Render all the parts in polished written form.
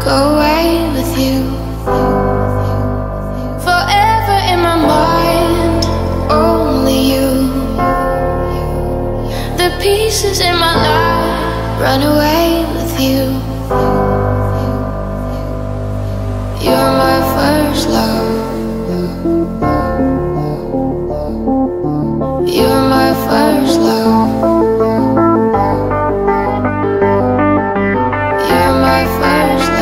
go away with you. Forever in my mind, only you. The pieces in my life run away with you. You're my first love. You're my first love. You're my first love. You're my first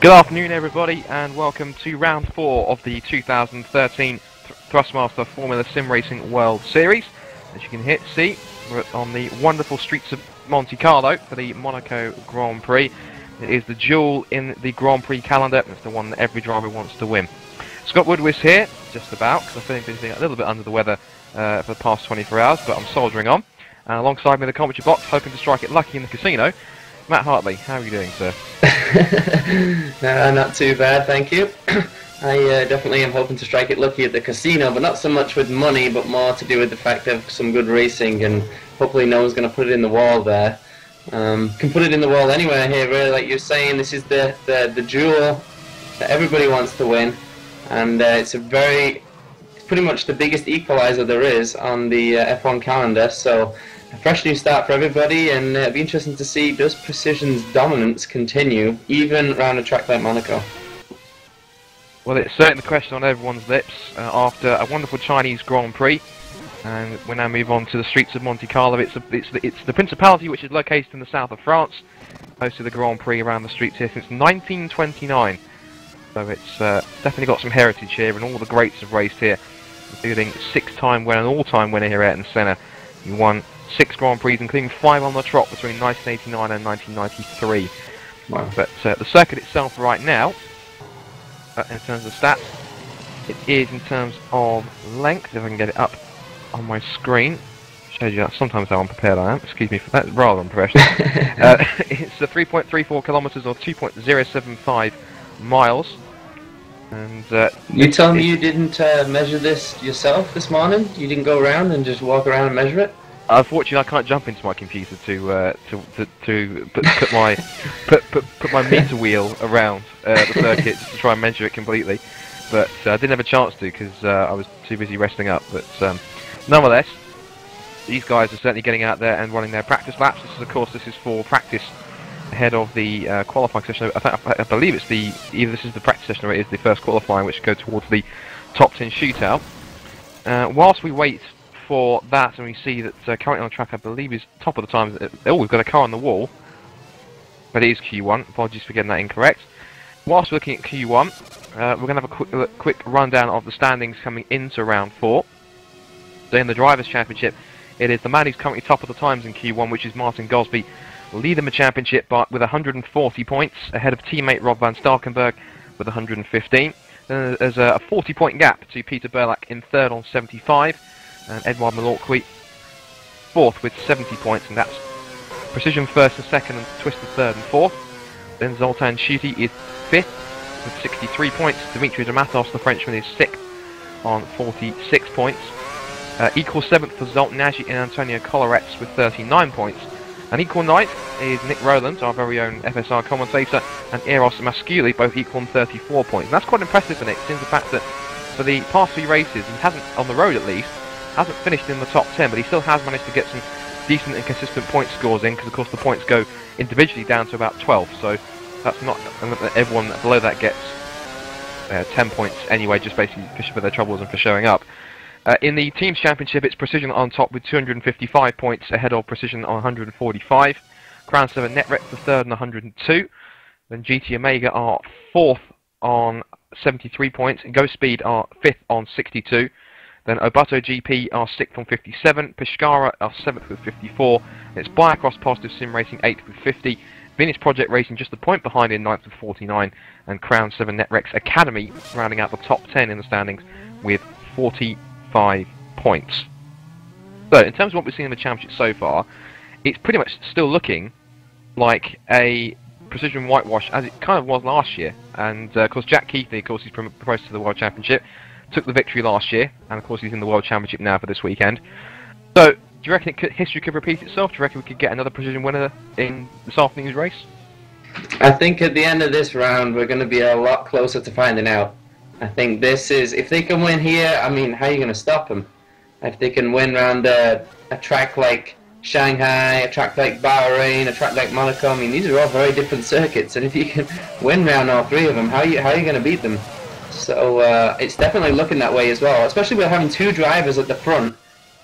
Good afternoon everybody and welcome to round 4 of the 2013 Thrustmaster Formula Sim Racing World Series. As you can see, we're on the wonderful streets of Monte Carlo for the Monaco Grand Prix. It is the jewel in the Grand Prix calendar, it's the one that every driver wants to win. Scott Woodward's here, just about, because I've been feeling a little bit under the weather for the past 24 hours, but I'm soldiering on. And alongside me in the commentary box, hoping to strike it lucky in the casino, Matt Hartley. How are you doing, sir? No, not too bad, thank you. I definitely am hoping to strike it lucky at the casino, but not so much with money, but more to do with the fact of some good racing, and hopefully no one's going to put it in the wall there. Can put it in the wall anywhere here, really, like you're saying. This is the jewel that everybody wants to win, and it's pretty much the biggest equalizer there is on the F1 calendar, so a fresh new start for everybody, and it'll be interesting to see, does Precision's dominance continue, even around a track like Monaco? Well, it's certainly the question on everyone's lips after a wonderful Chinese Grand Prix, and we now move on to the streets of Monte Carlo. It's the Principality, which is located in the south of France, hosted the Grand Prix around the streets here since 1929, so it's definitely got some heritage here, and all the greats have raced here, including six-time winner, an all-time winner here, Ayrton Senna. He won 6 Grand Prix, including 5 on the trot between 1989 and 1993. Wow. But the circuit itself right now, in terms of stats, it is in terms of length, if I can get it up on my screen. Shows you sometimes how unprepared I am, excuse me for that, rather unprofessional. It's 3.34 kilometres or 2.075 miles. And you tell me you didn't measure this yourself this morning? You didn't go around and just walk around and measure it? Unfortunately, I can't jump into my computer to put my meter wheel around the circuit just to try and measure it completely. But I didn't have a chance to because I was too busy resting up. But nonetheless, these guys are certainly getting out there and running their practice laps. This is for practice ahead of the qualifying session. I believe it's either this is the practice session or it is the first qualifying, which go towards the top 10 shootout. Whilst we wait for that, and we see that currently on the track, I believe is top of the times. Oh, we've got a car on the wall, but it is Q1. Apologies for getting that incorrect. Whilst we're looking at Q1, we're going to have a quick rundown of the standings coming into round 4. So in the Drivers' Championship, it is the man who's currently top of the times in Q1, which is Martin Gosby, leading the championship with 140 points, ahead of teammate Rob van Stalkenberg with 115. Then there's a 40-point gap to Peter Burlack in third on 75, and Edouard Malorqui 4th with 70 points, and that's Precision 1st and 2nd, and Twisted 3rd and 4th. Then Zoltan Schutte is 5th with 63 points. Dimitri Dramatos, the Frenchman, is 6th on 46 points. Equal 7th for Zoltan Nagy and Antonio Collarets with 39 points. And equal 9th is Nick Rowland, our very own FSR commentator, and Eros Masculi, both equal on 34 points. And that's quite impressive for Nick, since the fact that for the past 3 races, he hasn't, on the road at least, hasn't finished in the top 10, but he still has managed to get some decent and consistent point scores in, because of course the points go individually down to about 12, so that's not, everyone below that gets 10 points anyway, just basically for their troubles and for showing up. In the Teams Championship, it's Precision on top with 255 points, ahead of Precision on 145. Crown 7 Netrek for 3rd on 102. Then GT Omega are 4th on 73 points, and Go Speed are 5th on 62. Then Obato GP are 6th on 57. Pescara are 7th with 54. And it's Biocross Positive Sim Racing 8th with 50. Venus Project Racing just a point behind in 9th with 49. And Crown 7 Netrex Academy rounding out the top 10 in the standings with 45 points. So, in terms of what we've seen in the championship so far, it's pretty much still looking like a Precision whitewash as it kind of was last year. And of course Jack Keithley, of course, he's promoted to the World Championship, took the victory last year, and of course he's in the World Championship now for this weekend. So, do you reckon history could repeat itself? Do you reckon we could get another Precision winner in this afternoon's race? I think at the end of this round we're going to be a lot closer to finding out. I think this is, if they can win here, I mean, how are you going to stop them? If they can win around a track like Shanghai, a track like Bahrain, a track like Monaco, I mean, these are all very different circuits, and if you can win round all 3 of them, how are you going to beat them? So it's definitely looking that way as well, especially with having 2 drivers at the front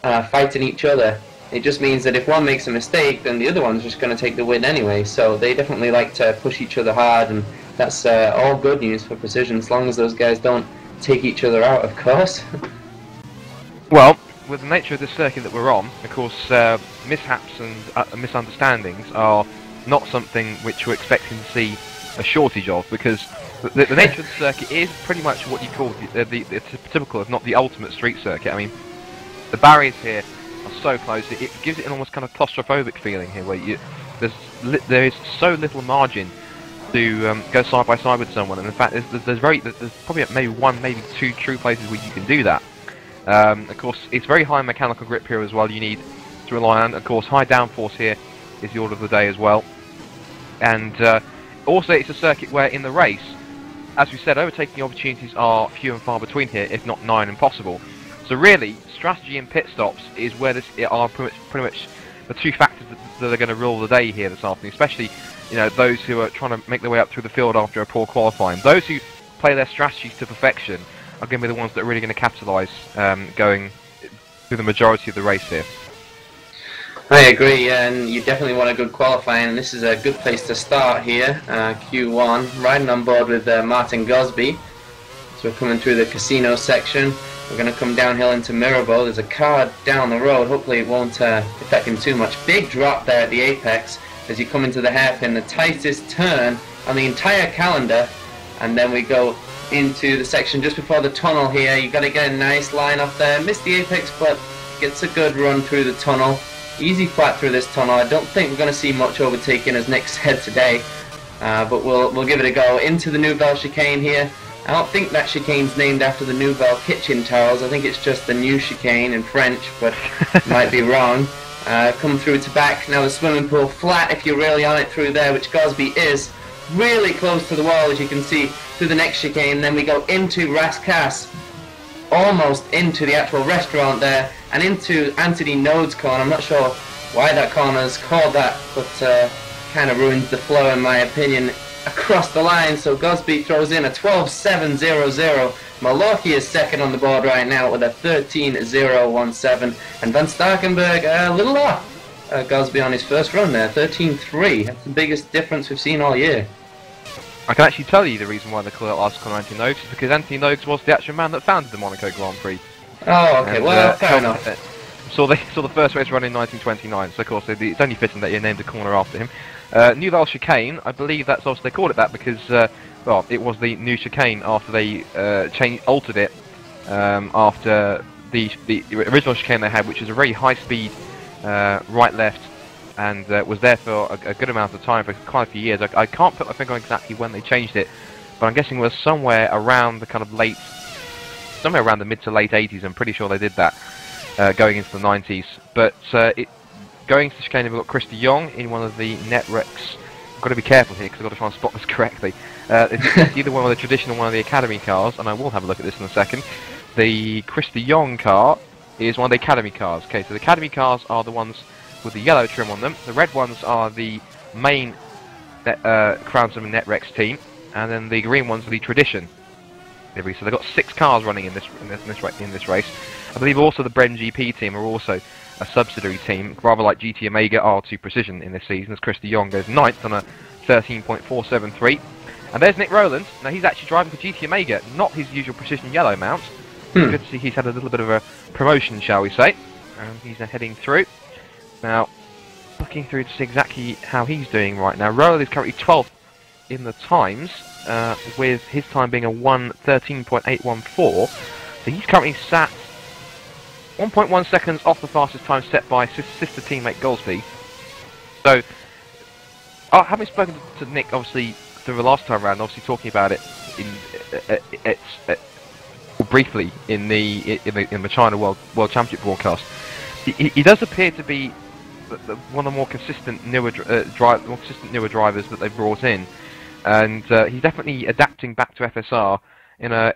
fighting each other. It just means that if one makes a mistake, then the other one's just going to take the win anyway. So they definitely like to push each other hard, and that's all good news for Precision, as long as those guys don't take each other out, of course. Well, with the nature of this circuit that we're on, of course, mishaps and misunderstandings are not something which we're expecting to see a shortage of, because the nature of the circuit is pretty much what you call the typical, if not the ultimate street circuit. I mean, the barriers here are so close, it gives it an almost kind of claustrophobic feeling here, where there is so little margin to go side by side with someone, and in fact there's probably maybe 1, maybe 2 true places where you can do that. Of course, it's very high mechanical grip here as well. You need to rely on, of course, high downforce here is the order of the day as well. And also, it's a circuit where in the race, as we said, overtaking opportunities are few and far between here, if not nigh impossible. So really, strategy and pit stops is where are pretty much the 2 factors that are going to rule the day here this afternoon. Especially, you know, those who are trying to make their way up through the field after a poor qualifying. Those who play their strategies to perfection are going to be the ones that are really going to capitalise going through the majority of the race here. I agree, and you definitely want a good qualifying, and this is a good place to start here. Q1, riding on board with Martin Gosby. So we're coming through the casino section. We're going to come downhill into Mirabeau. There's a car down the road. Hopefully it won't affect him too much. Big drop there at the apex as you come into the hairpin. The tightest turn on the entire calendar, and then we go into the section just before the tunnel here. You got to get a nice line off there. Missed the apex, but gets a good run through the tunnel. Easy flat through this tunnel. I don't think we're going to see much overtaking, as Nick said today, but we'll give it a go. Into the Nouvelle chicane here. I don't think that chicane's named after the Nouvelle kitchen towels. I think it's just the new chicane in French, but might be wrong. Come through to back. Now the swimming pool flat if you're really on it through there, which Gosby is. Really close to the wall, as you can see, through the next chicane. Then we go into Rascasse, almost into the actual restaurant there, and into Anthony Node's corner. I'm not sure why that corner is called that, but kind of ruins the flow in my opinion. Across the line, so Gosby throws in a 12.700. Malorki is second on the board right now with a 13.017, and Van Starkenberg a little off. Gosby on his first run there, 13.3. That's the biggest difference we've seen all year. I can actually tell you the reason why they call it last corner Anthony Noakes is because Anthony Noakes was the actual man that founded the Monaco Grand Prix. Oh, okay, and, well, fair enough. So they saw the first race run in 1929, so of course it's only fitting that you named a corner after him. Nouvelle chicane, I believe that's also they called it that because well, it was the new chicane after they altered it after the original chicane they had, which is a very high-speed right, left, and was there for a good amount of time, for quite a few years. I can't put my finger on exactly when they changed it, but I'm guessing it was somewhere around the kind of somewhere around the mid to late 80s. I'm pretty sure they did that, going into the 90s. But going to the chicane, we've got Chris de Jong in one of the Netrex. I've got to be careful here because I've got to try and spot this correctly. It's either one of the traditional, one of the Academy cars, and I will have a look at this in a second. The Chris de Jong car is one of the Academy cars. Okay, so the Academy cars are the ones with the yellow trim on them. The red ones are the main Crown Sim Netrex team, and then the green ones are the Tradition. So they've got 6 cars running in this race. I believe also the Bren GP team are also a subsidiary team, rather like GT Omega R2 Precision in this season, as Chris de Jong goes 9th on a 13.473. And there's Nick Rowland. Now he's actually driving for GT Omega, not his usual Precision yellow mount. Good to see he's had a little bit of a promotion, shall we say. And he's heading through. Now, looking through to see exactly how he's doing right now. Rowland is currently 12th in the times, with his time being a 1:13.814. So he's currently sat 1.1 seconds off the fastest time set by sister teammate Goldsby. So, having spoken to Nick, obviously, through the last time round, obviously talking about it briefly in the China World Championship broadcast, he does appear to be one of the more consistent newer drivers that they've brought in, and he's definitely adapting back to FSR in a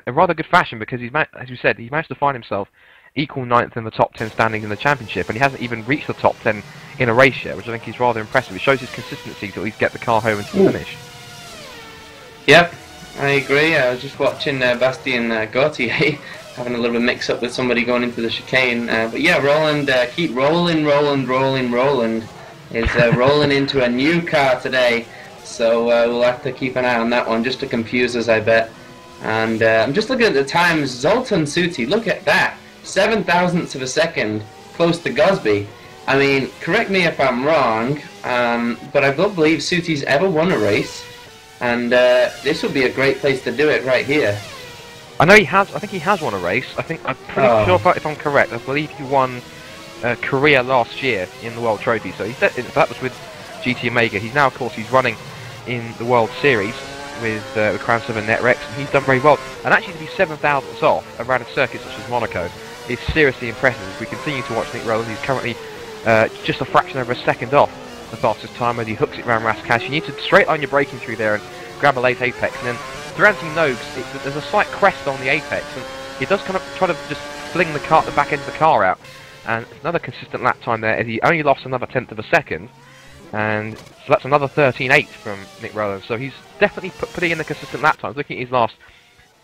rather good fashion, because as you said, he's managed to find himself equal 9th in the top 10 standings in the championship, and he hasn't even reached the top 10 in a race yet, which I think is rather impressive. It shows his consistency to at least get the car home into the finish. Yep, I agree. I was just watching Bastien Gauthier having a little bit of mix up with somebody going into the chicane. But yeah, Roland, keep rolling. Roland is rolling into a new car today, so we'll have to keep an eye on that one, just to confuse us, I bet. And I'm just looking at the times. Zoltan Suti, look at that. 7 thousandths of a second, close to Gosby. I mean, correct me if I'm wrong, but I don't believe Suti's ever won a race, and this would be a great place to do it right here. I know he has. I think he has won a race. I'm pretty sure if I'm correct. I believe he won Korea last year in the World Trophy. So that was with GT Omega. He's now, of course, he's running in the World Series with Crown 7 Netrex, and he's done very well. And actually, to be 7 thousandths off around a circuit such as Monaco is seriously impressive. As we continue to watch Nick Rowland, he's currently just a fraction over a second off the fastest time as he hooks it around Rascash. You need to straight line your braking through there and grab a late apex, and then through Anti-Nogues, there's a slight crest on the apex, and he does kind of try to just fling the back end of the car out, and another consistent lap time there, as he only lost another 1/10 of a second, and so that's another 13.8 from Nick Rowland. So he's definitely putting in the consistent lap times. Looking at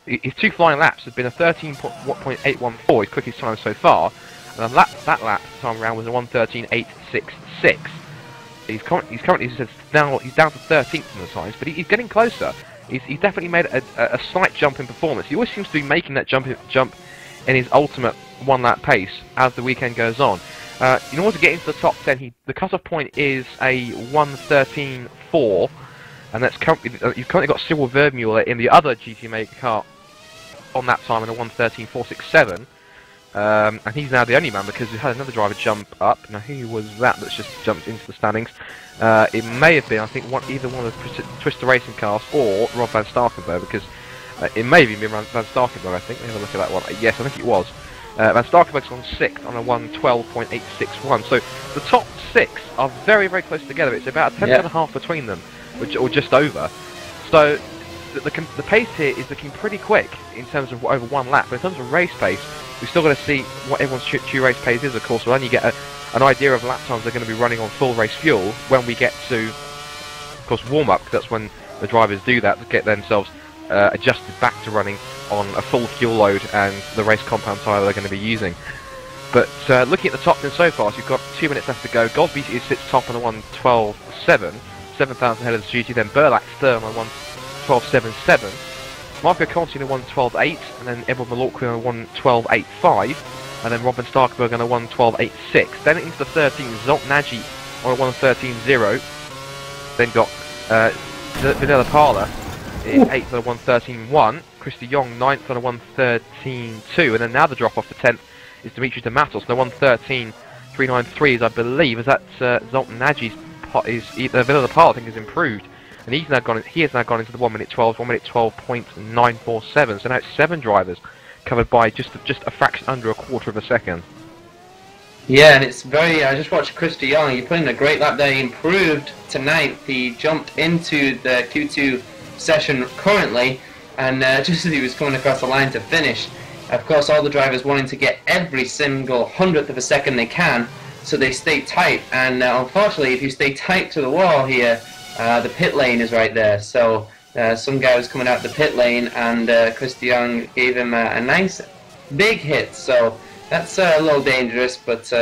his 2 flying laps have been a 13.814, his quickest time so far, and that lap time around was a 1:13.866. He's currently he's down to 13th in the times, but he's getting closer. He's definitely made a slight jump in performance. He always seems to be making that jump in his ultimate 1-lap pace as the weekend goes on. In order to get into the top 10, the cutoff point is a 1:13.4, and you've currently got Cyril Vermuller in the other GT Omega car on that time in a 1:13.467. And he's now the only man, because we had another driver jump up. Now, who was that's just jumped into the standings? It may have been, I think, either one of the Twister Racing cars or Rob Van Starkenberg, because it may have been Van Starkenberg, I think. Let me have a look at that one. Yes, I think it was. Van Starkenberg's on 6th on a 1:12.861. So the top 6 are very, very close together. It's about a 10th and a half between them, or just over. So the pace here is looking pretty quick in terms of over 1 lap. But in terms of race pace, we've still got to see what everyone's true race pace is. Of course, we'll only get an idea of lap times they're going to be running on full race fuel when we get to, of course, warm-up, because that's when the drivers do that to get themselves adjusted back to running on a full fuel load and the race compound tyre they're going to be using. But looking at the top 10 so far, so you've got 2 minutes left to go. Gosby sits top on a 1:12.7, 7,000 ahead of the GT. Then Burlack third on a 1:12.77. Marco Conti on a 1:12.8, and then Edward Malorque on a 1:12.85, and then Robin Starkenberg on a 1:12.86. Then into the 13, Zolt Nagy on a 1:13.0. Then got Vanilla Parla in 8th on a 1:13.1. Chris de Jong 9th on a 1:13.2, and then now the drop off to 10th is Dimitri de Matos on a 3:9.3, I believe, is that Zoltan Naji's pot is the Villa Parle, I think, is improved, and he has now gone into the 1:12, 1:12.947. So now it's 7 drivers covered by just a fraction under a quarter of a second. Yeah, and it's very. I just watched Chris de Jong. He put in a great lap there. He improved to 9th. He jumped into the Q2 session currently, and just as he was coming across the line to finish, of course, all the drivers wanting to get every single 100th of a second they can, so they stay tight. And unfortunately, if you stay tight to the wall here, the pit lane is right there. So some guy was coming out the pit lane, and Chris de Jong gave him a nice big hit. So that's a little dangerous, but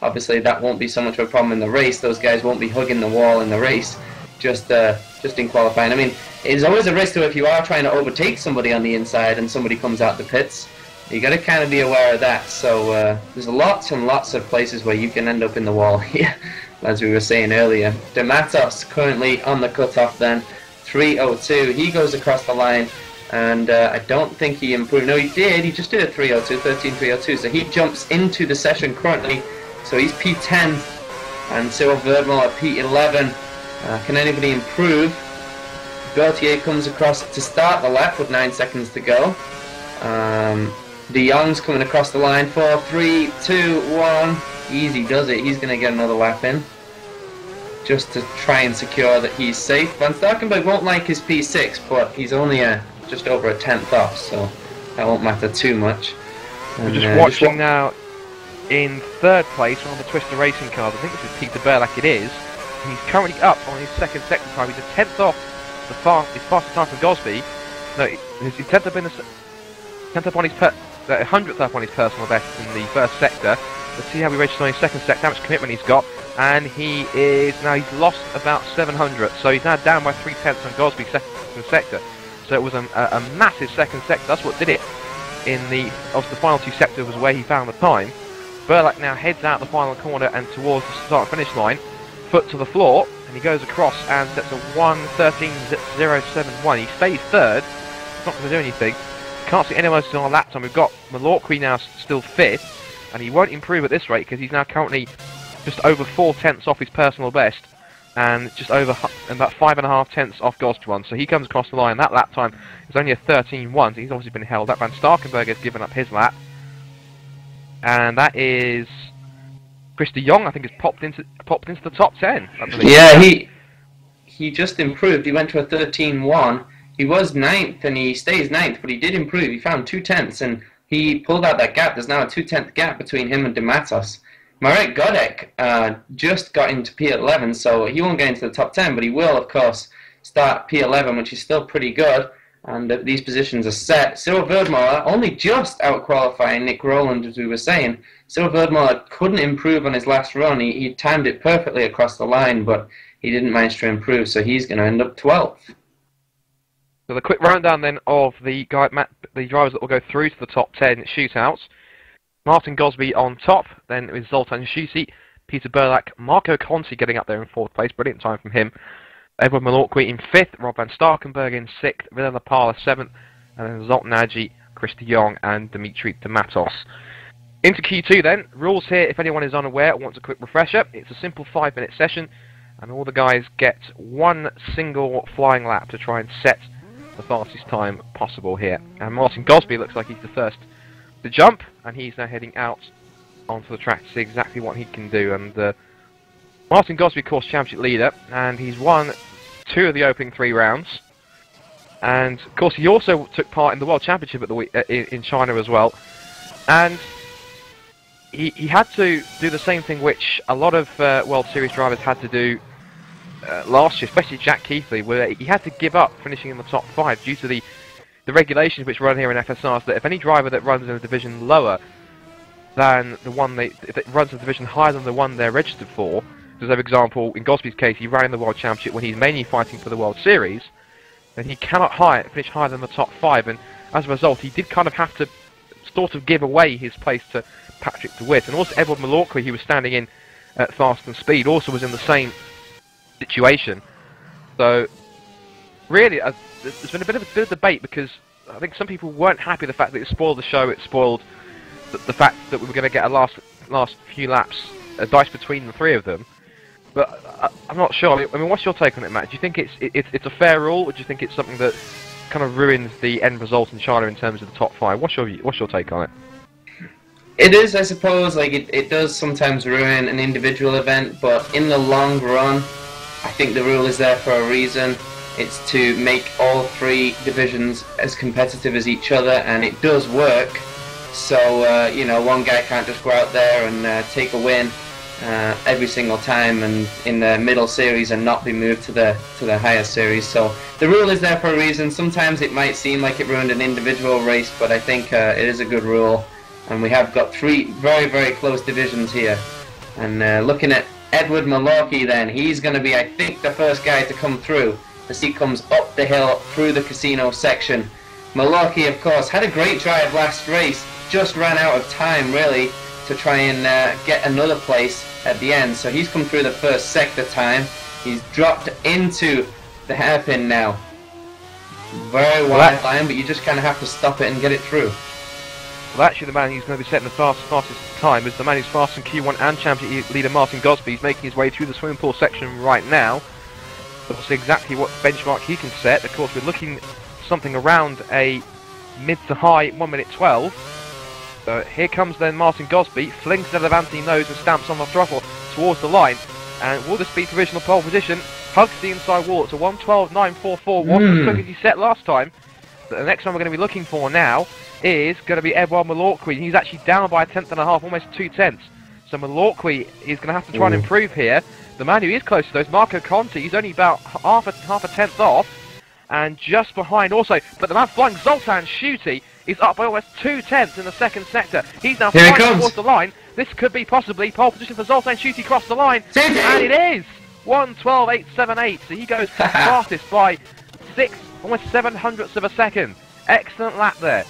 obviously that won't be so much of a problem in the race. Those guys won't be hugging the wall in the race, just in qualifying. I mean, it's always a risk though if you are trying to overtake somebody on the inside and somebody comes out the pits. You got to kind of be aware of that. So there's lots and lots of places where you can end up in the wall here, as we were saying earlier. De Matos currently on the cutoff then, 3:02. He goes across the line. And I don't think he improved. No, he did. He just did a 3:02, 13:3:02. So he jumps into the session currently. So he's P10, and Cyril Verdemont at P11. Can anybody improve? Gautier comes across to start the lap with 9 seconds to go. De Jong's coming across the line. 4, 3, 2, 1. Easy does it. He's going to get another lap in, just to try and secure that he's safe. Van Starkenburg won't like his P6, but he's only just over a 10th off, so that won't matter too much. We're just watching now in 3rd place on the Twister Racing cars. I think this is Peter Burlack, it is. He's currently up on his 2nd sector time. He's a 10th off his fastest time from Gosby. No, he's 10th up in the 10th up on his 100th up on his personal best in the 1st sector. Let's see how he registers on his 2nd sector, how much commitment he's got. And he's lost about 700, so he's now down by 3/10 on Gosby's 2nd sector. So it was a massive 2nd sector. That's what did it. The final 2 sectors was where he found the time. Burlack now heads out the final corner and towards the start and finish line, foot to the floor, and he goes across and sets a 1:13.071. He stays 3rd. He's not going to do anything. Can't see anyone else on our lap time. We've got Malorqui now still 5th, and he won't improve at this rate because he's now currently just over 4/10 off his personal best, and just over about 5.5 off Gosbron. So he comes across the line. That lap time is only a 13.1, so he's obviously been held up. Van Starkenburg has given up his lap, and that is Chris de Jong. I think has popped into the top 10. I believe. Yeah, he just improved. He went to a 13.1. He was 9th and he stays 9th, but he did improve. He found 2/10 and he pulled out that gap. There's now a 2/10 gap between him and De Matos. Marek Godek just got into P11, so he won't get into the top 10, but he will, of course, start P11, which is still pretty good, and these positions are set. Cyril Verdemont only just out-qualifying Nick Rowland, as we were saying. Cyril Verdemont couldn't improve on his last run. He timed it perfectly across the line, but he didn't manage to improve, so he's going to end up 12th. So the quick rundown then of the drivers that will go through to the top 10 shootouts. Martin Gosby on top, then with Zoltan Schusi, Peter Burlack, Marco Conti getting up there in 4th place, brilliant time from him. Edward Malorqui in 5th, Rob Van Starkenburg in 6th, Villa Parle 7th, and then Zoltan Nagy, Chris de Jong and Dimitri de Matos. Into Q2 then, rules here if anyone is unaware or wants a quick refresher. It's a simple 5-minute session, and all the guys get one single flying lap to try and set the fastest time possible here. And Martin Gosby looks like he's the first to jump, and he's now heading out onto the track to see exactly what he can do. And Martin Gosby, course championship leader, and he's won 2 of the opening 3 rounds. And of course, he also took part in the World Championship in China as well. And he had to do the same thing which a lot of World Series drivers had to do last year, especially Jack Keithley, where he had to give up finishing in the top 5 due to the regulations which run here in FSR, that if any driver that runs in a division lower than the one if it runs a division higher than the one they're registered for, so for example, in Gosby's case, he ran in the World Championship when he's mainly fighting for the World Series, then he cannot finish higher than the top 5, and as a result, he did kind of have to sort of give away his place to Patrick DeWitt. And also Edward Malorqui, who was standing in at Fast and Speed, also was in the same situation. So really, there's been a bit of debate, because I think some people weren't happy with the fact that it spoiled the show. It spoiled the fact that we were going to get a last few laps a dice between the three of them. But I'm not sure. I mean, what's your take on it, Matt? Do you think it's a fair rule, or do you think it's something that kind of ruins the end result in China in terms of the top 5? What's your take on it? It is, I suppose, like it does sometimes ruin an individual event, but in the long run, I think the rule is there for a reason. It's to make all 3 divisions as competitive as each other, and it does work. So, you know, one guy can't just go out there and take a win every single time and in the middle series and not be moved to the higher series. So the rule is there for a reason. Sometimes it might seem like it ruined an individual race, but I think it is a good rule. And we have got 3 very, very close divisions here. And looking at Edward Malorky then, he's going to be, I think, the first guy to come through as he comes up the hill through the casino section. Malorky, of course, had a great drive last race, just ran out of time, really, to try and get another place at the end. So he's come through the first sector time. He's dropped into the hairpin now. Very wide line, but you just kind of have to stop it and get it through. Well, actually, the man who's going to be setting the fastest time is the man who's fast in Q1 and championship leader Martin Gosby. He's making his way through the swimming pool section right now. We'll see exactly what benchmark he can set. Of course, we're looking something around a mid to high 1 minute 12. Here comes then Martin Gosby, flings out of Anthony Nose and stamps on the throttle towards the line. And will this be provisional pole position? Hugs the inside wall. It's a 1:12.944. Wasn't as quick as he set last time. But the next one we're going to be looking for now is going to be Edouard Malorky. He's actually down by 1/10 and a half, almost 2/10. So Malorky is going to have to try and improve here. The man who is close to those, Marco Conti, he's only about half a tenth off. And just behind also, but the man flying Zoltan Schutte is up by almost 2/10 in the second sector. He's now flying towards the line. This could be possibly pole position for Zoltan Schutte across the line. And it is! 1:12.878. So he goes fastest by 6, almost 700ths of a second. Excellent lap there.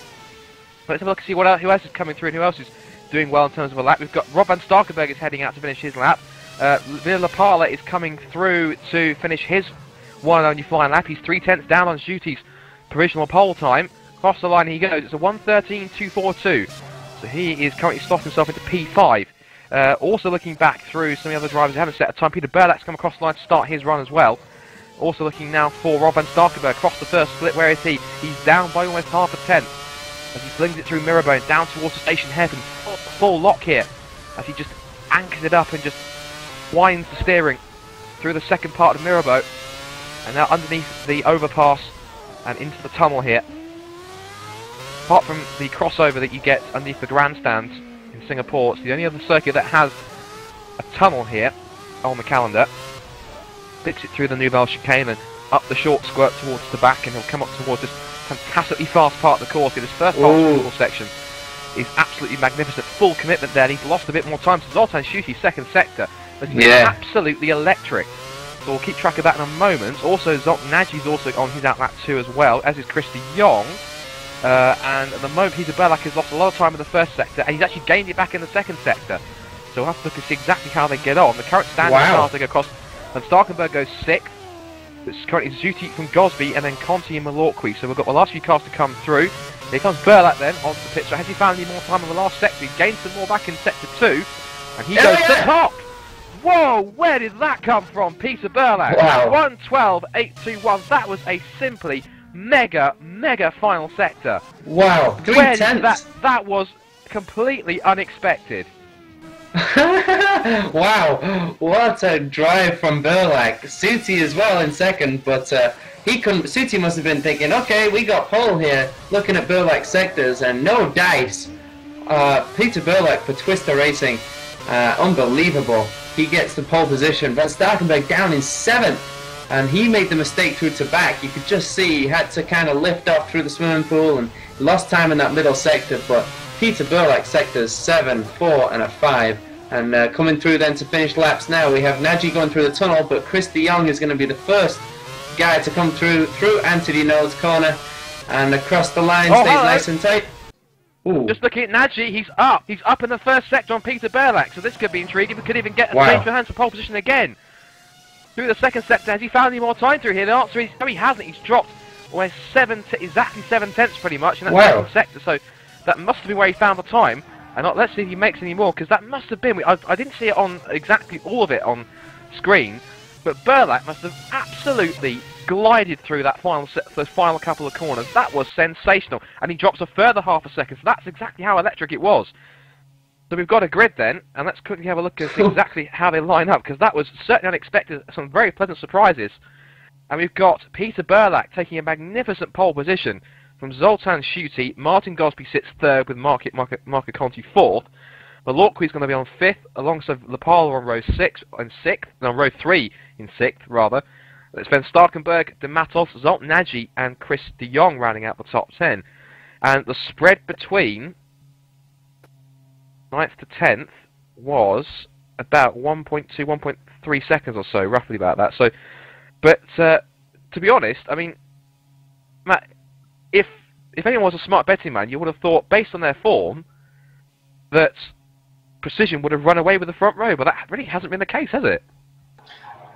Let's have a look and see who else is coming through and who else is doing well in terms of a lap. We've got Rob van Starkenberg is heading out to finish his lap. Villa Pala is coming through to finish his one and only flying lap. He's 3/10 down on Schutte's provisional pole time. Across the line he goes. It's a 1:13.242. So he is currently slotting himself into P5. Also looking back through some of the other drivers who haven't set a time. Peter Berlak's come across the line to start his run as well. Also looking now for Rob van Starkenberg across the first split. Where is he? He's down by almost half a tenth as he flings it through Mirabone down towards the station hairpin. Full lock here as he just anchors it up and just winds the steering through the second part of Mirabeau. And now underneath the overpass and into the tunnel here. Apart from the crossover that you get underneath the grandstands in Singapore, it's the only other circuit that has a tunnel here on the calendar. Fits it through the Nouvelle chicane and up the short squirt towards the back, and he'll come up towards this fantastically fast part of the course. This first part of the middle section is absolutely magnificent. Full commitment there, and he's lost a bit more time. So Zoltan Schutte's second sector has been absolutely electric. So we'll keep track of that in a moment. Also, Nagi's also on his outlap too as well, as is Chris de Jong. And at the moment, Peter Berlak has lost a lot of time in the first sector, and he's actually gained it back in the second sector. So we'll have to look and see exactly how they get on. The current standard cars they go across, and Starkenberg goes 6th. It's currently Schutte from Gosby, and then Conti and Malorky. So we've got the last few cars to come through. Here comes Berlak then onto the pit. So has he found any more time in the last sector? He gained some more back in sector 2, and he goes to the top. Whoa, where did that come from, Peter Berlak? Wow. 1:12.821. That was a simply mega final sector. Wow, Where did that was completely unexpected. Wow, what a drive from Berlak. Schutte as well in second, but he couldn't. Schutte must have been thinking, okay, we got pole here, looking at Berlak's sectors, and no dice. Peter Berlak for Twister Racing, unbelievable. He gets the pole position, but Starkenberg down in 7th, and he made the mistake through to back. You could just see he had to kind of lift off through the swimming pool and lost time in that middle sector, but Peter Berlak sectors 7, 4 and a 5. And coming through then to finish laps now, we have Nagy going through the tunnel, but Chris de Jong is going to be the first guy to come through Anthony No's corner and across the line, stays nice and tight. Ooh. Just looking at Nagy, he's up in the first sector on Peter Berlak, so this could be intriguing. We could even get a change for hands for pole position again. Through the second sector, has he found any more time through here? The answer is no, he hasn't. He's dropped exactly 7/10 pretty much in that second sector, so that must have been where he found the time. and let's see if he makes any more, because that must have been, I didn't see it on exactly all of it on screen, but Burlak must have absolutely glided through that those final couple of corners. That was sensational, and he drops a further half a second, so that's exactly how electric it was. So we've got a grid then, and let's quickly have a look at exactly how they line up, because that was certainly unexpected, some very pleasant surprises. And we've got Peter Burlak taking a magnificent pole position from Zoltan Schutte. Martin Gosby sits third with Marco Conti fourth. Malorqui's going to be on fifth, alongside Lapala on row 6 and 6th, no, row 3 in 6th, rather. It's then Starkenberg, Dematos, Zoltan Nagy, and Chris de Jong rounding out the top 10. And the spread between 9th to 10th was about 1.2, 1.3 seconds or so, roughly about that. So, but to be honest, I mean, Matt, if anyone was a smart betting man, you would have thought, based on their form, that Precision would have run away with the front row, but that really hasn't been the case, has it?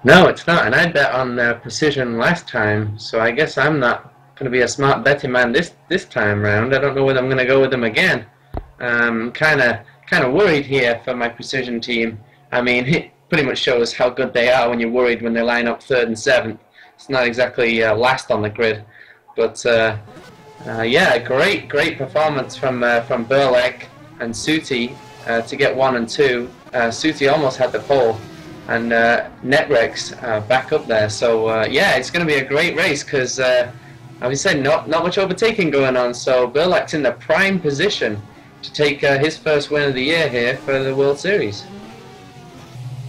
No, it's not, and I bet on Precision last time, so I guess I'm not going to be a smart betting man this time round. I don't know whether I'm going to go with them again. Kind of worried here for my Precision team. I mean, it pretty much shows how good they are when you're worried when they line up 3rd and 7th. It's not exactly last on the grid, but yeah, great performance from Burlak and Schutte to get 1 and 2. Schutte almost had the pole, and Netrex back up there. So yeah, it's going to be a great race, because as we said, not much overtaking going on. So Burlak's in the prime position to take his first win of the year here for the World Series.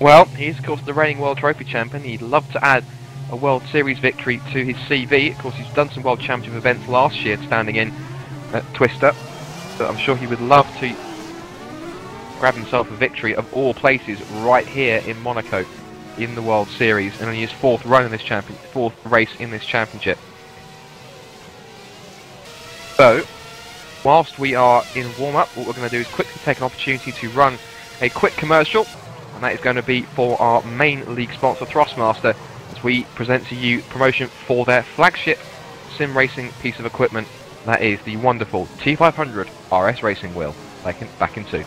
Well, he's of course the reigning World Trophy champion. He'd love to add a World Series victory to his CV. Of course, he's done some World Championship events last year, standing in at Twister. So I'm sure he would love to grab himself a victory of all places right here in Monaco in the World Series, and only his 4th run in this fourth race in this championship. So, whilst we are in warm-up, what we're going to do is quickly take an opportunity to run a quick commercial, and that is going to be for our main league sponsor, Thrustmaster, as we present to you promotion for their flagship sim racing piece of equipment. That is the wonderful T500 RS Racing Wheel, back in 2.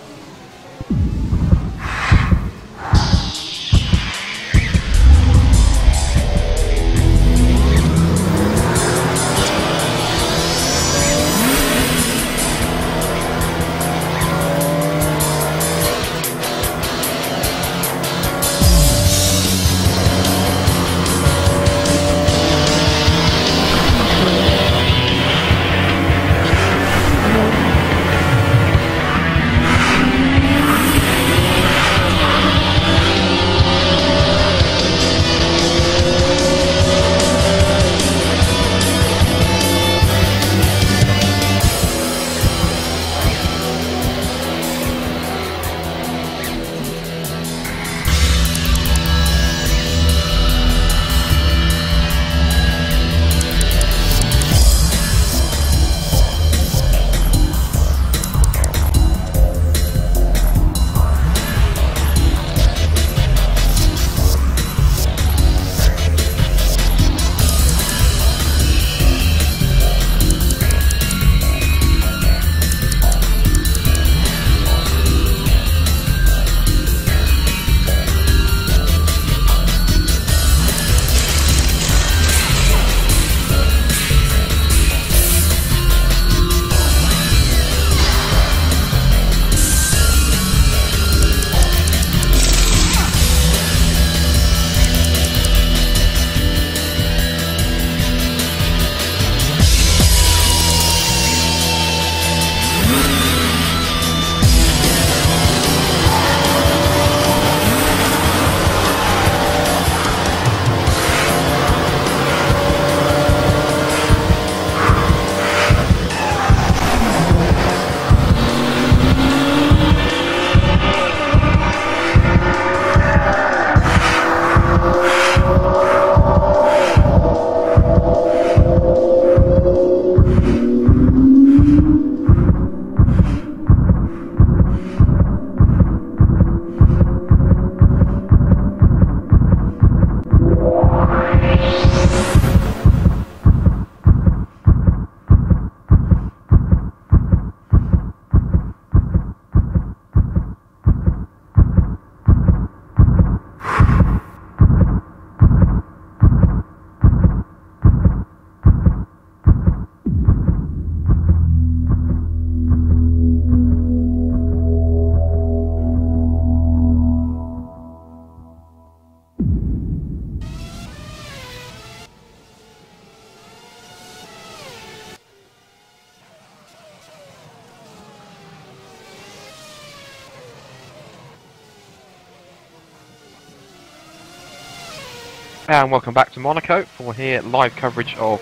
And welcome back to Monaco for here live coverage of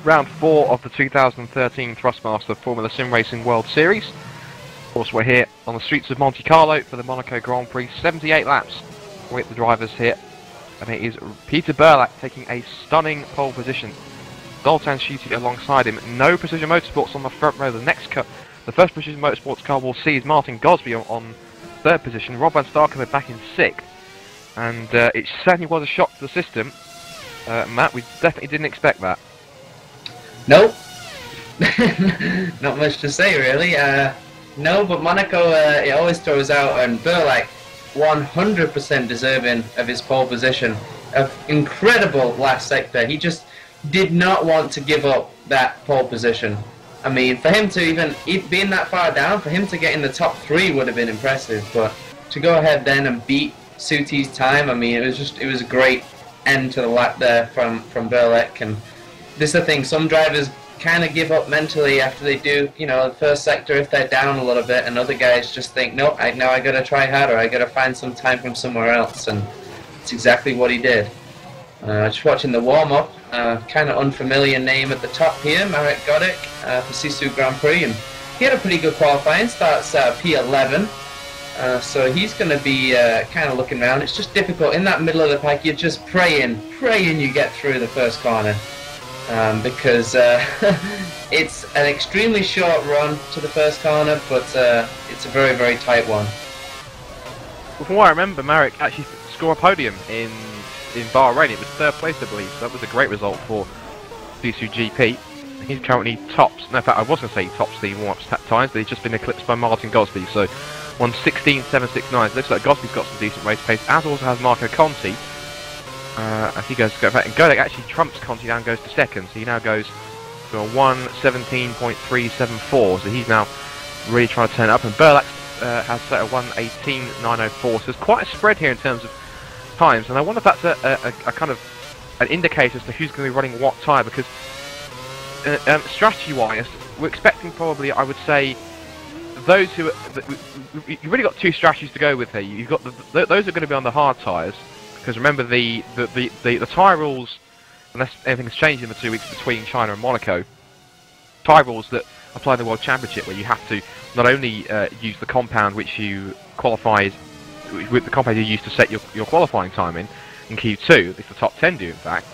round 4 of the 2013 Thrustmaster Formula Sim Racing World Series. Of course, we're here on the streets of Monte Carlo for the Monaco Grand Prix. 78 laps with the drivers here, and it is Peter Burlak taking a stunning pole position. Zoltan Schutte alongside him. No Precision Motorsports on the front row. The first Precision Motorsports car we'll see is Martin Gosby on 3rd position. Rob Van Starkenburg back in 6th. And it certainly was a shock to the system. Matt, we definitely didn't expect that. Nope. Not much to say, really. No, but Monaco, it always throws out, and Burlak 100% deserving of his pole position. An incredible last sector. He just did not want to give up that pole position. I mean, for him to even being that far down, for him to get in the top 3 would have been impressive. But to go ahead then and beat Sutti's time, I mean, it was a great end to the lap there from Burlak. And this is the thing, some drivers kind of give up mentally after they do, you know, the first sector if they're down a little bit, and other guys just think, nope, now I gotta try harder, I gotta find some time from somewhere else, and it's exactly what he did. Just watching the warm-up, kind of unfamiliar name at the top here, Marek Godek for Sisu Grand Prix, and he had a pretty good qualifying, starts P11. So he's going to be kind of looking around. It's just difficult. In that middle of the pack, you're just praying you get through the first corner. Because it's an extremely short run to the first corner, but it's a very, very tight one. Well, from what I remember, Marek actually scored a podium in Bahrain. It was 3rd place, I believe. So that was a great result for Sisu GP. He's currently tops. No, in fact, I was going to say he tops the warm-up times, but he's just been eclipsed by Martin Gosby. So 1:16.769. Looks like Gosby's got some decent race pace, as also has Marco Conti. As he goes to go back, and Godek actually trumps Conti down, goes to 2nd. So he now goes to a 1:17.374. So he's now really trying to turn it up. And Burlak has set a 1:18.904. So there's quite a spread here in terms of times. And I wonder if that's a kind of an indicator as to who's going to be running what tyre, because strategy-wise, we're expecting probably, I would say, those who you've really got 2 strategies to go with here. You've got those are going to be on the hard tyres, because remember the tyre rules, unless anything's changed in the 2 weeks between China and Monaco, tyre rules that apply in the World Championship, where you have to not only use the compound which you qualified with, the compound you use to set your qualifying time in Q2, at least the top 10 do in fact,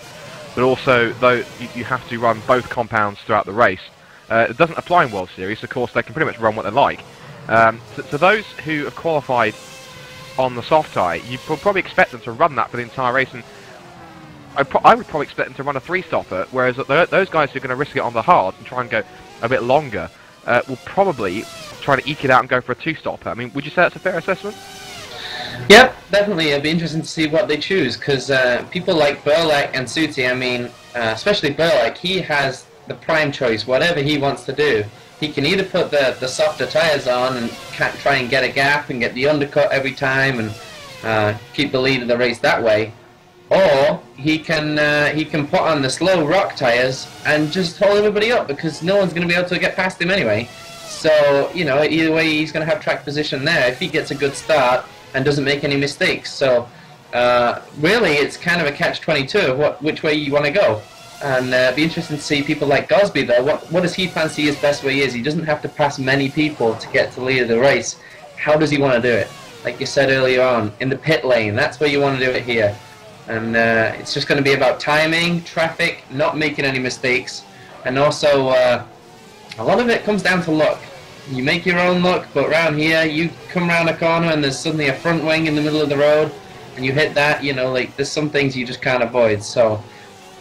but also though you have to run both compounds throughout the race. It doesn't apply in World Series, of course. They can pretty much run what they like. So those who have qualified on the soft tyre, you probably expect them to run that for the entire race, and I would probably expect them to run a 3-stopper, whereas those guys who are going to risk it on the hard and try and go a bit longer will probably try to eke it out and go for a 2-stopper. I mean, would you say that's a fair assessment? Yep, definitely. It'll be interesting to see what they choose, because people like Burlak and Schutte, I mean, especially Burlak, he has the prime choice. Whatever he wants to do, he can either put the softer tyres on and try and get a gap and get the undercut every time and keep the lead of the race that way, or he can put on the slow rock tyres and just hold everybody up, because no one's going to be able to get past him anyway. So, you know, either way he's going to have track position there if he gets a good start and doesn't make any mistakes. So really it's kind of a catch-22 of which way you want to go. And it'd be interesting to see people like Gosby though. What does he fancy his best way is? He doesn't have to pass many people to get to the lead of the race. How does he want to do it? Like you said earlier on, in the pit lane, that's where you want to do it here. And it's just going to be about timing, traffic, not making any mistakes, and also a lot of it comes down to luck. You make your own luck, but around here, you come around a corner and there's suddenly a front wing in the middle of the road, and you hit that, you know, like there's some things you just can't avoid. So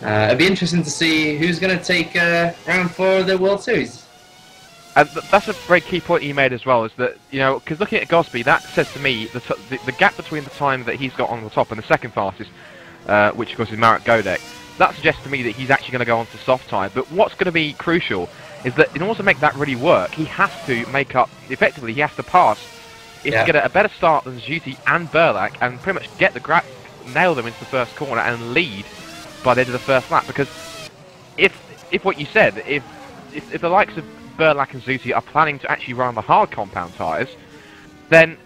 it'd be interesting to see who's going to take round 4 of the World Series. And that's a very key point you made as well, is that, you know, because looking at Gosby, that says to me the gap between the time that he's got on the top and the second fastest, which of course is Marek Godek, that suggests to me that he's actually going to go on to soft tyre. But what's going to be crucial is that in order to make that really work, he has to make up, effectively, he has to pass, to get a better start than Schutte and Burlak, and pretty much get nail them into the first corner and lead by the end of the first lap. Because if what you said, if the likes of Burlak and Schutte are planning to actually run the hard compound tyres, then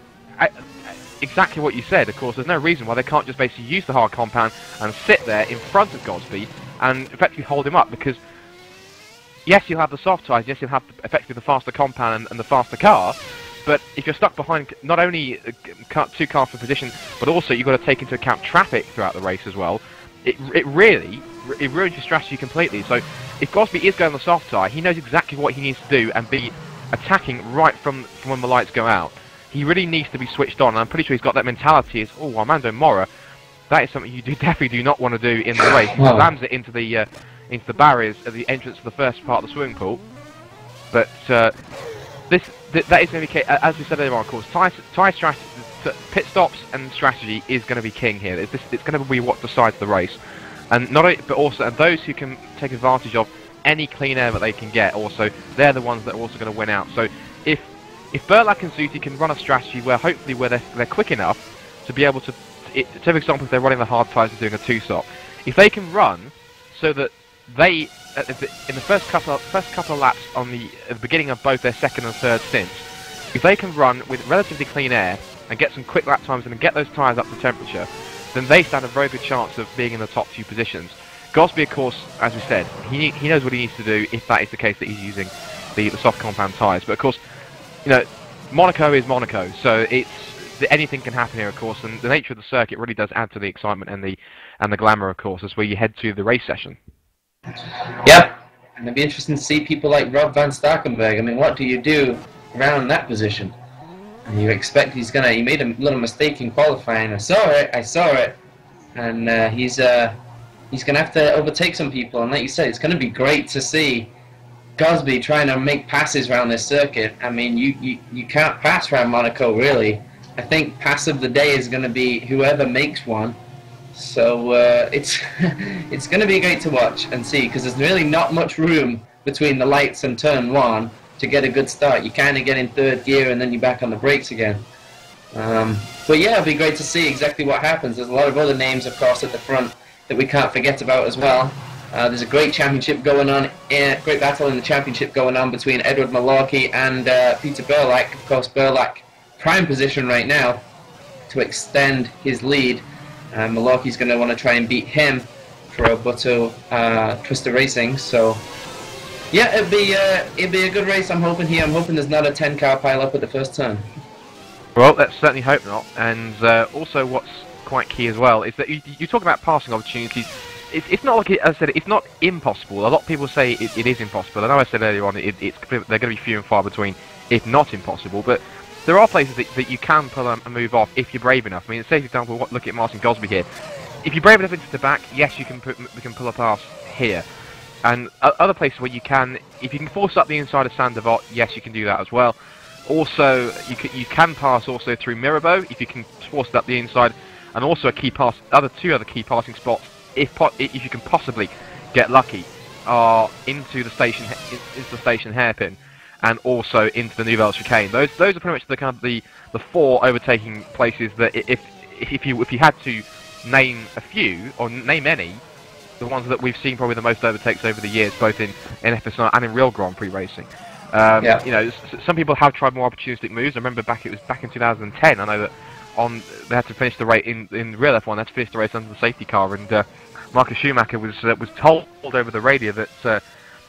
exactly what you said. Of course, there's no reason why they can't just basically use the hard compound and sit there in front of Gosby and effectively hold him up, because yes, you'll have the soft tyres, yes, you'll have effectively the faster compound and the faster car, but if you're stuck behind not only two cars for position, but also you've got to take into account traffic throughout the race as well, it ruins your strategy completely. So if Gosby is going on the soft tyre, he knows exactly what he needs to do and be attacking right from when the lights go out. He really needs to be switched on, and I'm pretty sure he's got that mentality as, oh, Armando Mora, that is something you definitely do not want to do in the race. He slams it into the barriers at the entrance to the first part of the swimming pool. But that is going to be key. As we said earlier on, of course, tyre strategy, pit stops and strategy is going to be king here. It's going to be what decides the race, and not only, but also, and those who can take advantage of any clean air that they can get, also they're the ones that are also going to win out. So if Burlak and Zuti can run a strategy where hopefully they're quick enough to be able to, for example, if they're running the hard tyres and doing a two-stop, if they can run so that they in the first couple of laps at the beginning of both their second and third stints, if they can run with relatively clean air and get some quick lap times and get those tyres up to temperature, then they stand a very good chance of being in the top few positions. Gosby, of course, as we said, he knows what he needs to do if that is the case that he's using the soft compound tyres. But of course, you know, Monaco is Monaco, so anything can happen here, of course, and the nature of the circuit really does add to the excitement and the glamour, of course, as you head to the race session. Yep, and it'd be interesting to see people like Rob Van Starkenberg. I mean, what do you do around that position? And you expect he made a little mistake in qualifying. I saw it, and he's going to have to overtake some people. And like you said, it's going to be great to see Gosby trying to make passes around this circuit. I mean, you can't pass around Monaco, really. I think pass of the day is going to be whoever makes one. So it's it's going to be great to watch and see, because there's really not much room between the lights and turn one to get a good start. You kind of get in third gear and then you're back on the brakes again. But yeah, it'll be great to see exactly what happens. There's a lot of other names, of course, at the front that we can't forget about as well. There's a great championship going on, great battle in the championship going on between Edward Malarkey and Peter Burlak. Of course, Burlak prime position right now to extend his lead. Malarkey's going to want to try and beat him for Roboto Twister Racing. So yeah, it'd be a good race. I'm hoping there's not a 10-car pile-up at the first turn. Well, let's certainly hope not. And also, what's quite key as well is that you talk about passing opportunities. It's not like as I said, it's not impossible. A lot of people say it is impossible. I know I said earlier on they're going to be few and far between, if not impossible. But there are places that you can pull a move off if you're brave enough. I mean, say for example, look at Martin Gosby here. If you're brave enough into the back, yes, you can pull a pass here. And other places where you can, if you can force up the inside of Sandevot, yes, you can do that as well. Also, you can pass also through Mirabeau if you can force it up the inside, and also two other key passing spots if you can possibly get lucky are into the station hairpin, and also into the Nouvelle Chicane. Those are pretty much the kind of the four overtaking places that if you had to name a few or name any, the ones that we've seen probably the most overtakes over the years, both in FS9 and in real Grand Prix racing. Yeah. You know, some people have tried more opportunistic moves. I remember it was back in 2010. I know that they had to finish the race in real F1. They had to finish the race under the safety car, and Marcus Schumacher was told over the radio that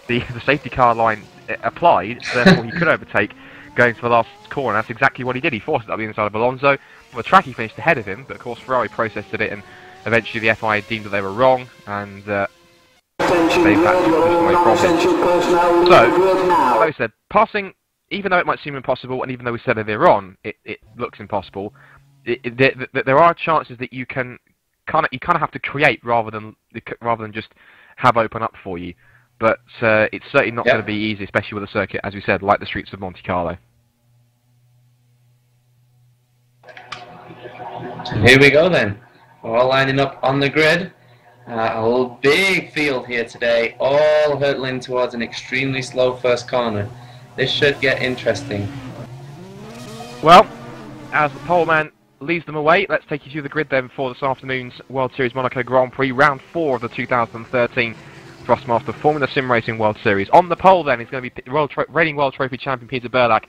the safety car line applied, therefore he could overtake going to the last corner. That's exactly what he did. He forced it up the inside of Alonso. On the track, he finished ahead of him, but of course Ferrari protested it, and eventually the FIA deemed that they were wrong, and they had to push away from it. So, like I said, passing, even though it might seem impossible, and even though we said earlier on it looks impossible, there are chances that you kind of have to create rather than just have open up for you. But it's certainly not going to be easy, especially with a circuit, as we said, like the streets of Monte Carlo. Here we go then. We're all lining up on the grid. A whole big field here today, all hurtling towards an extremely slow first corner. This should get interesting. Well, as the pole man leads them away, let's take you through the grid then for this afternoon's World Series Monaco Grand Prix, round 4 of the 2013 Thrustmaster Formula Sim Racing World Series. On the pole then is going to be reigning World Trophy champion Peter Burlak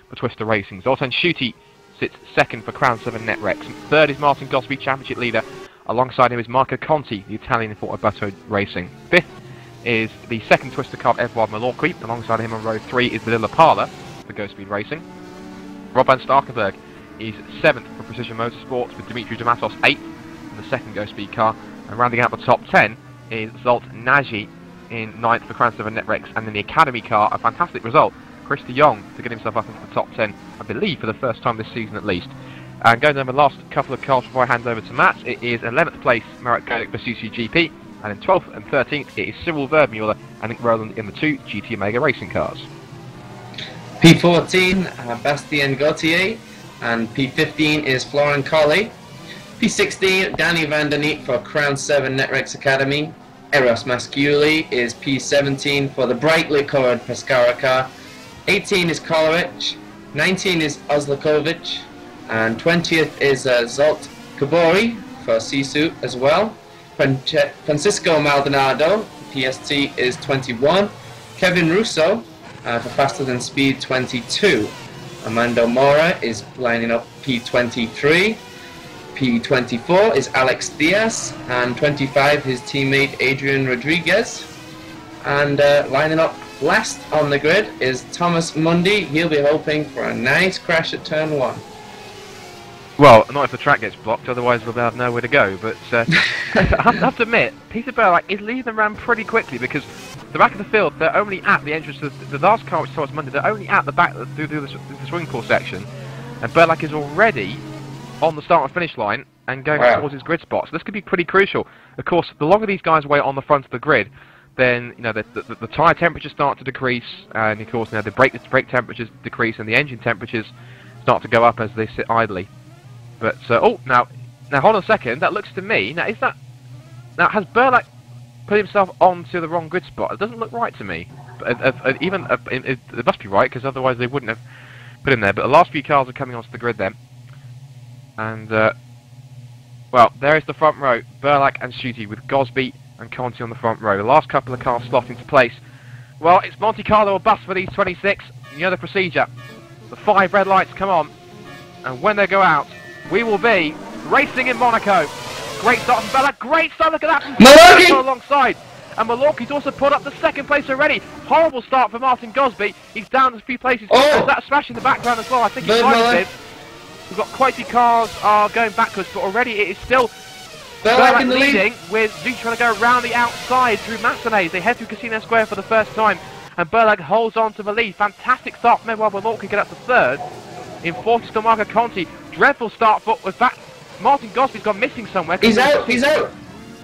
for Twister Racing. Zoltan Schutte sits second for Crown 7 Netrex. Third is Martin Gosby, championship leader. Alongside him is Marco Conti, the Italian for Abato Racing. Fifth is the second Twister car, Edouard Malorqui. Alongside him on row 3 is Vanilla Parla for Go Speed Racing. Rob van Starkenberg is 7th for Precision Motorsports, with Dimitri Damatos 8th in the second Go Speed car. And rounding out the top 10 is Zolt Nagy in 9th for Crown 7 Netrex. And in the Academy car, a fantastic result, Chris de Jong to get himself up into the top 10, I believe for the first time this season at least. And going down the last couple of cars before I hand over to Matt, it is 11th place Marek Godek for CCGP, and in 12th and 13th it is Cyril Vermuller and Nick Rowland in the 2 GT Omega racing cars. P14, Bastien Gauthier, and P15 is Florent Colli. P16, Danny van der Neet for Crown 7 Netrex Academy. Eros Masciuli is P17 for the brightly coloured Pescara car. 18 is Kolarich, 19 is Oslakovic, and 20th is Zolt Kabori for Sisu as well. Francisco Maldonado, PST, is 21. Kevin Russo for Faster Than Speed, 22. Armando Mora is lining up P23. P24 is Alex Diaz, and 25 his teammate Adrian Rodriguez. And lining up last on the grid is Thomas Mundy. He'll be hoping for a nice crash at turn 1. Well, not if the track gets blocked, otherwise we'll have nowhere to go. But I have to admit, Peter Burlack is leading them around pretty quickly, because the back of the field, they're only at the entrance to the last car, which is Thomas Mundy, they're only at the back through the swing course section, and Burlack is already on the start and finish line and going towards his grid spot. So this could be pretty crucial. Of course, the longer these guys wait on the front of the grid, then the tyre temperatures start to decrease, and of course the brake temperatures decrease, and the engine temperatures start to go up as they sit idly. But now hold on a second. That looks to me has Burlack put himself onto the wrong grid spot? It doesn't look right to me. It must be right, because otherwise they wouldn't have put him there. But the last few cars are coming onto the grid then, and well, there is the front row. Burlack and Schutte with Gosby and Conti on the front row. The last couple of cars slot into place. Well, it's Monte Carlo or bust for these 26. You know the procedure. The 5 red lights come on, and when they go out, we will be racing in Monaco. Great start from Burlack. Great start. Look at that. Malorqui alongside. And Malorqui's also put up the second place already. Horrible start for Martin Gosby. He's down a few places. There's that smash in the background as well. I think he's right. We've got quite a few cars are going backwards, but already it is still Burlack leading, with Zucchi trying to go around the outside through Massenet. They head through Casino Square for the first time, and Burlack holds on to the lead. Fantastic start from Edouard Malorqui, get up to third. In fourth is still Marco Conti. Dreadful start, but with that, Martin Gosby's gone missing somewhere. He's out.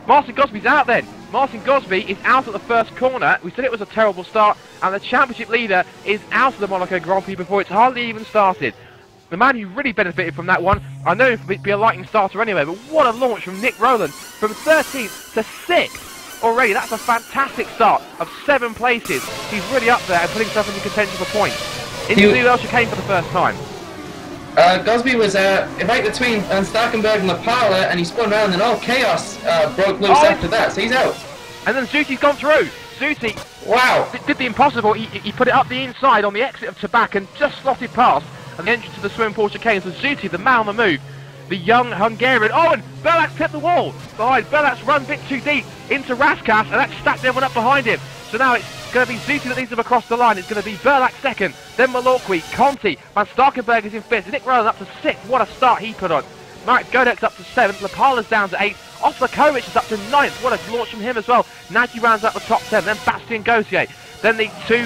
Martin Gosby's out then. Martin Gosby is out at the first corner. We said it was a terrible start, and the championship leader is out of the Monaco Grand Prix before it's hardly even started. The man who really benefited from that one, I know it'd be a lightning starter anyway, but what a launch from Nick Rowland, from 13th to 6th already. That's a fantastic start of 7 places. He's really up there and putting himself into contention for points. Into the chicane for the first time. Gosby was right between Starkenberg and Lapala, and he spun around, and all chaos broke loose after that, so he's out. And then Zuti's gone through. Zuti, wow, did the impossible. He put it up the inside on the exit of Tabak and just slotted past at the entrance to the swimming pool chicane. So Zuti, the man on the move, the young Hungarian. Oh, and Burlack's hit the wall behind. Burlack's run a bit too deep into Raskas, and that's stacked everyone up behind him. So now it's going to be Zuti that leads them across the line. It's going to be Burlack second, then Malorqui, Conti, Van Starkenberg is in 5th, Nick Rowland up to 6th. What a start he put on. Marek Godek's up to 7th, Lapala's down to 8th, Oslakovic is up to 9th. What a launch from him as well. Nagy rounds up the top 10, then Bastien Gauthier. Then the 2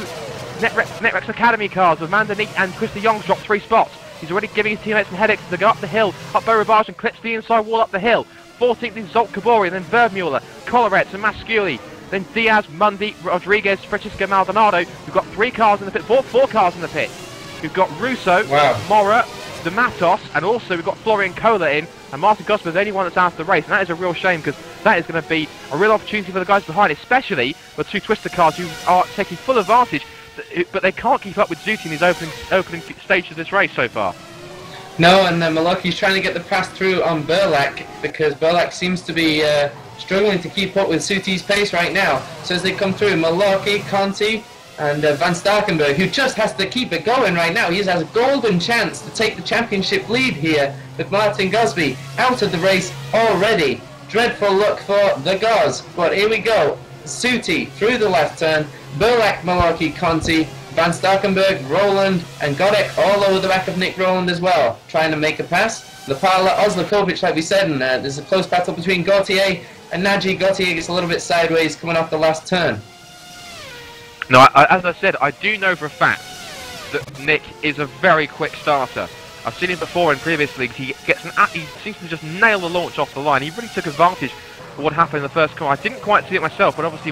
Netrex Academy cars with Van der Neet and Chris de Jong's dropped 3 spots. He's already giving his teammates some headaches to go up the hill, up Beaurivage and clips the inside wall up the hill. 14th is Zolt Kabori, then Vermuller, Kolarets and Masciuli. Then Diaz, Mundy, Rodriguez, Francisco Maldonado. We've got 3 cars in the pit, 4 cars in the pit. We've got Russo, Mora, the Matos, and also we've got Florian Kohler in, and Martin Gosby is the only one that's out of the race, and that is a real shame, because that is going to be a real opportunity for the guys behind, especially the 2 Twister cars who are taking full advantage, but they can't keep up with Zuti in his opening stage of this race so far. No, and Malorqui's trying to get the pass through on Burlack, because Burlack seems to be struggling to keep up with Suti's pace right now. So as they come through, Malorqui, Conti, And Van Starkenburg, who just has to keep it going right now. He has a golden chance to take the championship lead here with Martin Gosby out of the race already. Dreadful look for the Goz. But here we go. Suti through the left turn. Burlak, Malarkey, Conti, Van Starkenburg, Roland, and Godek all over the back of Nick Roland as well, trying to make a pass. Lapala, Oslakovic, like we said, and there's a close battle between Gautier and Nagy. Gautier gets a little bit sideways coming off the last turn. No, as I said, I do know for a fact that Nick is a very quick starter. I've seen him before in previous leagues. He seems to just nail the launch off the line. He really took advantage of what happened in the first corner. I didn't quite see it myself, but obviously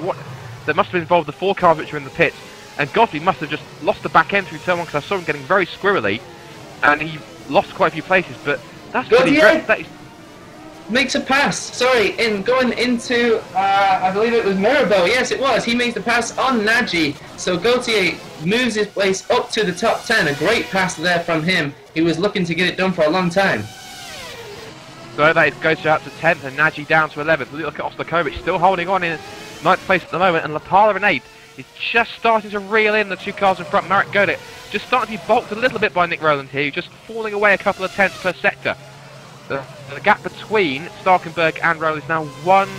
that must have involved the 4 cars which were in the pits. And Gosby must have just lost the back end through turn 1 because I saw him getting very squirrely, and he lost quite a few places. But that's pretty great. That is... Makes a pass. Sorry, going into I believe it was Mirabeau. Yes, it was. He makes the pass on Nagy. So Gautier moves his place up to the top 10. A great pass there from him. He was looking to get it done for a long time. So that goes out to 10th and Nagy down to 11th. Look at Ostakovic still holding on in 9th place at the moment, and Lapala in 8th. He's just starting to reel in the 2 cars in front. Marek Godek just starting to be balked a little bit by Nick Roland here, just falling away a couple of tenths per sector. The gap between Starkenburg and Roland is now 1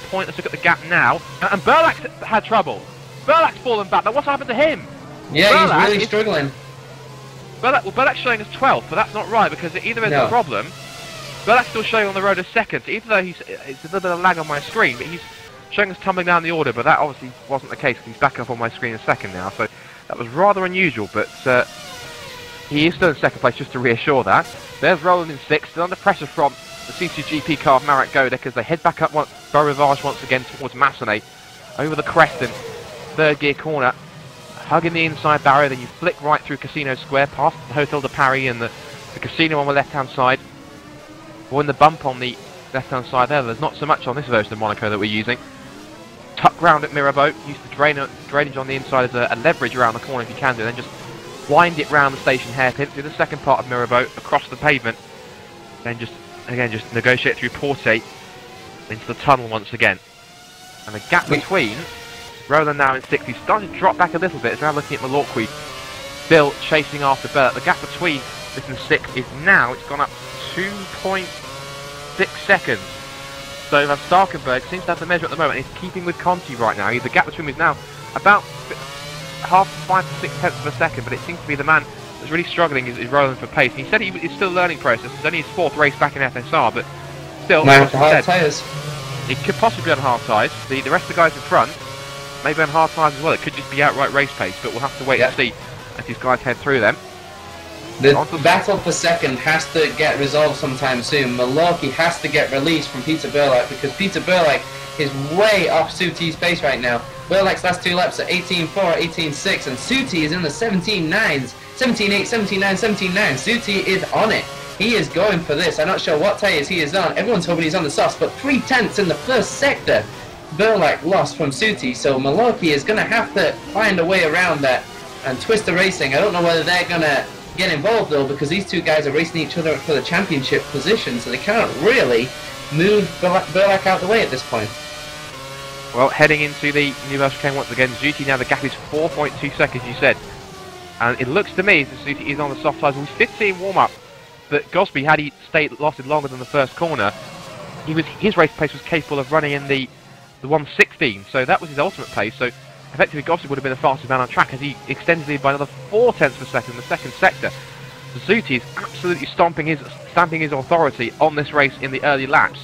point. Let's look at the gap now. And Burlak had trouble. Burlak's fallen back. Now what's happened to him? Yeah, Burlak, he's really struggling. Burlak's showing as 12th, but that's not right because it either is a problem. Burlak's still showing on the road as 2nd, so even though it's a little bit of lag on my screen, but he's showing us tumbling down the order, but that obviously wasn't the case because he's back up on my screen in 2nd now, so that was rather unusual, but he is still in 2nd place, just to reassure that. There's Roland in 6th, still under pressure from the CCGP car of Marek Godek as they head back up Beaurivage once again towards Massenet, over the crest and 3rd gear corner, hugging the inside barrier, then you flick right through Casino Square, past the Hotel de Paris and the casino on the left-hand side, or in the bump on the left-hand side there. There's not so much on this version of Monaco that we're using. Tuck round at Mirabeau, use the drainage on the inside as a leverage around the corner if you can do, then just wind it round the station hairpin through the second part of Mirabeau, across the pavement, then just negotiate through Porte into the tunnel once again. And the gap between Roland now in 6th, he's starting to drop back a little bit. It's now looking at Malorqui, still chasing after Bert. The gap between this and 6th is now, it's gone up 2.6 seconds. So Van Starkenburg seems to have the measure at the moment. He's keeping with Conti right now. The gap between them is now about 5 to 6 tenths of a second, but it seems to be the man that's really struggling is Roland for pace. He said he's still a learning process. It's only his 4th race back in FSR, but still, hard tyres. It could possibly be on hard tyres. The rest of the guys in front may be on hard tyres as well. It could just be outright race pace, but we'll have to wait and see as these guys head through them. The battle for 2nd has to get resolved sometime soon. Malorqui has to get released from Peter Burlak because Peter Burlak is way off Suti's pace right now. Burlak's last 2 laps are 18.4, 18.6, and Suti is in the 17.9s. 17.8, 17.9, 17.9. Suti is on it. He is going for this. I'm not sure what tyres he is on. Everyone's hoping he's on the softs, but 3 tenths in the first sector. Burlak lost from Suti, so Malorqui is going to have to find a way around that and twist the racing. I don't know whether they're going to get involved though, because these 2 guys are racing each other for the championship position, so they can't really move Burlak out the way at this point. Well, heading into the New Chicane once again, Zuti now the gap is 4.2 seconds, you said. And it looks to me as if Zuti is on the soft tyres. We did see him warm up, but Gosby, had he lasted longer than the first corner, his race pace was capable of running in the 1:16, so that was his ultimate pace. So effectively Gosby would have been the fastest man on track as he extended the lead by another 4 tenths per second in the 2nd sector. Zuti is absolutely stamping his authority on this race in the early laps.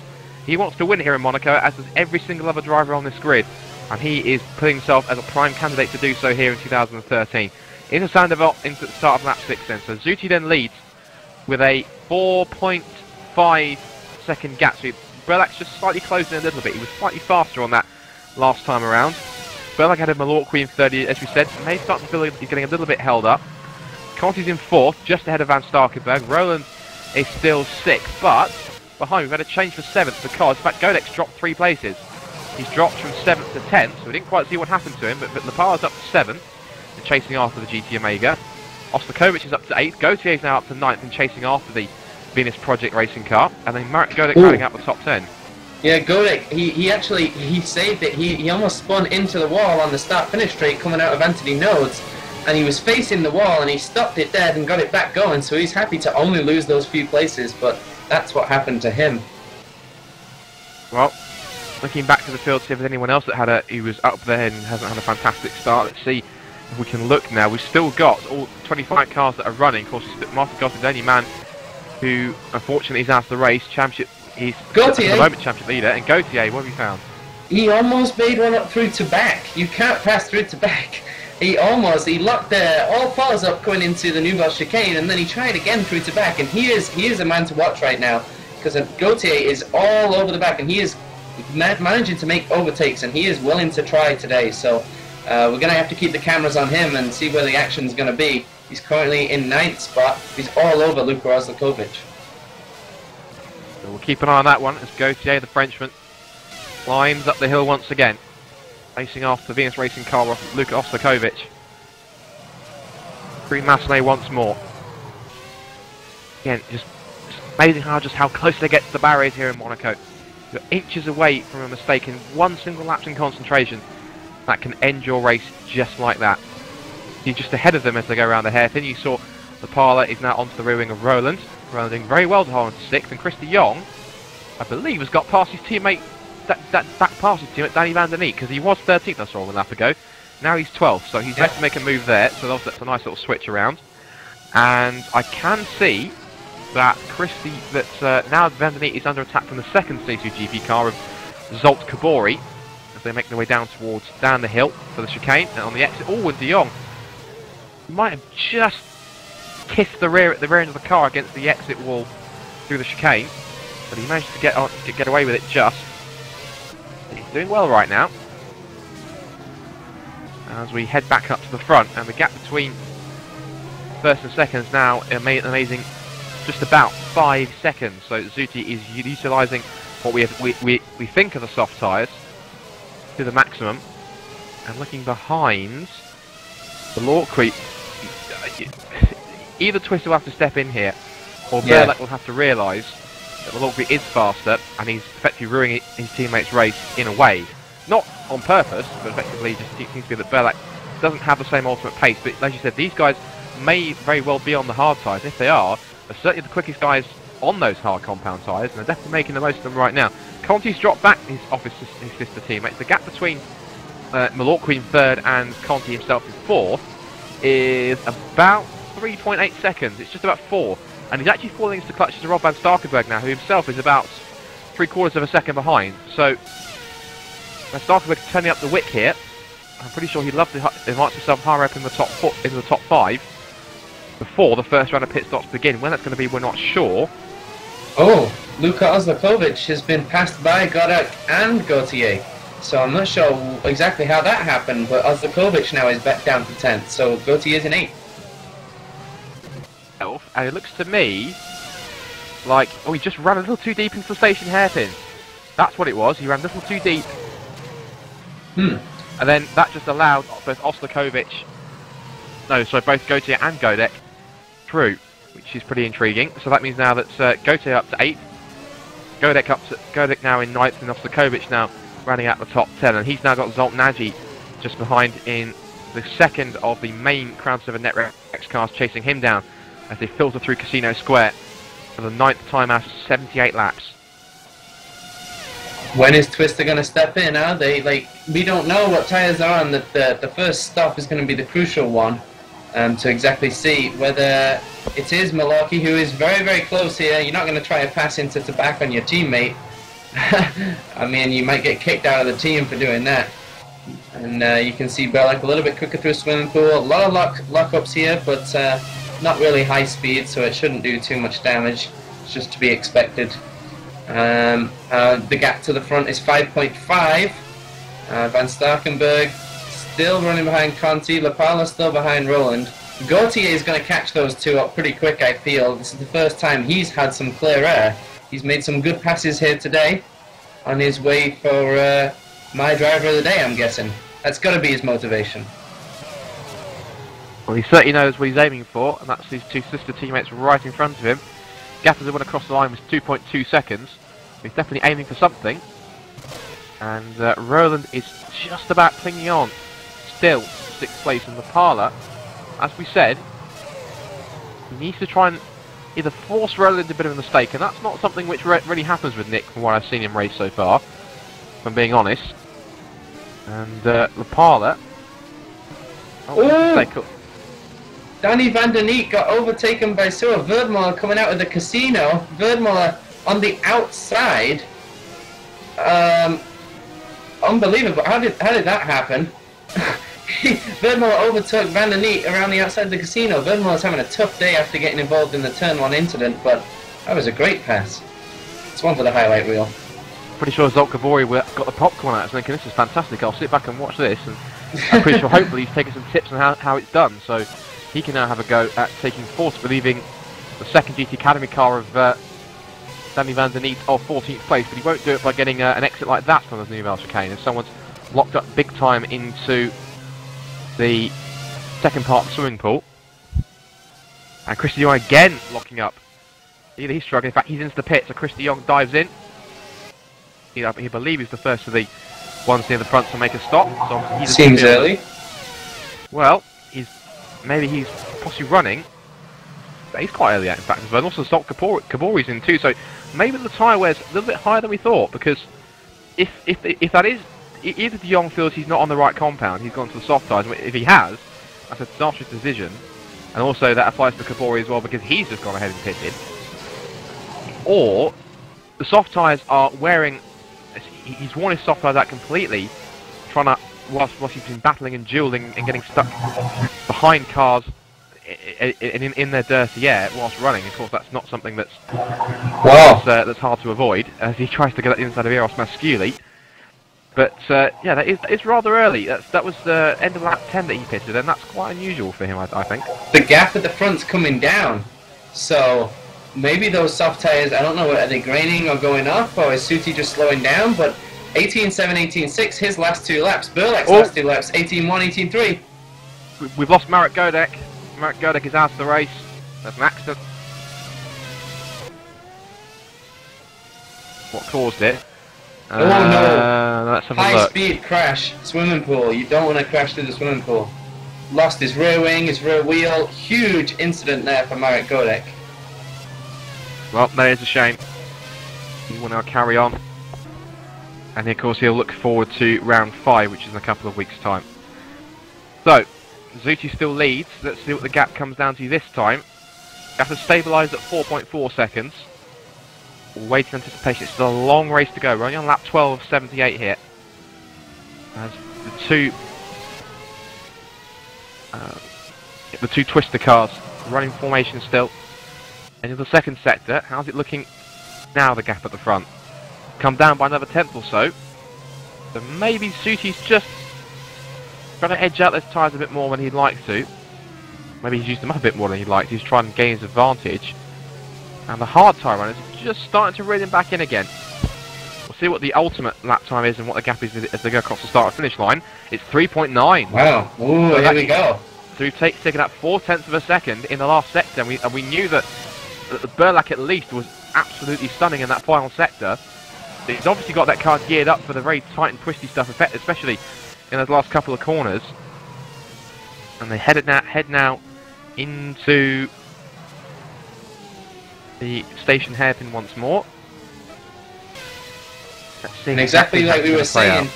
He wants to win here in Monaco, as does every single other driver on this grid, and he is putting himself as a prime candidate to do so here in 2013. Into Sandoval into the start of lap 6 then, so Zuti then leads with a 4.5 second gap. So Burlak's just slightly closing a little bit. He was slightly faster on that last time around. Burlak had a Malorqui in 30, as we said, may start to feel like he's getting a little bit held up. Conti's in 4th, just ahead of Van Starkenburg. Roland is still 6th, but behind we've had a change for 7th because, in fact, Godek's dropped 3 places. He's dropped from 7th to 10th, so we didn't quite see what happened to him, but Lapala's up to 7th and chasing after the GT Omega. Ostakovic is up to 8th, Gautier is now up to 9th and chasing after the Venus Project racing car, and then Marek Godek rounding out the top 10. Yeah, Godek, he actually, he saved it. He almost spun into the wall on the start-finish straight coming out of Anthony Nodes, and he was facing the wall, and he stopped it dead and got it back going, so he's happy to only lose those few places, but that's what happened to him. Well, looking back to the field, see if there's anyone else that who was up there and hasn't had a fantastic start. Let's see if we can look now. We've still got all 25 cars that are running. Of course, Martin Goss is the only man who, unfortunately, is out of the race. Championship, he's at the moment championship leader. And Gautier, what have you found? He almost made one up through to back. You can't pass through to back. He locked all fours up going into the Nouvelle chicane, and then he tried again through to back. And he is a man to watch right now, because Gautier is all over the back, and he is managing to make overtakes, and he is willing to try today. So we're going to have to keep the cameras on him and see where the action is going to be. He's currently in 9th spot. He's all over Luka Ozlakovic. So we'll keep an eye on that one as Gautier, the Frenchman, climbs up the hill once again, facing off the Venus Racing car of Luka Ozlakovic. Through Massenet once more. Again, just amazing how close they get to the barriers here in Monaco. You're inches away from a mistake in one single lapse in concentration that can end your race just like that. You're just ahead of them as they go around the hairpin. You saw the Parla is now onto the rear wing of Roland. Roland doing very well to hold on to 6th, and Chris de Jong, I believe, has got past his teammate, back past his teammate Danny Van Der Neek, because he was 13th, I saw a lap ago. Now he's 12th, so he's left to make a move there, so that's a nice little switch around. And I can see that now Van Der Neek is under attack from the second C2GP car of Zolt Kabori, as they make their way down the hill for the chicane, and on the exit, and de Jong might have just kissed the rear end of the car against the exit wall through the chicane, but he managed to get away with it just. He's doing well right now. As we head back up to the front, and the gap between first and second is now amazing, just about 5 seconds. So Zuti is utilising what we think are the soft tyres to the maximum, and looking behind the Lorquet. Either Twister will have to step in here, or Berlek will have to realise that the Lorquet is faster, and he's effectively ruining his teammate's race in a way. Not on purpose, but effectively just seems to be that Berlek doesn't have the same ultimate pace. But as you said, these guys may very well be on the hard tyres. If they are, they're certainly the quickest guys on those hard compound tyres, and they're definitely making the most of them right now. Conti's dropped back his sister teammates. The gap between Malorquin in 3rd and Conti himself in 4th is about 3.8 seconds. It's just about 4. And he's actually falling into the clutches of Rob van Starkenburg now, who himself is about 3/4 of a second behind. So Van Starkenburg turning up the wick here. I'm pretty sure he'd love to advance himself higher up in the top 5 before the first round of pit stops begin. When that's going to be, we're not sure. Oh, Luka Ozlakovic has been passed by Godek and Gautier. So I'm not sure exactly how that happened, but Ozlakovic now is back down to 10th, so Gautier is in 8th. And it looks to me like, he just ran a little too deep into the station hairpin. That's what it was, he ran a little too deep. And then that just allowed both both Gautier and Godek through, which is pretty intriguing. So that means now that Gautier up to 8th, Godek now in 9th, and Ozlakovic now running out the top 10, and he's now got Zolt Nagy just behind in the second of the main Crown 7 Netrex cars chasing him down as they filter through Casino Square for the 9th time out of 78 laps. When is Twister going to step in? Are they we don't know what tyres are on. The first stop is going to be the crucial one to exactly see whether it is Malarkey, who is very, very close here. You're not going to try a pass into back on your teammate. I mean, you might get kicked out of the team for doing that. And you can see Berlek a little bit quicker through a swimming pool. A lot of lockups here, but not really high speed, so it shouldn't do too much damage. It's just to be expected. The gap to the front is 5.5. Van Starkenburg still running behind Conti. Lapala still behind Roland. Gautier is going to catch those two up pretty quick, I feel. This is the first time he's had some clear air. He's made some good passes here today on his way for my driver of the day, I'm guessing. That's got to be his motivation. Well, he certainly knows what he's aiming for, and that's his two sister teammates right in front of him. Gap as they went across the line was 2.2 seconds. He's definitely aiming for something. And Roland is just about clinging on. Still 6th place in the parlour. As we said, he needs to try and either force Roland into a bit of a mistake, and that's not something which really happens with Nick from what I've seen him race so far, if I'm being honest. And Lapala... Danny Van Der Neek got overtaken by Sue Verdmoller coming out of the casino. Verdmoller on the outside. Unbelievable. How did that happen? Verdmoller overtook Van Der Neek around the outside of the casino. Verdmoller's having a tough day after getting involved in the Turn 1 incident, but that was a great pass. It's one for the highlight reel. Pretty sure Zsolt Kobori got the popcorn out and thinking, this is fantastic, I'll sit back and watch this. And I'm pretty sure hopefully he's taken some tips on how it's done, so he can now have a go at taking fourth, believing the second GT Academy car of Danny Van Der Neek of 14th place, but he won't do it by getting an exit like that from the Nouvelle chicane, as someone's locked up big time into the second part of the swimming pool. And Chris de Jong again locking up. Either he's struggling, in fact he's into the pit, so Chris de Jong dives in. He believes he's the first of the ones near the front to make a stop. So seems early. Well, maybe he's possibly running. But he's quite early out, in fact, as well. And also Zsolt Kobori's in too, so maybe the tyre wear's a little bit higher than we thought, because if that is, either de Jong feels he's not on the right compound, he's gone to the soft tyres. If he has, that's a disastrous decision. And also that applies to Kobori as well, because he's just gone ahead and pitted. Or the soft tyres are wearing... He's worn his soft tyres out completely, trying to, whilst he's been battling and duelling and getting stuck behind cars in their dirty air whilst running. Of course, that's not something that's hard to avoid as he tries to get at the inside of Eros Masculi. But yeah, that is rather early. That was the end of lap 10 that he pitted, and that's quite unusual for him, I think. The gap at the front's coming down, so maybe those soft tyres, I don't know, are they graining or going off, or is Suti just slowing down? But 18.7, 18.6, his last 2 laps. Burlek's last 2 laps, 18.1, 18.3. We've lost Marek Godek. Marek Godek is out of the race. That's an accident. What caused it? Oh no! Let's have a look. High-speed crash, swimming pool. You don't want to crash through the swimming pool. Lost his rear wing, his rear wheel. Huge incident there for Marek Godek. Well, that is a shame. He will now carry on. And of course he'll look forward to round 5, which is in a couple of weeks' time. So, Zuti still leads. Let's see what the gap comes down to this time. Gap has stabilised at 4.4 seconds. Waiting anticipation. It's still a long race to go. We're only on lap 12 of 78 here. As the two Twister cars running formation still. Into the second sector. How's it looking now, the gap at the front? Come down by another 10th or so. So maybe Suti's just trying to edge out those tyres a bit more than he'd like to. Maybe he's used them up a bit more than he'd like to. He's trying to gain his advantage. And the hard tyre runners are just starting to reel him back in again. We'll see what the ultimate lap time is and what the gap is as they go across the start and finish line. It's 3.9. Wow. Ooh, so here we go. So we've taken up 4/10 of a second in the last sector, and we knew that Burlak at least was absolutely stunning in that final sector. He's obviously got that car geared up for the very tight and twisty stuff, especially in those last couple of corners. And they head now into the station hairpin once more. Let's see and exactly like we were saying,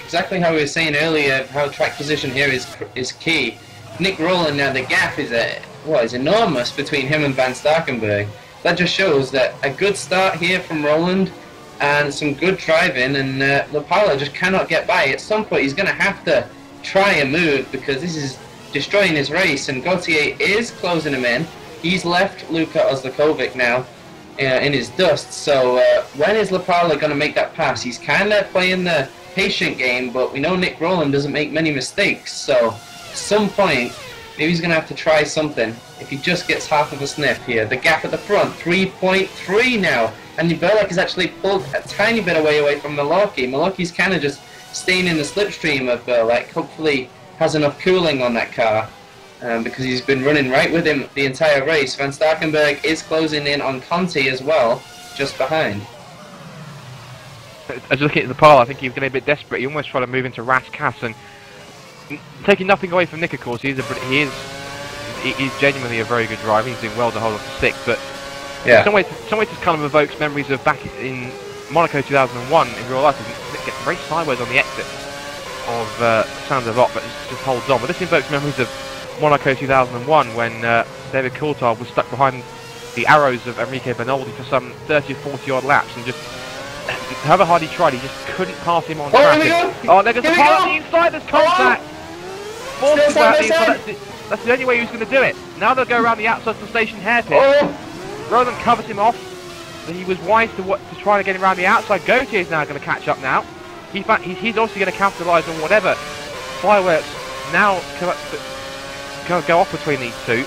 exactly how we were saying earlier, how track position here is key. Nick Roland now, the gap is enormous between him and Van Starkenburg. That just shows that a good start here from Roland and some good driving, and Lapala just cannot get by. At some point he's going to have to try a move, because this is destroying his race, and Gautier is closing him in. He's left Luka Ozlakovic now in his dust, so when is Lapala going to make that pass? He's kind of playing the patient game, but we know Nick Roland doesn't make many mistakes, so at some point maybe he's going to have to try something if he just gets half of a sniff here. The gap at the front, 3.3 now, and Burlak has actually pulled a tiny bit away from Malocki. Malocki's kind of just staying in the slipstream of Burlak, hopefully has enough cooling on that car. Because he's been running right with him the entire race. Van Starkenburg is closing in on Conti as well, just behind. as looking at the pile, I think he was getting a bit desperate. He almost tried to move into Rascass, and taking nothing away from Nick, of course. He is genuinely a very good driver. He's doing well to hold off the 6, but in some ways this kind of evokes memories of back in Monaco 2001 in real life. It gets very sideways on the exit of Sainte Devote, but just holds on. But this invokes memories of Monaco 2001 when David Coulthard was stuck behind the arrows of Enrique Bernoldi for some 30 or 40 odd laps, and just however hard he tried, he just couldn't pass him on track. Oh, there goes the pile on the inside, there's contact! Forces out the inside, that's the only way he was going to do it. Now they'll go around the outside of the station hairpin. Roland covers him off, but he was wise to try to get him around the outside. Gautier is now going to catch up now. He's obviously going to capitalise on whatever fireworks now go off between these two.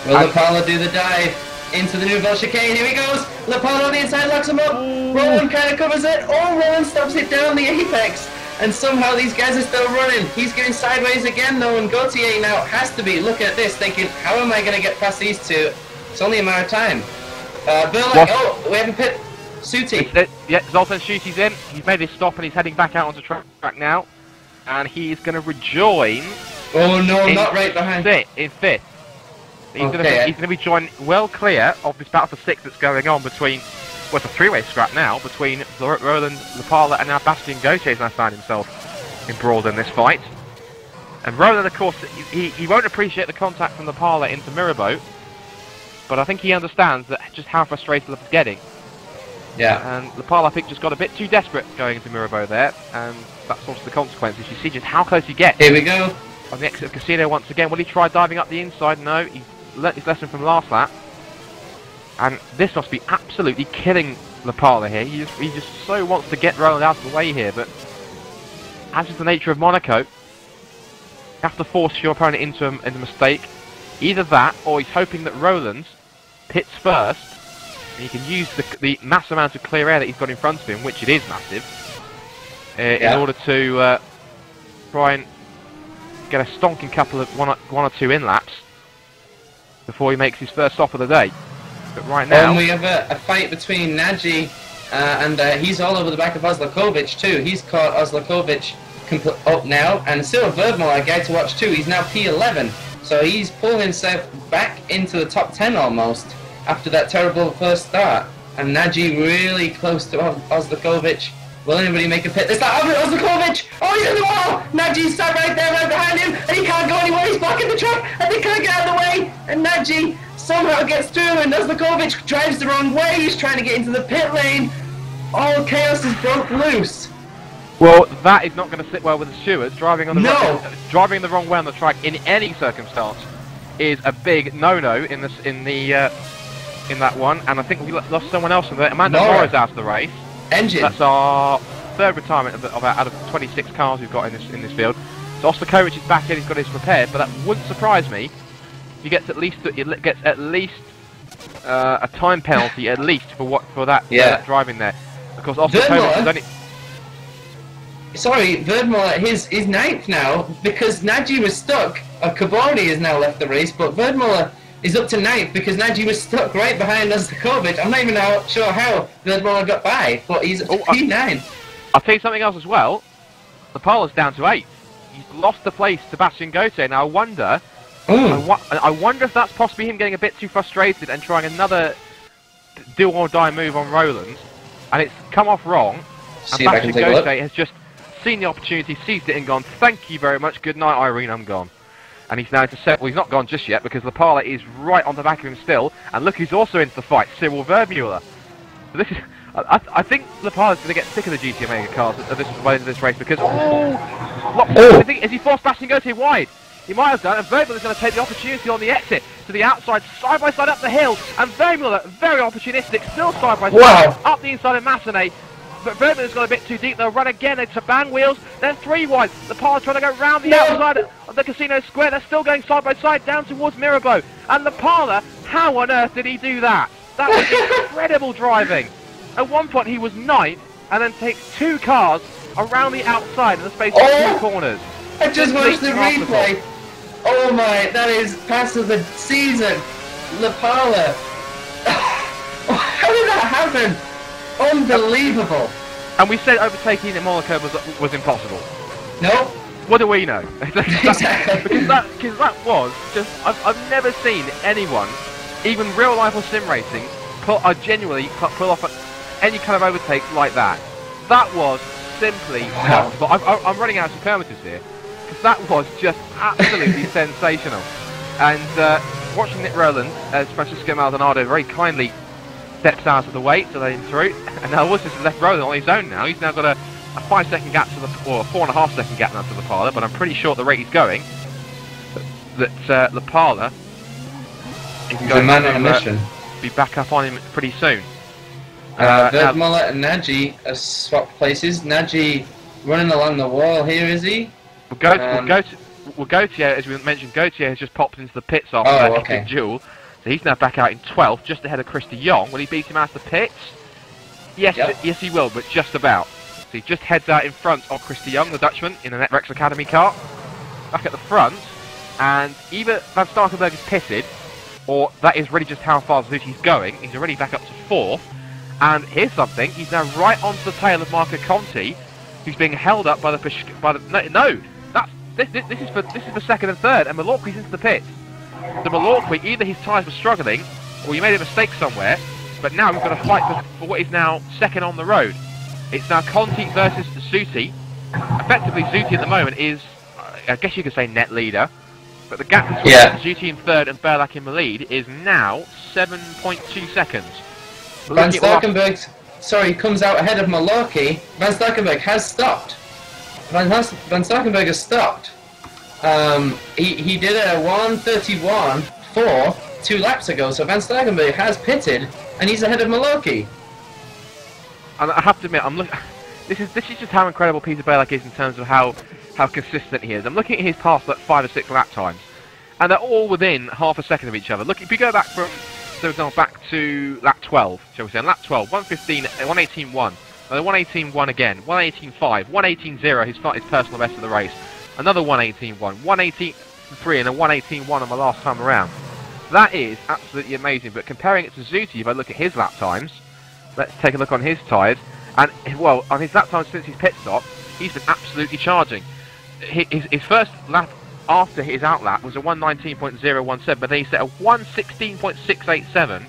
Will Lapala do the dive into the Nouvelle chicane? Here he goes! Lapala on the inside locks him up! Roland kind of covers it! Oh, Roland stops it down the apex! And somehow these guys are still running. He's getting sideways again though, and Gautier now has to be looking at this thinking, how am I going to get past these two? It's only a matter of time. Burlak, we have a pit. Suti. Yeah, Zoltan Shuti's in. He's made his stop and he's heading back out onto track now. And he's going to rejoin. Oh no, not right behind. In 5th. He's going to be joined well clear of this battle for 6 that's going on between, well, it's a 3-way scrap now, between Roland Lapala and now Bastien Gautier's now found himself embroiled in this fight. And Roland, of course, he won't appreciate the contact from Lapala into Mirabeau, but I think he understands that just how frustrated he's getting. Yeah. And Lapala, I think, just got a bit too desperate going into Mirabeau there, and that's also the consequences. You see just how close he gets. Here we go. On the exit of Casino once again. Will he try diving up the inside? No, he learnt his lesson from last lap. And this must be absolutely killing Lapala here. He just so wants to get Roland out of the way here, but as is the nature of Monaco, you have to force your opponent into a mistake. Either that, or he's hoping that Roland pits first, and he can use the massive amount of clear air that he's got in front of him, which it is massive, in order to try and get a stonking couple of one or two in-laps before he makes his first stop of the day. But right now... And we have a fight between Nagy and he's all over the back of Oslakovic too. He's caught Oslakovic up now, and Cyril Verdemont, a guy to watch too. He's now P11, so he's pulled himself back into the top 10 almost after that terrible first start. And Nagy really close to Oslakovic. Will anybody make a pit? There's that Oslakovic! Oh, he's in the wall! Nagy's sat right there, right behind him, and he can't go anywhere. He's blocking the track, and they can't get out of the way. And Nagy somehow gets through, and Oslakovic drives the wrong way. He's trying to get into the pit lane. All chaos is broke loose. Well, that is not going to sit well with the stewards. Driving in the wrong way on the track in any circumstance is a big no-no in that one. And I think we lost someone else in there. Amanda Morris out of the race. Engine. That's our third retirement out of 26 cars we've got in this field. So Ostakovic is back in. He's got his repaired, but that wouldn't surprise me. He gets at least a time penalty at least for that driving there. Of course, Ostakovic is only. Sorry, Verdemont, his 9th now, because Nagy was stuck. Caborni has now left the race, but Verdemont is up to 9th because Nagy was stuck right behind Ostakovic. I'm not even sure how Verdemont got by, but he's P9. I'll tell you something else as well. Lapala's down to 8th. He's lost the place to Bastien Gauthier. Now I wonder if that's possibly him getting a bit too frustrated and trying another do or die move on Roland, and it's come off wrong. And Bastien Gauthier has just seen the opportunity, seized it and gone, thank you very much, good night Irene, I'm gone. And he's now well, he's not gone just yet because Lapala is right on the back of him still, and look who's also into the fight, Cyril Vermeulen. So this is, I think Lapala's going to get sick of the GT Omega cars at this race because, is he forced Bastien Gauthier wide? He might have done, and Vermeulen is going to take the opportunity on the exit to the outside, side by side up the hill, and Vermeulen, very opportunistic, still side by side, up the inside of Massenet. But Vermeulen's got a bit too deep. They'll run again into bang wheels. Then 3 wide. Lapala's trying to go round the outside of the Casino Square. They're still going side by side down towards Mirabeau. And Lapala, how on earth did he do that? That was incredible driving. At one point he was 9th and then takes 2 cars around the outside in the space of 2 corners. I just watched the replay. Oh my, that is pass of the season. Lapala. How did that happen? Unbelievable. And we said overtaking in Monaco was impossible. No. What do we know? Exactly. Because that was just... I've never seen anyone, even real life or sim racing, genuinely pull off any kind of overtake like that. That was simply... Wow. I'm running out of superlatives here. Because that was just absolutely sensational. And watching Nick Rowland, as Francisco Maldonado very kindly steps out of the way to let him through, and now Woods has left Rowland on his own now. He's now got a 5-second gap to the, or a 4.5-second gap now to the Parler, but I'm pretty sure at the rate he's going, that the Parler is going to be back up on him pretty soon. Mullet and Nagy have swapped places. Nagy running along the wall here, is he? Gautier, as we mentioned, Gautier has just popped into the pits after that duel. So he's now back out in 12th, just ahead of Chris de Jong. Will he beat him out of the pits? Yes, yes he will, but just about. So he just heads out in front of Chris de Jong, the Dutchman, in a Rex Academy car. Back at the front, and either Van Starkenberg is pitted, or that is really just how far Zuti's going. He's already back up to 4th. And here's something, he's now right onto the tail of Marco Conti, who's being held up by the this is for 2nd and 3rd, and Malorqui's into the pits. So Malorqui, either his tyres were struggling, or he made a mistake somewhere, but now we've got to fight for what is now 2nd on the road. It's now Conti versus Zuti. Effectively, Zuti at the moment is, I guess you could say, net leader, but the gap between Zuti in 3rd and Berlak in the lead is now 7.2 seconds. Van Starkenberg, comes out ahead of Malorqui. Van Starkenberg has stopped. Van Starkenberg has stopped. He did a 1:31.4 2 laps ago, so Van Starkenberg has pitted, and he's ahead of Malorqui. And I have to admit, this is just how incredible Peter Berlak is in terms of how consistent he is. I'm looking at his past 5 or 6 lap times, and they're all within half a second of each other. Look, if you go back from, for example, back to lap 12, shall we say, on lap 12, 1:15, 1:18.1. Then 1:18.1 again, 1:18.5, 1:18.0, his personal best of the race. Another 1:18.1, 1:18.3, and a 1:18.1 on the last time around. That is absolutely amazing, but comparing it to Zuti, if I look at his lap times, let's take a look on his tyres, and, well, on his lap times since his pit stop, he's been absolutely charging. His first lap after his outlap was a 1:19.017, but then he set a 1:16.687,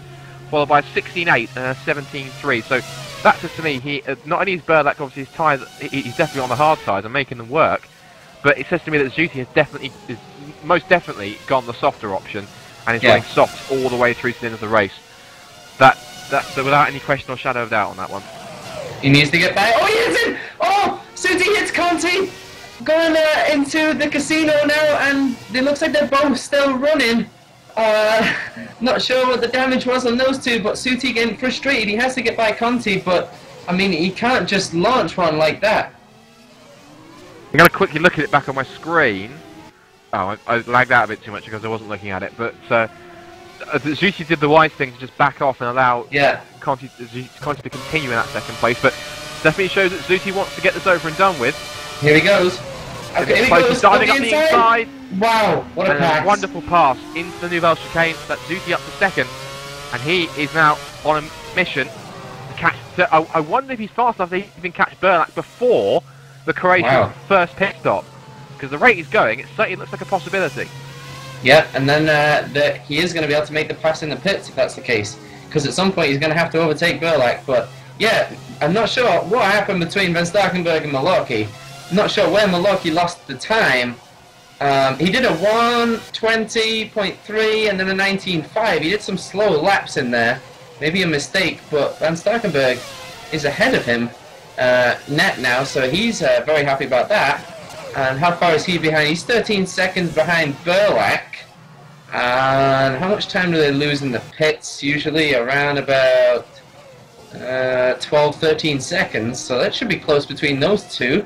followed by a 16.8 and a 17.3, so that says to me, not only is Berlak, obviously his tyres, he's definitely on the hard tyres and making them work, but it says to me that Zuti has most definitely gone the softer option, and is running soft all the way through to the end of the race. That's without any question or shadow of doubt on that one. He needs to get back. Oh, he hits him! Oh, Zuti hits Conti! Going into the casino now, and it looks like they're both still running. Not sure what the damage was on those two, but Zuti getting frustrated. He has to get by Conti, but I mean, he can't just launch one like that. I'm going to quickly look at it back on my screen. Oh, I lagged out a bit too much because I wasn't looking at it, but Zuti did the wise thing to just back off and allow Conti to continue in that 2nd place, but definitely shows that Zuti wants to get this over and done with. Here he goes. Okay, here he goes. Starting up the inside. Wow, what a pass. A wonderful pass into the Nouvelle Chicane. That's Zuti up to 2nd, and he is now on a mission to catch. I wonder if he's fast enough to even catch Berlak before the Croatian first pit stop, because the rate he's going, it certainly looks like a possibility. Yeah, and then he is going to be able to make the pass in the pits if that's the case, because at some point he's going to have to overtake Berlak. But yeah, I'm not sure what happened between Van Starkenberg and Malorqui. I'm not sure where Malorqui lost the time. He did a 1:20.3 and then a 19.5. He did some slow laps in there, maybe a mistake, but Van Starkenberg is ahead of him net now, so he's very happy about that. And how far is he behind? He's 13 seconds behind Berlak. And how much time do they lose in the pits? Usually around about 12-13 seconds, so that should be close between those two.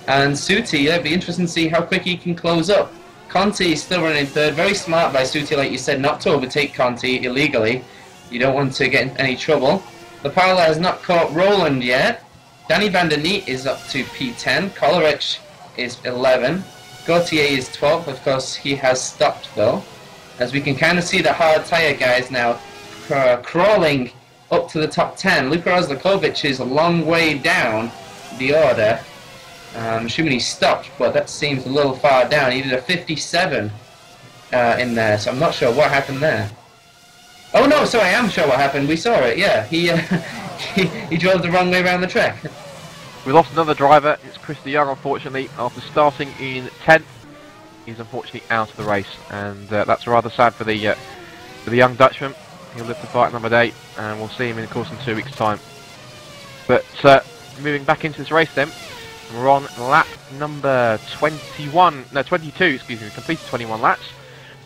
And Zuti, it'd be interesting to see how quick he can close up. Conti is still running 3rd. Very smart by Zuti, like you said, not to overtake Conti illegally. You don't want to get in any trouble. The Parla has not caught Rowland yet. Danny van der Neet is up to P10. Kolarich is 11. Gautier is 12. Of course, he has stopped though. As we can kind of see the hard tyre guys now crawling up to the top 10. Luka Roslokovic is a long way down the order. I'm assuming he stopped, but that seems a little far down. He did a 57 in there, so I'm not sure what happened there. Oh no, sorry, I am sure what happened. We saw it, yeah. He he drove the wrong way around the track. We lost another driver. It's Chris de Jong, unfortunately. After starting in 10th, he's unfortunately out of the race, and that's rather sad for the young Dutchman. He'll live to fight another day, and we'll see him, of course, in 2 weeks' time. But moving back into this race then, we're on lap number 22, excuse me, completed 21 laps.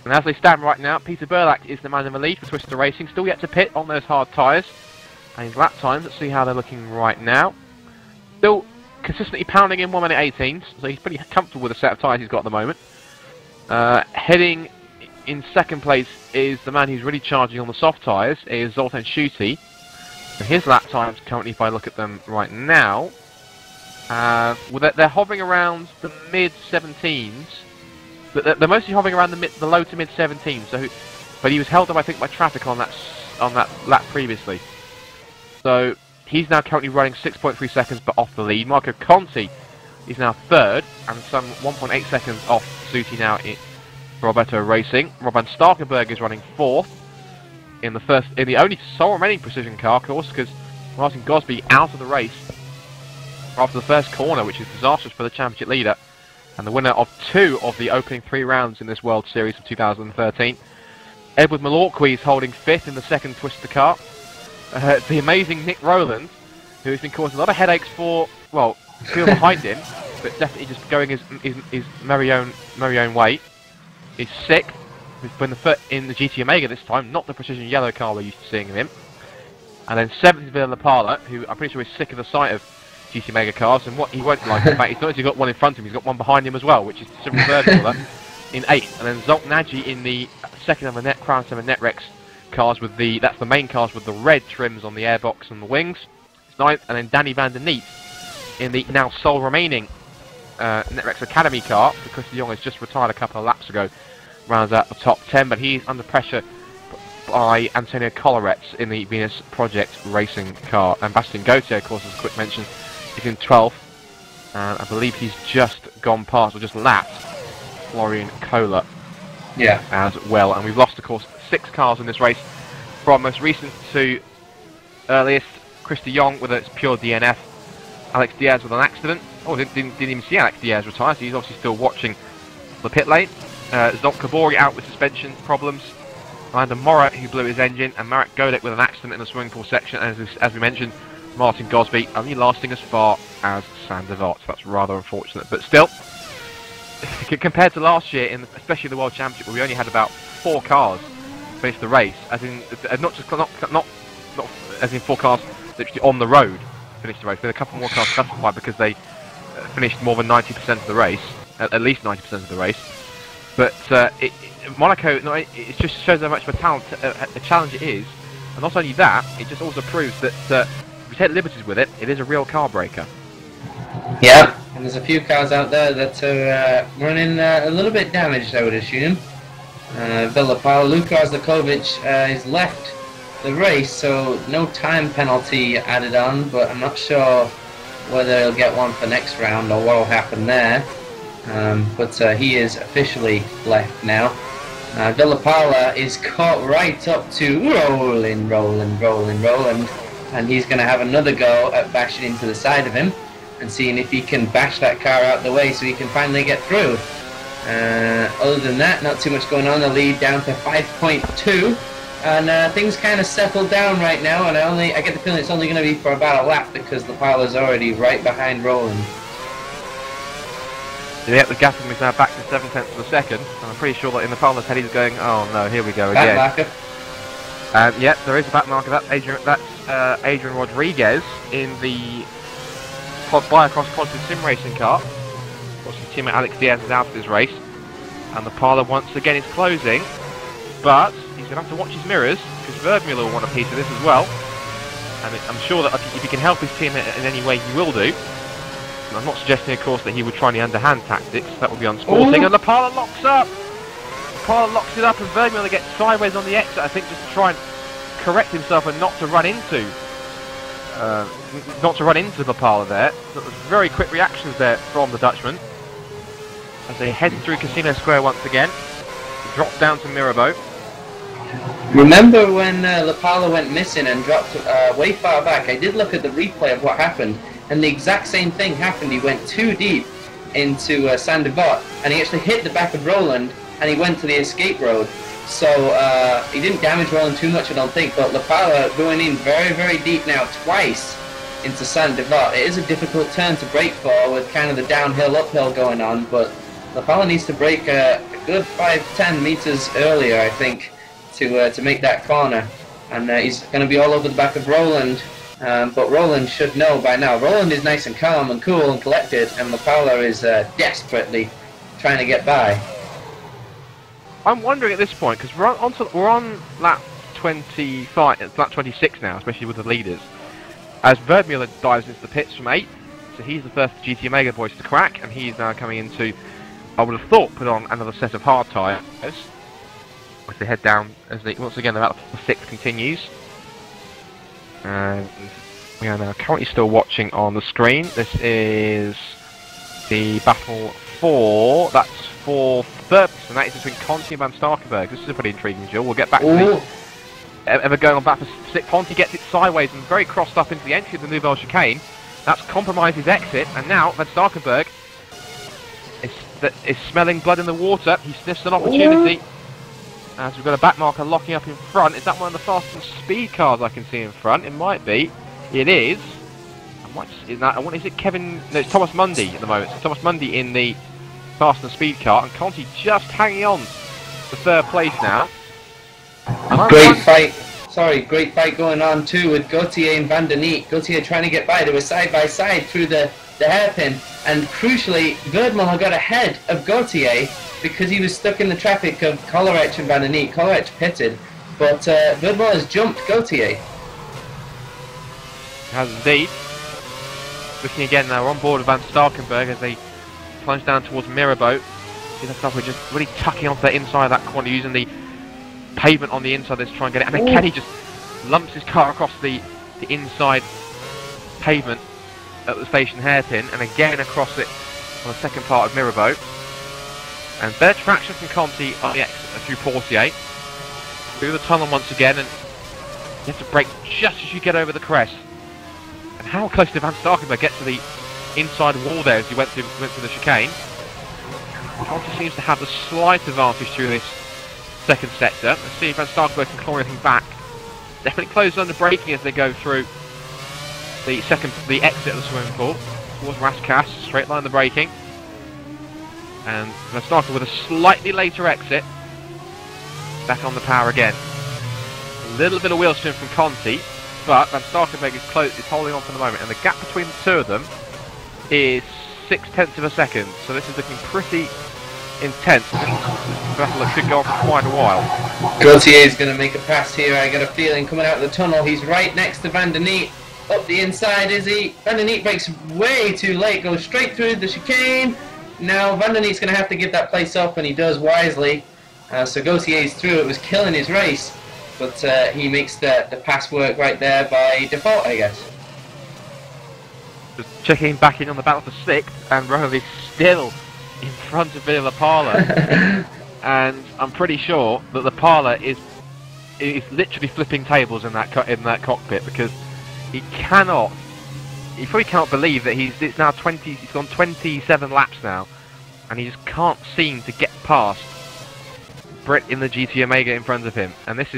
And as they stand right now, Peter Burlak is the man in the lead for Twister Racing, still yet to pit on those hard tyres. And his lap times, let's see how they're looking right now. Still consistently pounding in 1 minute 18s, so he's pretty comfortable with the set of tyres he's got at the moment. Heading in second place is the man who's really charging on the soft tyres, is Zoltan Schutte. And his lap times, currently, if I look at them right now, well, they're hovering around the mid-17s. They're mostly hovering around the low to mid-17s. So, but he was held up, I think, by traffic on that lap previously. So he's now currently running 6.3 seconds, but off the lead. Marco Conti is now third, and some 1.8 seconds off Schutte now for Roberto Racing. Robin Starkenberg is running fourth in the only sole remaining precision car, of course, because Martin Gosby out of the race after the first corner, which is disastrous for the championship leader, and the winner of 2 of the opening 3 rounds in this World Series of 2013. Edward Malorquis is holding 5th in the second Twister car. The amazing Nick Rowland, who has been causing a lot of headaches for, well, people behind him, but definitely just going his merry own way, is 6th. He's been in the GT Omega this time, not the precision yellow car we're used to seeing him. And then 7th is Villa Lapala, who I'm pretty sure is sick of the sight of GT Omega cars, and what he won't like, in fact, he's not only got one in front of him, he's got one behind him as well, which is Cyril Verdmuller in 8th. And then Zoltan Nagy in the second of the Crown 7 Netrex cars with that's the main cars with the red trims on the airbox and the wings. It's 9th, and then Danny van der Neet in the now sole remaining Netrex Academy car, because Chris de Jong has just retired a couple of laps ago, rounds out the top 10, but he's under pressure by Antonio Collarets in the Venus Project Racing car. And Bastien Gauthier, of course, as a quick mention, is in 12th, and I believe he's just gone past, or just lapped, Florian Kohler as well. And we've lost, of course, 6 cars in this race, from most recent to earliest. Chris de Jong with its pure DNF, Alex Diaz with an accident. Oh, didn't even see Alex Diaz retire, so he's obviously still watching the pit lane. Zoltan Kabori out with suspension problems. Amanda Morat, who blew his engine, and Marek Godek with an accident in the swimming pool section, and as we mentioned, Martin Gosby only lasting as far as Sander Vort. That's rather unfortunate, but still, compared to last year, especially the World Championship, where we only had about 4 cars finish the race, as in not as in 4 cars literally on the road finish the race. There were a couple more cars classified because they finished more than 90% of the race, at least 90% of the race. But Monaco, it just shows how much of a challenge it is, and not only that, it just also proves that if we take liberties with it, it is a real car breaker. Yeah, and there's a few cars out there that are running a little bit damaged, I would assume. Villa Lapala, Luka Roslokovic is left the race, so no time penalty added on, but I'm not sure whether he'll get one for next round or what will happen there. But he is officially left now. Villa Lapala is caught right up to rolling, and he's going to have another go at bashing into the side of him and seeing if he can bash that car out the way so he can finally get through. Other than that, not too much going on. The lead down to 5.2, and things kind of settled down right now, and I get the feeling it's only going to be for about a lap because Lapala's already right behind Roland. Yeah, the gap is now back to 7/10 of a second, and I'm pretty sure that in the Lapala's head he's going, oh no, here we go again. Back marker. Yeah, there is a back marker. That's Adrian Rodriguez in the Biocross Positive Sim Racing car. Of course, his teammate Alex Diaz is out of this race, and the Lapala once again is closing, but he's going to have to watch his mirrors, because Verdmuller will want a piece of this as well, and I'm sure that if he can help his teammate in any way, he will do. I'm not suggesting, of course, that he would try any underhand tactics. That would be unsporting. And Lapala locks up! Lapala locks it up, and Verdmuller gets sideways on the exit, I think, just to try and correct himself and not to run into Lapala there. That was very quick reactions there from the Dutchman as they head through Casino Square once again. Drop down to Mirabeau. Remember when Lapala went missing and dropped way far back? I did look at the replay of what happened, and the exact same thing happened. He went too deep into Saint-Devote, and he actually hit the back of Roland, and he went to the escape road. So he didn't damage Roland too much, I don't think, but Lapala going in very, very deep now, twice into Saint-Devote. It is a difficult turn to brake for with kind of the downhill, uphill going on, but Lapala needs to brake a good 5-10 meters earlier, I think, to make that corner. And he's going to be all over the back of Roland, but Roland should know by now. Roland is nice and calm and cool and collected, and Lapala is desperately trying to get by. I'm wondering at this point, because we're on lap 25, lap 26 now, especially with the leaders, as Verdmuller dives into the pits from 8th, so he's the first GT Omega boys to crack, and he's now coming into, I would have thought, put on another set of hard tyres as they head down, as they, once again the battle for 6 continues. And we are now currently still watching on the screen. This is the battle for, that's for third, and that is between Conti and Van Starkenberg. This is a pretty intriguing duel. We'll get back to the ever going on back for 6. Conti gets it sideways and very crossed up into the entry of the Nouvelle Chicane. That's compromised his exit, and now Van Starkenberg is smelling blood in the water. He sniffs an opportunity. As we've got a back marker locking up in front. Is that one of the fastest speed cars I can see in front? It might be. It is. Is it Kevin? No, it's Thomas Mundy at the moment. So Thomas Mundy in the fast and speed car, and Conti just hanging on to third place now. Great fight going on too with Gauthier and Van der Neet. Gauthier trying to get by. They were side by side through the hairpin, and crucially, Verdmuller got ahead of Gauthier because he was stuck in the traffic of Kolarec and Van der Neet. Kolarec pitted, but Verdmuller has jumped Gauthier. Has indeed. Looking again now, we're on board of Van Starkenberg as they plunge down towards Mirabeau. See that stuff, we're just really tucking onto the inside of that corner, using the pavement on the inside there to try and get it. And then Kenny just lumps his car across the inside pavement at the station hairpin, and again across it on the second part of Mirabeau. And better traction from Conti on the exit through Portier. Through the tunnel once again, and you have to brake just as you get over the crest. And how close did Van Starkenberg get to the inside wall there as he went through the chicane? Conti seems to have the slight advantage through this second sector. Let's see if Van Starkenberg can claw anything back. Definitely closed under braking as they go through the exit of the swimming pool towards Rascasse. Straight line the braking. And Van Starkenberg with a slightly later exit. Back on the power again. A little bit of wheel spin from Conti, but Van Starkenberg is holding on for the moment, and the gap between the two of them is 0.6 of a second. So this is looking pretty intense. This battle that could go on for quite a while. Gauthier is going to make a pass here. I got a feeling coming out of the tunnel. He's right next to Van der Neet. Up the inside, is he? Van der Neet breaks way too late. Goes straight through the chicane. Now Van der Neet's going to have to give that place up, and he does wisely. So Gauthier's through. It was killing his race, but he makes the pass work right there by default, I guess. Just checking back in on the battle for 6th, and Rowe is still in front of Villa Lapala. And I'm pretty sure that Lapala is literally flipping tables in that cockpit, because he probably cannot believe that he's gone 27 laps now, and he just can't seem to get past Britt in the GT Omega in front of him. And this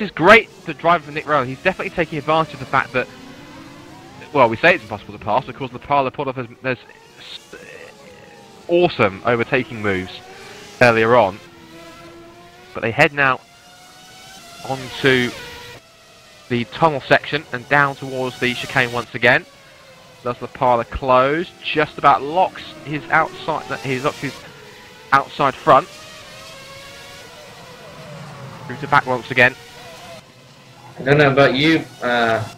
is great to drive for Nick Rowe. He's definitely taking advantage of the fact that, well, we say it's impossible to pass. Of course, Lapala put off those awesome overtaking moves earlier on, but they head now onto the tunnel section and down towards the chicane once again. Does Lapala close? Just about locks his outside front. Through to back once again. I don't know about you,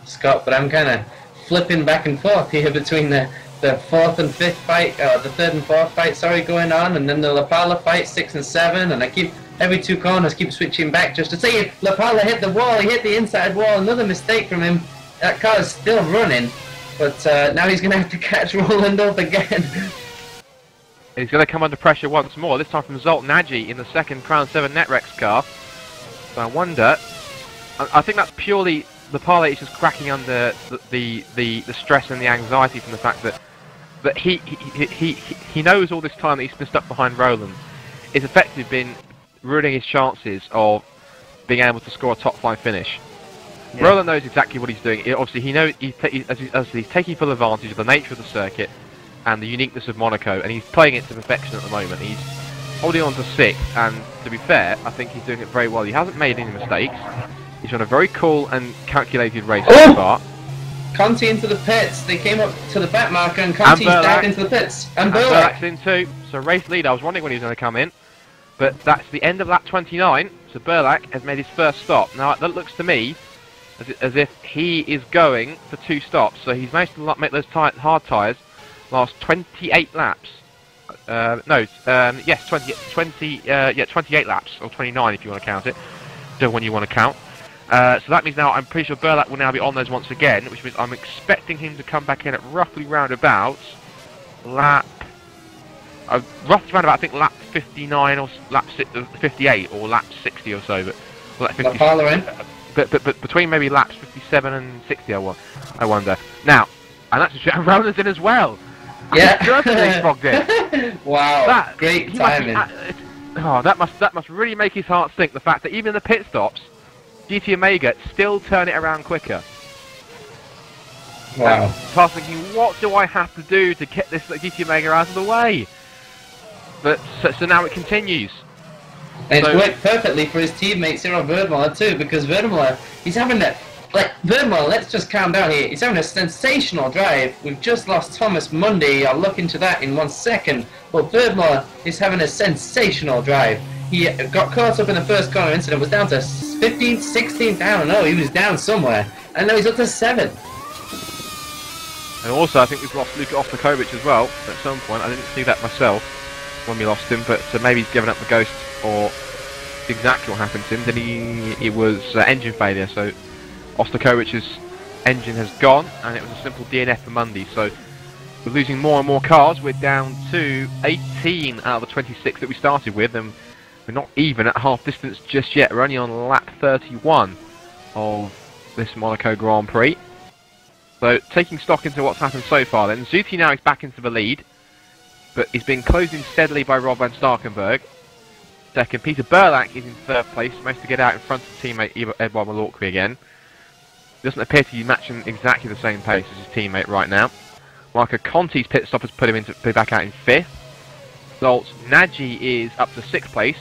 Scott, but I'm kind of flipping back and forth here between the 4th and 5th fight, the 3rd and 4th fight, sorry, going on, and then the Lapala fight, 6 and 7, and I keep every 2 corners keep switching back just to see if Lapala hit the wall. He hit the inside wall. Another mistake from him. That car is still running, but now he's going to have to catch Roland up again. He's going to come under pressure once more, this time from Zoltan Nagy in the second Crown 7 Netrex car. So I wonder, I think that's purely Lapala is just cracking under the stress and the anxiety from the fact that he knows all this time that he's been stuck behind Roland. It's effectively been ruining his chances of being able to score a top 5 finish. Yeah. Roland knows exactly what he's doing. Obviously, he knows he's taking full advantage of the nature of the circuit and the uniqueness of Monaco, and he's playing it to perfection at the moment. He's holding on to 6th, and to be fair, I think he's doing it very well. He hasn't made any mistakes. He's run a very cool and calculated race so far. Conti into the pits. They came up to the back marker, and Conti's dived into the pits. And Burlak's in too. So race lead, I was wondering when he was going to come in, but that's the end of lap 29. So Burlak has made his first stop. Now that looks to me as if he is going for 2 stops. So he's managed to make those hard tyres last 28 laps. Yes, 28 laps, or 29 if you want to count it. Don't when you want to count. So that means now I'm pretty sure Burlak will now be on those once again, which means I'm expecting him to come back in at roughly round about lap. Roughly round about I think lap 59 or lap 58 or lap 60 or so, but lap 50. But between maybe laps 57 and 60, I wonder. Now, and that's Roland's in as well. Yeah. Wow. Great timing. That must really make his heart sink. The fact that even in the pit stops, GT Omega still turn it around quicker. Wow. So I was thinking, what do I have to do to get this GT Omega out of the way? But so now it continues. And it's worked perfectly for his teammate Cyril Verdemüller too, because Verdemüller, he's having that. Verdemüller, let's just calm down here. He's having a sensational drive. We've just lost Thomas Mundy. I'll look into that in 1 second. But Verdemüller is having a sensational drive. He got caught up in the first corner incident, was down to 15th, 16th, I don't know, he was down somewhere. And now he's up to 7th. And also, I think we've lost Luka Ostakovic as well at some point. I didn't see that myself when we lost him, but maybe he's given up the ghost or exactly what happened to him. Then it was engine failure, so Ostakovic's engine has gone, and it was a simple DNF for Mundy. So we're losing more and more cars. We're down to 18 out of the 26 that we started with, and we're not even at half distance just yet. We're only on lap 31 of this Monaco Grand Prix. So taking stock into what's happened so far then, Zuti now is back into the lead, but he's been closed in steadily by Rob van Starkenburg. Second, Peter Burlak is in 3rd place, managed to get out in front of teammate Edouard Malorqui again. Doesn't appear to be matching exactly the same pace as his teammate right now. Marco Conti's pit stop has put him back out in 5th. Zoltan Nagy is up to 6th place.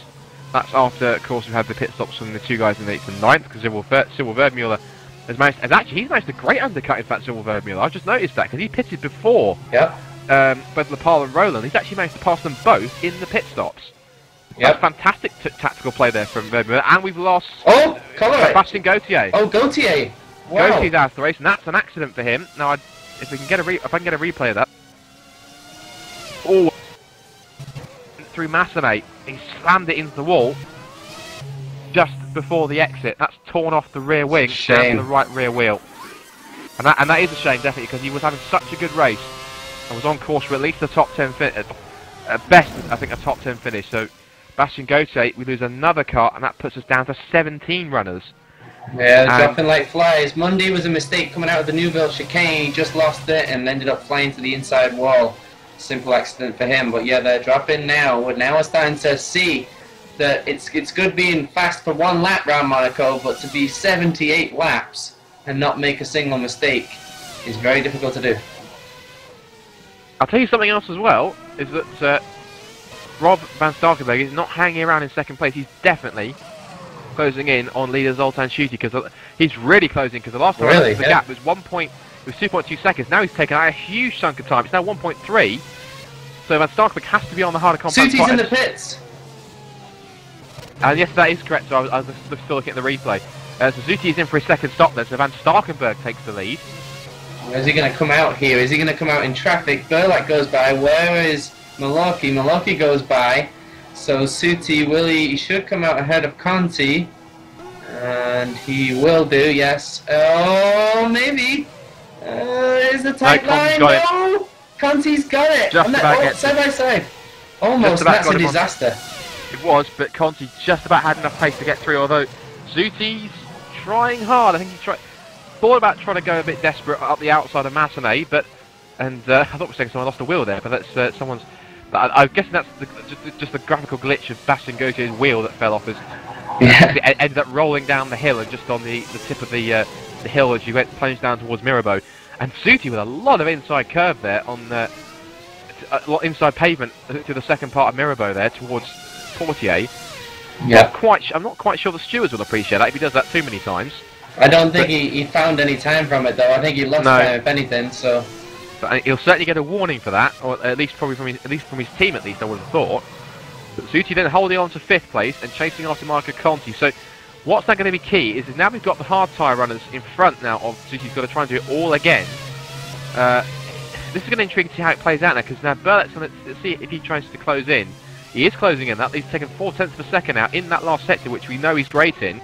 That's after, of course, we've had the pit stops from the 2 guys in 8th and 9th, because Cyril Verdemüller he's managed a great undercut, in fact, Cyril Verdemüller. I've just noticed that, because he pitted before both Lapala and Roland. He's actually managed to pass them both in the pit stops. Yep. Fantastic tactical play there from Verdemüller, and we've lost Sebastian Gauthier. Oh, Gauthier! Wow. Gautier's out of the race, and that's an accident for him. Now, if I can get a replay of that. Oh, through Massenate, he slammed it into the wall just before the exit. That's torn off the rear wing down to the right rear wheel, and that is a shame, definitely, because he was having such a good race and was on course for at least a top 10 finish, at best I think a top 10 finish. So Bastien Gauthier, we lose another car, and that puts us down to 17 runners. Yeah, dropping like flies. Mundy was a mistake coming out of the Newville chicane. He just lost it and ended up flying to the inside wall. Simple accident for him. But yeah, they're dropping now. We're starting to see that it's good being fast for 1 lap round Monaco, but to be 78 laps and not make a single mistake is very difficult to do. I'll tell you something else as well, is that Rob van Starkenburg is not hanging around in 2nd place. He's definitely closing in on leader Zoltan Schutte, because he's really closing, because the last time the gap was 2.2 seconds. Now he's taken out a huge chunk of time. It's now 1.3. So Van Starkenburg has to be on the harder compact. Schutte's in the pits. And yes, that is correct. So I was still looking at the replay. So Zuti is in for his 2nd stop then. So Van Starkenburg takes the lead. Is he going to come out here? Is he going to come out in traffic? Burlak goes by. Where is Malorqui? Malorqui goes by. So Suti, he should come out ahead of Conti. And he will do, yes. Oh, maybe. Is the tight line? No! Conti's got it! Just about gets side by side. Almost, that's a disaster. It was, but Conti just about had enough pace to get through, although Zuti's trying hard. I think he thought about trying to go a bit desperate up the outside of Massenet, but, I thought we were saying someone lost a wheel there, but that's someone's, I'm guessing that's just the graphical glitch of Bastien Gautier's wheel that fell off as it ended up rolling down the hill and just on the tip of the hill as you went plunged down towards Mirabeau. And Zuti with a lot of inside curve there on a lot inside pavement to the second part of Mirabeau there towards Portier. Yeah. I'm not quite sure the stewards will appreciate that if he does that too many times. I don't think he found any time from it though. I think he lost time if anything. So. But he'll certainly get a warning for that, or at least probably from his team at least. I would have thought. But Zuti then holding on to 5th place and chasing after Marco Conti. So what's that going to be key is now we've got the hard tyre runners in front now of Zuti's got to try and do it all again. This is going to intrigue to see how it plays out now, because now Berlet's going to see if he tries to close in. He is closing in. He's taken 4/10 of a second now in that last sector, which we know he's great in.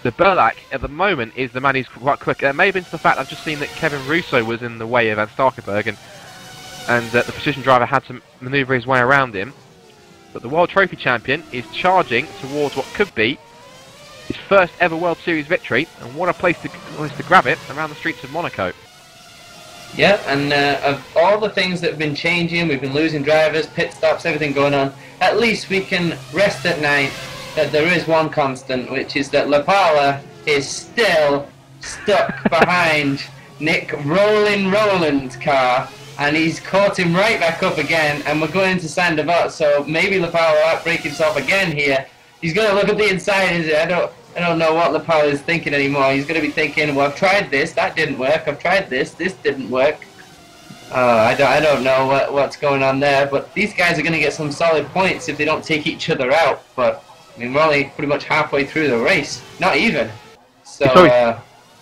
The Berlac at the moment is the man who's quite quick. It may have been to the fact I've just seen that Kevin Russo was in the way of Van Starkenberg, and the precision driver had to manoeuvre his way around him. But the World Trophy Champion is charging towards what could be his first ever World Series victory, and what a place to grab it around the streets of Monaco. Yeah, and of all the things that have been changing, we've been losing drivers, pit stops, everything going on, at least we can rest at night that there is one constant, which is that Lapala is still stuck behind Nick Rowland's car, and he's caught him right back up again, and we're going to Saint-Devote, so maybe Lapala will outbreak himself again here. He's going to look at the inside and say, I don't know what Lapala is thinking anymore. He's going to be thinking, well, I've tried this, that didn't work. I've tried this didn't work. I don't know what's going on there, but these guys are going to get some solid points if they don't take each other out. But I mean, we're only pretty much halfway through the race, not even. So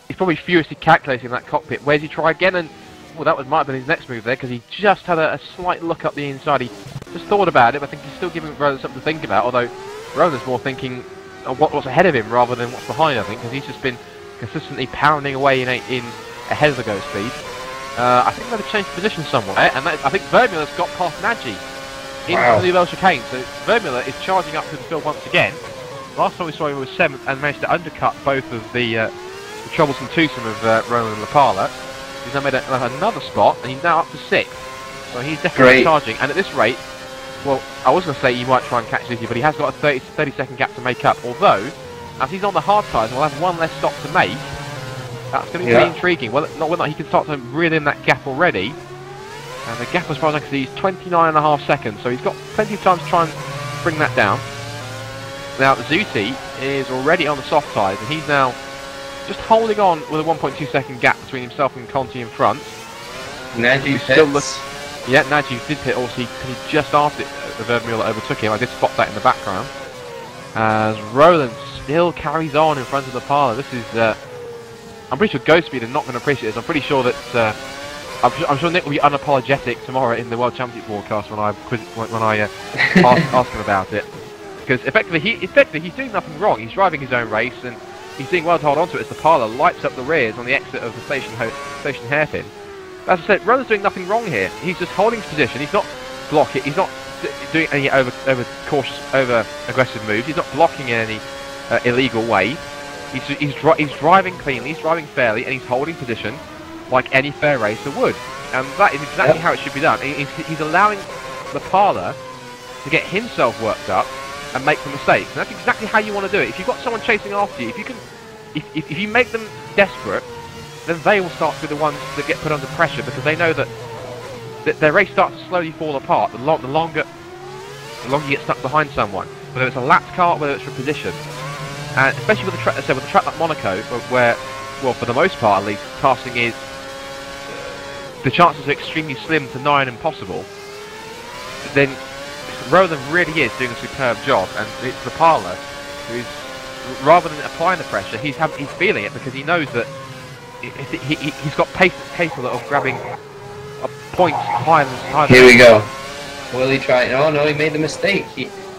he's probably furiously calculating that cockpit. Where's he try again? And well, that might have been his next move there, because he just had a slight look up the inside. He just thought about it, but I think he's still giving Roland something to think about. Although Roland's more thinking what's ahead of him rather than what's behind, I think, because he's just been consistently pounding away in ahead of the go speed. I think they've changed position somewhere, and I think Vermeule's got past Nagy into the Nouvelle chicane. So Vermeule is charging up to the field once again. Last time we saw him was 7th and managed to undercut both of the troublesome twosome of Roland Lapala. He's now made another spot, and he's now up to 6th. So he's definitely charging, and at this rate, well, I was going to say he might try and catch Zuti, but he has got a 30-second gap to make up. Although, as he's on the hard tyres, we'll have one less stop to make. That's going to be really intriguing. Well, not whether he can start to reel in that gap already. And the gap, as far as I can see, is 29.5 seconds. So he's got plenty of time to try and bring that down. Now, Zuti is already on the soft tyres, and he's now just holding on with a 1.2 second gap between himself and Conti in front. Nagy pits. Yeah, Nagy did pit also, he just after Vermeule overtook him. I did spot that in the background. As Roland still carries on in front of Lapala. This is, I'm pretty sure Ghost Speed are not going to appreciate this. I'm pretty sure that, I'm sure Nick will be unapologetic tomorrow in the World Championship broadcast when I ask him about it. Because effectively he's doing nothing wrong. He's driving his own race and he's doing well to hold on to it as Lapala lights up the rears on the exit of the station hairpin. As I said, Roland's doing nothing wrong here. He's just holding his position. He's not blocking. He's not doing any over aggressive moves. He's not blocking in any illegal way. He's driving cleanly. He's driving fairly, and he's holding position like any fair racer would. And that is exactly how it should be done. He's allowing Lapala to get himself worked up and make the mistakes. And that's exactly how you want to do it. If you've got someone chasing after you, if you make them desperate, then they will start to be the ones that get put under pressure, because they know that their race starts to slowly fall apart the longer you get stuck behind someone, whether it's a lapped car, whether it's for position. And especially with a track like Monaco, where, well, for the most part at least, passing is, the chances are extremely slim to nigh on impossible, then Roland really is doing a superb job, and it's Lapala who is, rather than applying the pressure, he's feeling it, because he knows that he's got pace that's capable of grabbing points higher than. Here we go. Will he try? Oh no, he made the mistake.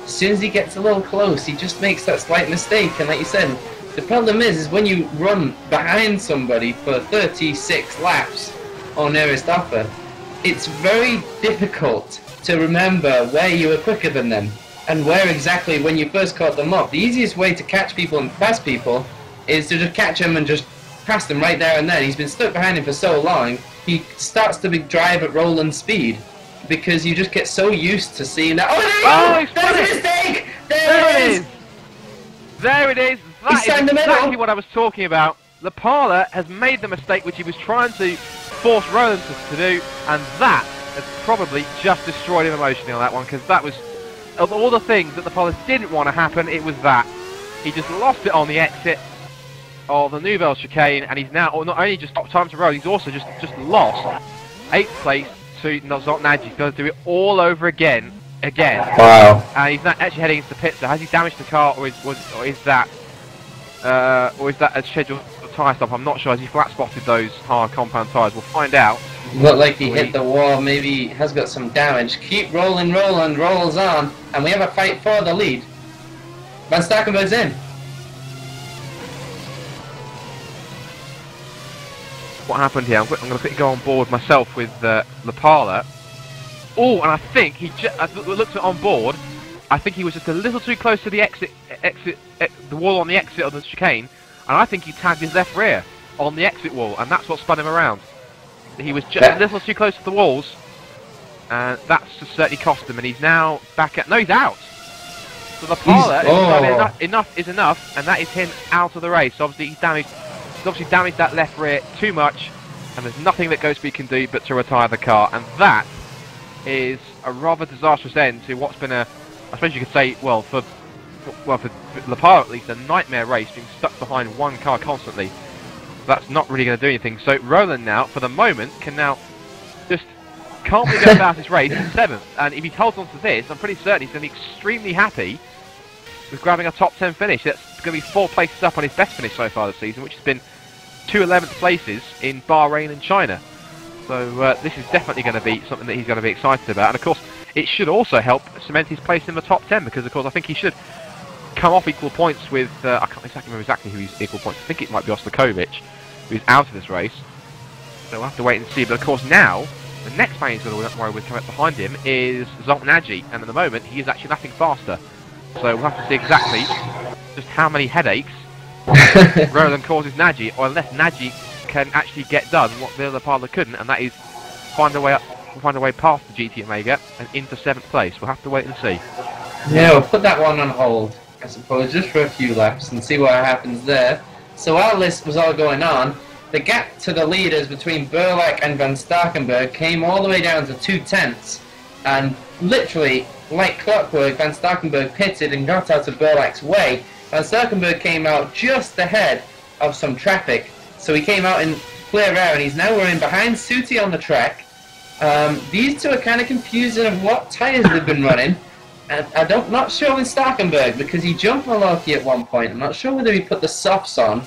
as soon as he gets a little close, he just makes that slight mistake. And like you said, the problem is when you run behind somebody for 36 laps or nearest offer, it's very difficult to remember where you were quicker than them and where exactly when you first caught them up. The easiest way to catch people and pass people is to just catch them and just pass them right there and then. He's been stuck behind him for so long, he starts to drive at Roland speed because you just get so used to seeing that. Oh, there you go! There's a mistake! There it is! There it is! That is exactly what I was talking about. Lapala has made the mistake which he was trying to force Roland to do, and that has probably just destroyed him emotionally on that one, because that was, of all the things that Lapala didn't want to happen, it was that. He just lost it on the exit of the Nouvelle chicane, and he's now not only just stopped time to Roland, he's also just lost 8th place to Zot Nagy. He's got to do it all over again. Wow. And he's not actually heading into the pit, so has he damaged the car, or is that a scheduled tyre stop? I'm not sure. Has he flat spotted those hard compound tyres? We'll find out. Looked like he hit the wall, maybe he has got some damage. Keep rolling, Roland rolls on, and we have a fight for the lead. Van Starkenberg's in. What happened here? I'm going to quickly go on board myself with Lapala. Oh, and I think he looked at on board. I think he was just a little too close to the the wall on the exit of the chicane, and I think he tagged his left rear on the exit wall, and that's what spun him around. He was just a little too close to the walls, and that's just certainly cost him, and he's now back at... No, he's out! So Lapala, enough is enough, and that is him out of the race. Obviously, he's obviously damaged that left rear too much, and there's nothing that Ghostspeed can do but to retire the car, and that is a rather disastrous end to what's been a, I suppose you could say, well, for Lapala at least, a nightmare race, being stuck behind one car constantly. That's not really going to do anything. So Roland now, for the moment, can now just calmly go about his race in 7th. And if he holds on to this, I'm pretty certain he's going to be extremely happy with grabbing a top 10 finish. That's going to be 4 places up on his best finish so far this season, which has been 2 11th places in Bahrain and China. So this is definitely going to be something that he's going to be excited about. And of course, it should also help cement his place in the top 10, because of course I think he should come off equal points with, I can't remember exactly who he's equal points. I think it might be Ostakovic, who's out of this race. So we'll have to wait and see. But of course now, the next man he's going to worry with coming up behind him is Zot Nagy, and at the moment he is actually lapping faster. So we'll have to see exactly just how many headaches Roland causes Nagy, or unless Nagy can actually get done what Lapala couldn't, and that is find a way past the GT Omega and into 7th place. We'll have to wait and see. Yeah, we'll put that one on hold, I suppose, just for a few laps and see what happens there. So while this was all going on, the gap to the leaders between Burlack and Van Starkenberg came all the way down to 2/10, and literally, like clockwork, Van Starkenberg pitted and got out of Burlack's way. Van Starkenberg came out just ahead of some traffic, so he came out in clear air, and he's now running behind Suti on the track. These two are kind of confusing of what tyres they've been running. And I'm not sure with Starkenberg, because he jumped Malocki at one point. I'm not sure whether he put the softs on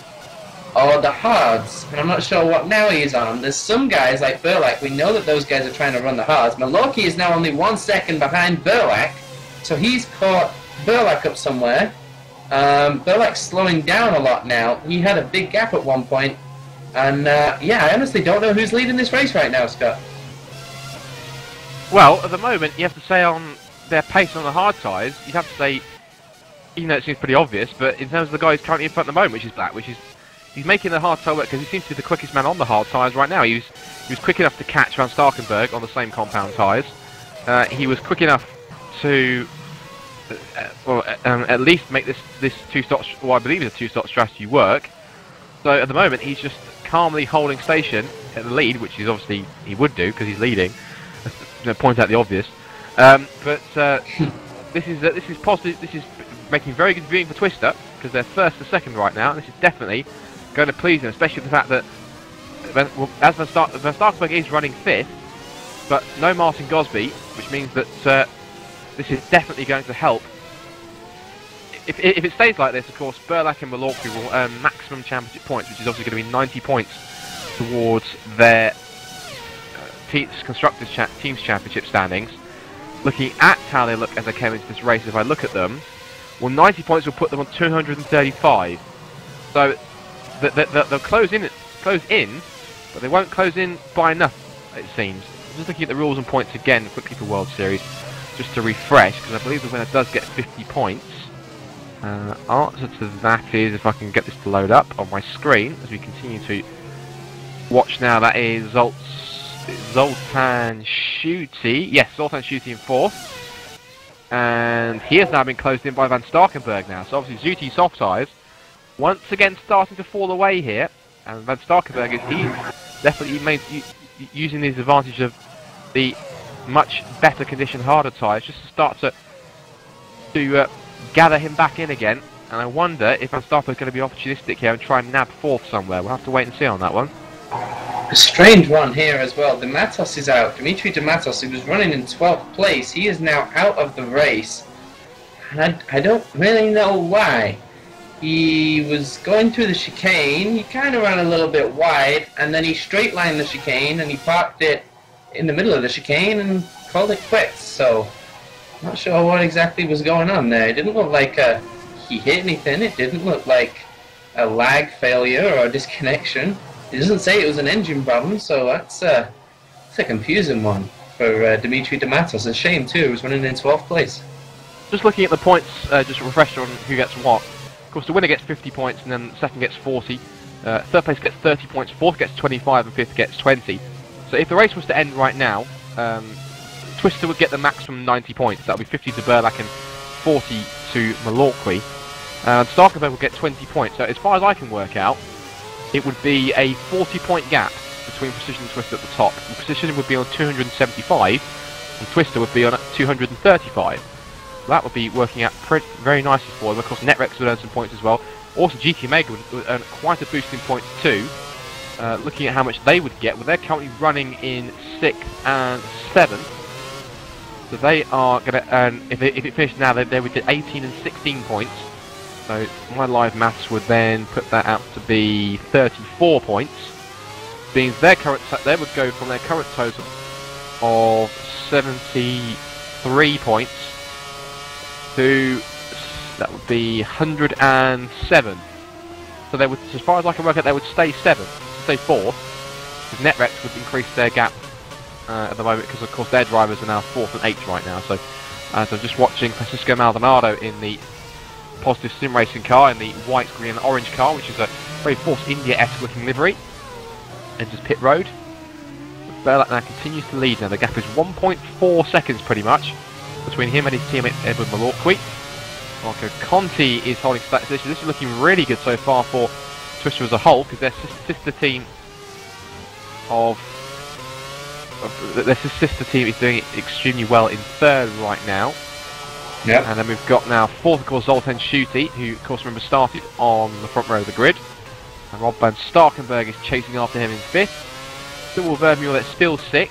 or the hards, and I'm not sure what now he's on. There's some guys like Burlack, we know that those guys are trying to run the hards. Malocki is now only 1 second behind Burlack, so he's caught Burlack up somewhere. Burlack's slowing down a lot now. He had a big gap at one point, and yeah, I honestly don't know who's leading this race right now, Scott. Well, at the moment, you have to say on their pace on the hard tyres, you'd have to say, even though it seems pretty obvious, but in terms of the guy who's currently in front at the moment, which is Black, he's making the hard tyre work, because he seems to be the quickest man on the hard tyres right now. He was quick enough to catch Van Starkenberg on the same compound tyres. He was quick enough to at least make this two-stop, well, I believe it's a two-stop strategy work. So at the moment, he's just calmly holding station at the lead, which is obviously he would do because he's leading. Point out the obvious. But this is positive. This is making very good viewing for Twister, because they're first and second right now, and this is definitely going to please them, especially the fact that as Van Starkenberg is running 5th, but no Martin Gosby, which means that this is definitely going to help. If it stays like this, of course, Burlack and Malorky will earn maximum championship points, which is obviously going to be 90 points towards their Constructors Teams Championship standings. looking at how they look as they came into this race, if I look at them, well, 90 points will put them on 235. So they'll close in, but they won't close in by enough, it seems. I'm just looking at the rules and points again quickly for World Series, just to refresh, because I believe the winner does get 50 points. Answer to that is, if I can get this to load up on my screen, as we continue to watch now, that is Zoltan Schutte. Yes, Zoltan Schutte in 4th. And he has now been closed in by Van Starkenberg now. So obviously Zuti's soft tires once again starting to fall away here. And Van Starkenberg is definitely using his advantage of the much better conditioned harder tyres just to start to gather him back in again. And I wonder if Van Starkenberg is going to be opportunistic here and try and nab 4th somewhere. We'll have to wait and see on that one. A strange one here as well. De Matos is out. Dimitri De Matos, who was running in 12th place, he is now out of the race. And I don't really know why. He was going through the chicane, he kind of ran a little bit wide, and then he straight lined the chicane and he parked it in the middle of the chicane and called it quits. So, not sure what exactly was going on there. It didn't look like he hit anything, it didn't look like a lag failure or a disconnection. It doesn't say it was an engine problem, so that's a confusing one for Dimitri De Matos. A shame too, he was running in 12th place. Just looking at the points, just a refresher on who gets what. Of course, the winner gets 50 points, and then the second gets 40. Third place gets 30 points, fourth gets 25, and fifth gets 20. So if the race was to end right now, Twister would get the maximum 90 points. That would be 50 to Burlack and 40 to Malorqui. Starkenberg would get 20 points. So as far as I can work out, it would be a 40-point gap between Precision and Twister at the top. And Precision would be on 275, and Twister would be on 235. So that would be working out very nicely for them. Of course, Netrex would earn some points as well. Also, GT Omega would earn quite a boost in points too. Looking at how much they would get, well, they're currently running in 6th and 7th. So they are going to earn, if it finished now, they would get 18 and 16 points. So my live maths would then put that out to be 34 points. Means they would go from their current total of 73 points to, that would be 107. So they would, as far as I can work out, they would stay 7th, stay 4th. Because Netrex would increase their gap at the moment, because of course their drivers are now 4th and 8th right now. So as I'm just watching Francisco Maldonado in the Positive Sim Racing car, in the white, green and orange car, which is a very Force India-esque looking livery, enters pit road. Burlack now continues to lead. Now the gap is 1.4 seconds pretty much between him and his teammate Edward Malorqui. Marco Conti is holding that position. This is looking really good so far for Twister as a whole, because their sister team is doing extremely well in 3rd right now. Yep. And then we've got now 4th, of course, Zoltan Schutte, who, of course, remember, started on the front row of the grid. And Rob Van Starkenberg is chasing after him in 5th. Cyril Vermeulen that's still 6th.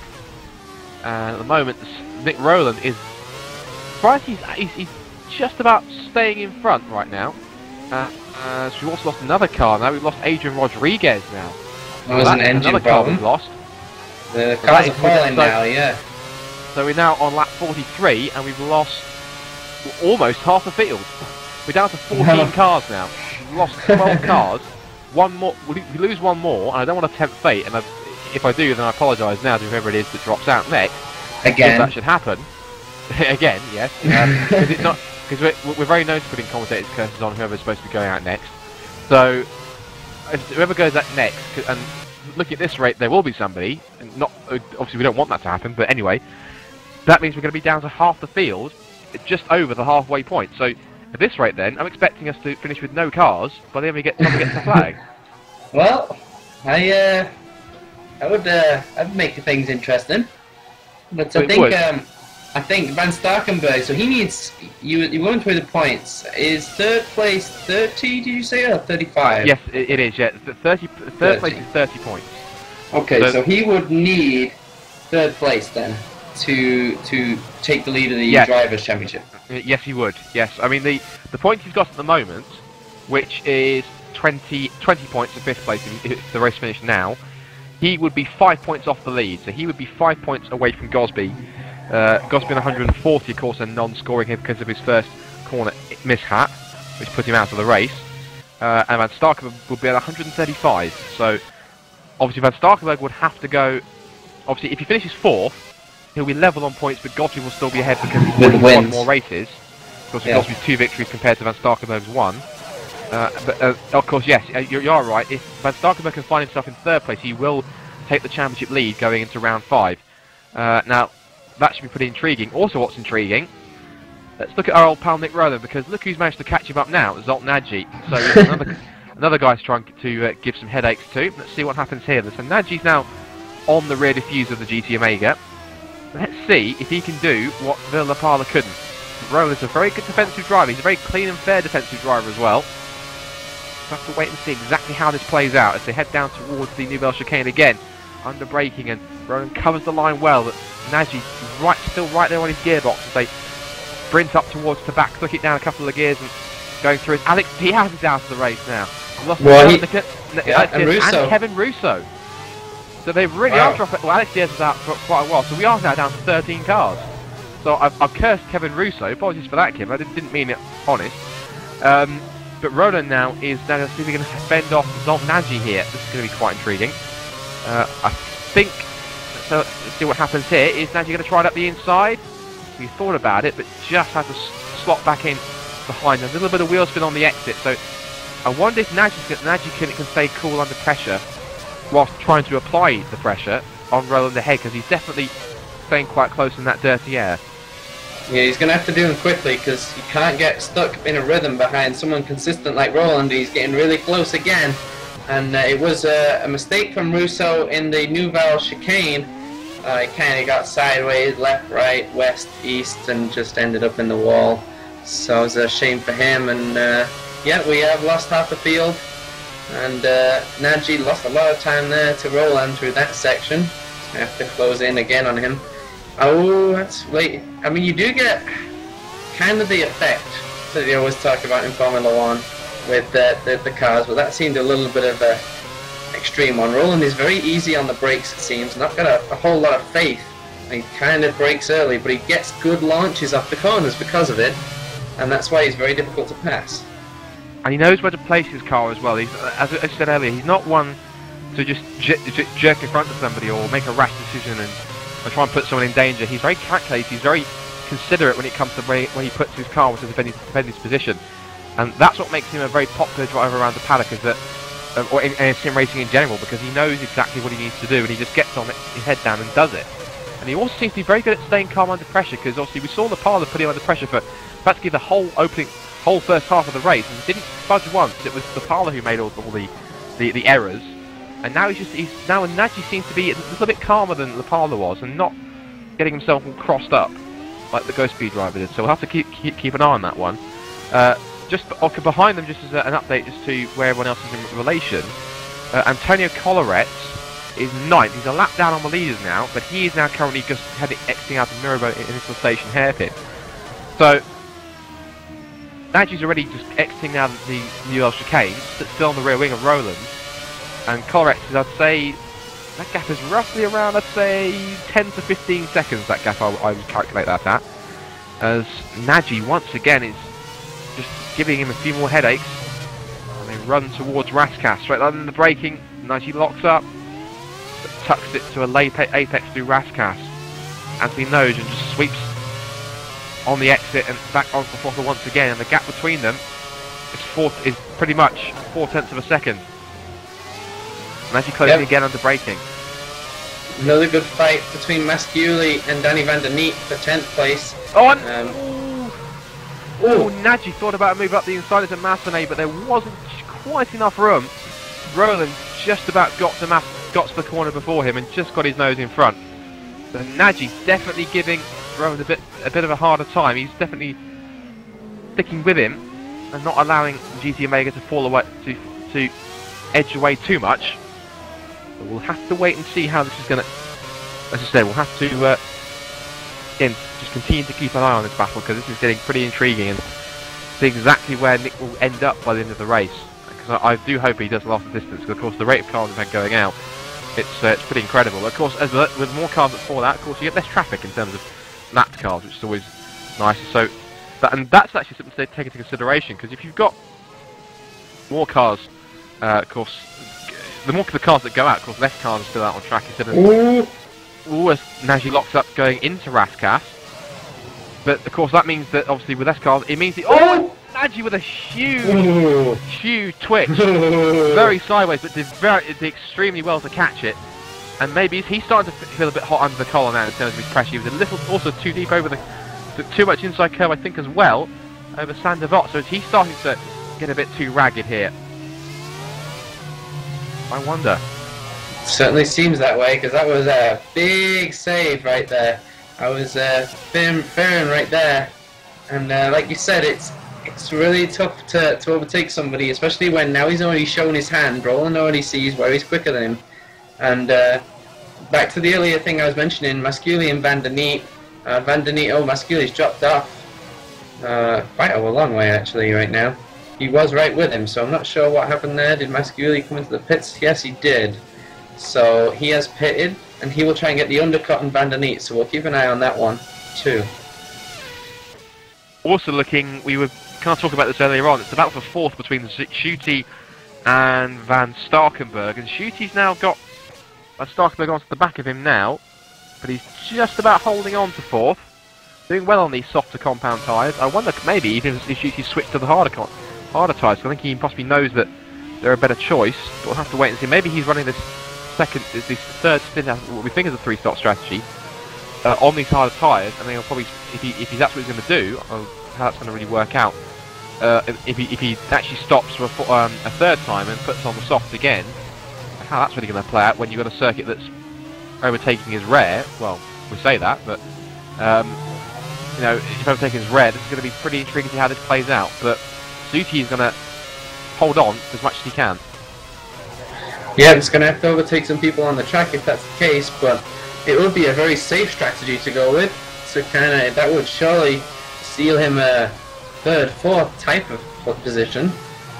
And at the moment, Nick Rowland is... he's just about staying in front right now. So we've also lost another car now. We've lost Adrian Rodriguez now. That was an engine another problem. Car we've lost. The cars are falling now, yeah. So we're now on lap 43, and we've lost almost half the field. We're down to 14 cars now. We've lost 12 cars. One more. We lose one more, and I don't want to tempt fate. And if I do, then I apologise now to whoever it is that drops out next. Again. If that should happen. Again, yes. Because it's not. Because we're very known to putting commentators' curses on whoever's supposed to be going out next. So whoever goes out next, and looking at this rate, there will be somebody. And not obviously we don't want that to happen, but anyway, that means we're going to be down to half the field, just over the halfway point. So at this rate, then I'm expecting us to finish with no cars by the time we get to the flag. Well, I would make things interesting, but I think Van Starkenberg. So he needs you went through the points. Is 3rd place 30? Did you say, or 35? Yes, it is. Yeah, third place is 30 points. Okay, so he would need 3rd place then to take the lead of the Drivers' Championship. Yes, he would. Yes, I mean the points he's got at the moment, which is 20 points in 5th place if the race finished now, he would be 5 points off the lead. So he would be 5 points away from Gosby. Gosby on 140, of course, a non-scoring hit because of his first corner mishap, which put him out of the race. And Van Starkenburg would be at 135. So obviously Van Starkenburg would have to go. Obviously, if he finishes 4th, he'll be level on points, but Gosby will still be ahead because he's won more races. Of course, Gosby's 2 victories compared to Van Starkenburg's 1. But of course, yes, you're right. If Van Starkenburg can find himself in 3rd place, he will take the championship lead going into round 5. Now, that should be pretty intriguing. Also, what's intriguing, let's look at our old pal Nick Rowland, because look who's managed to catch him up now, Zoltan Nagy. So another guy's trying to give some headaches to. Let's see what happens here. So Nagy's now on the rear diffuse of the GT Omega. Let's see if he can do what Ville Lapala couldn't. Rowland's a very good defensive driver. He's a very clean and fair defensive driver as well. We'll have to wait and see exactly how this plays out as they head down towards the Nouvelle Chicane again. Under braking, and Rowland covers the line well, but Nagy still right there on his gearbox as they sprint up towards the back, flick it down a couple of gears and going through it. Alex Diaz is out of the race now. Lost and Kevin Russo. So they've really dropped. Well, Alex Diaz was out for quite a while, so we are now down to 13 cars. So I've cursed Kevin Russo. Apologies for that, Kim. I didn't mean it honest. But Rowland now is now see if he can fend off Zoltan Nagy here. This is going to be quite intriguing. I think, so let's see what happens here. Is Nagy going to try it up the inside? We thought about it, but just had to slot back in behind. A little bit of wheel spin on the exit. So I wonder if Nagy can stay cool under pressure whilst trying to apply the pressure on Rowland ahead, because he's definitely staying quite close in that dirty air. Yeah, he's going to have to do them quickly because he can't get stuck in a rhythm behind someone consistent like Rowland. He's getting really close again. And it was a mistake from Russo in the Nouvelle Chicane. He kind of got sideways, left, right, west, east, and just ended up in the wall. So it was a shame for him. And yeah, we have lost half the field. And Nagy lost a lot of time there to Rowland through that section. I have to close in again on him. Oh, that's late. I mean, you do get kind of the effect that they always talk about in Formula 1 with the cars, but that seemed a little bit of a extreme one. Rowland is very easy on the brakes, it seems, not got a whole lot of faith. He kind of brakes early, but he gets good launches off the corners because of it, and that's why he's very difficult to pass. And he knows where to place his car as well. He's, as I said earlier, he's not one to just jerk in front of somebody or make a rash decision and try and put someone in danger. He's very calculated, he's very considerate when it comes to when he puts his car to defend his position. And that's what makes him a very popular driver around the paddock, is that, or in sim racing in general, because he knows exactly what he needs to do and he just gets on his head down and does it. And he also seems to be very good at staying calm under pressure, because obviously we saw Lapala put him under pressure for practically the whole first half of the race, and he didn't budge once. It was Lapala who made all the errors. And now now Nagy seems to be a little bit calmer than Lapala was, and not getting himself all crossed up like the Ghost Speed driver did. So we'll have to keep an eye on that one. Just behind them, just as an update, just to where everyone else is in relation. Antonio Colleret is 9th. He's a lap down on the leaders now, but he is now currently just exiting out of Mirabeau Initial Station hairpin. So Nagy's already just exiting now the Nouvelle Chicane, but still on the rear wing of Rowland. And Colleret is, I'd say, that gap is roughly around, I'd say, 10 to 15 seconds, that gap I would calculate that at. As Nagy, once again, is just giving him a few more headaches. And they run towards Rascasse. Straight line in the braking, Nagy locks up, but tucks it to a late apex through Rascasse. Anthony Nogent just sweeps on the exit and back onto the throttle once again, and the gap between them is pretty much 4/10 of a second. Nagy closing again under braking. Another good fight between Masciuli and Danny van der Neat for 10th place. Nagy thought about a move up the inside into Massenet, but there wasn't quite enough room. Rowland just about got to the corner before him and just got his nose in front. So Nagy's definitely giving Rowland a bit of a harder time. He's definitely sticking with him and not allowing GT Omega to fall away, to edge away too much. But we'll have to wait and see how this is going to... As I said, we'll have to again just continue to keep an eye on this battle, because this is getting pretty intriguing, and see exactly where Nick will end up by the end of the race. Because I do hope he does last the distance, because of course the rate of cars we've had going out, it's pretty incredible. Of course, with more cars that fall out, of course you get less traffic in terms of lapped cars, which is always nice. So, and that's actually something to take into consideration, because if you've got more cars, of course, the more the cars that go out, of course, less cars are still out on track instead of always Nagy locks up going into Raskas. But of course, that means that obviously with less cars, it means Nagy with a huge twitch, very sideways, but did extremely well to catch it. And maybe he's starting to feel a bit hot under the collar now in terms of his pressure. He was a little, also too deep over the too much inside curve, I think, as well, over Sander Vott. So he's starting to get a bit too ragged here. I wonder. Certainly seems that way, because that was a big save right there. I was fearing right there, and like you said, it's really tough to overtake somebody, especially when now he's already shown his hand. Roland already sees where he's quicker than him. And back to the earlier thing I was mentioning, Masculi and Van der Neet. Masculi's dropped off quite a long way actually right now. He was right with him, so I'm not sure what happened there. Did Masculi come into the pits? Yes, he did. So he has pitted, and he will try and get the undercut on Van der Neet, so we'll keep an eye on that one too. Also looking, we were kind of talking about this earlier on, it's about for fourth between Schutte and Van Starkenburg, and Schutte's now got Van Starkenburg onto the back of him now, but he's just about holding on to fourth, doing well on these softer compound tyres. I wonder maybe even if Schutte's switched to the harder tyres, I think he possibly knows that they're a better choice, but we'll have to wait and see. Maybe he's running this third stint, what we think is a three-stop strategy, on these harder tyres, and then he'll probably, if that's what he's going to do, how that's going to really work out. If he actually stops for a third time and puts on the soft again, how that's really going to play out when you've got a circuit that's overtaking is rare. Well, we say that, but you know, if overtaking is rare, this is going to be pretty intriguing to see how this plays out. But Schutte is going to hold on as much as he can. Yeah, it's going to have to overtake some people on the track if that's the case, but it would be a very safe strategy to go with. So that would surely steal him a third, fourth type of position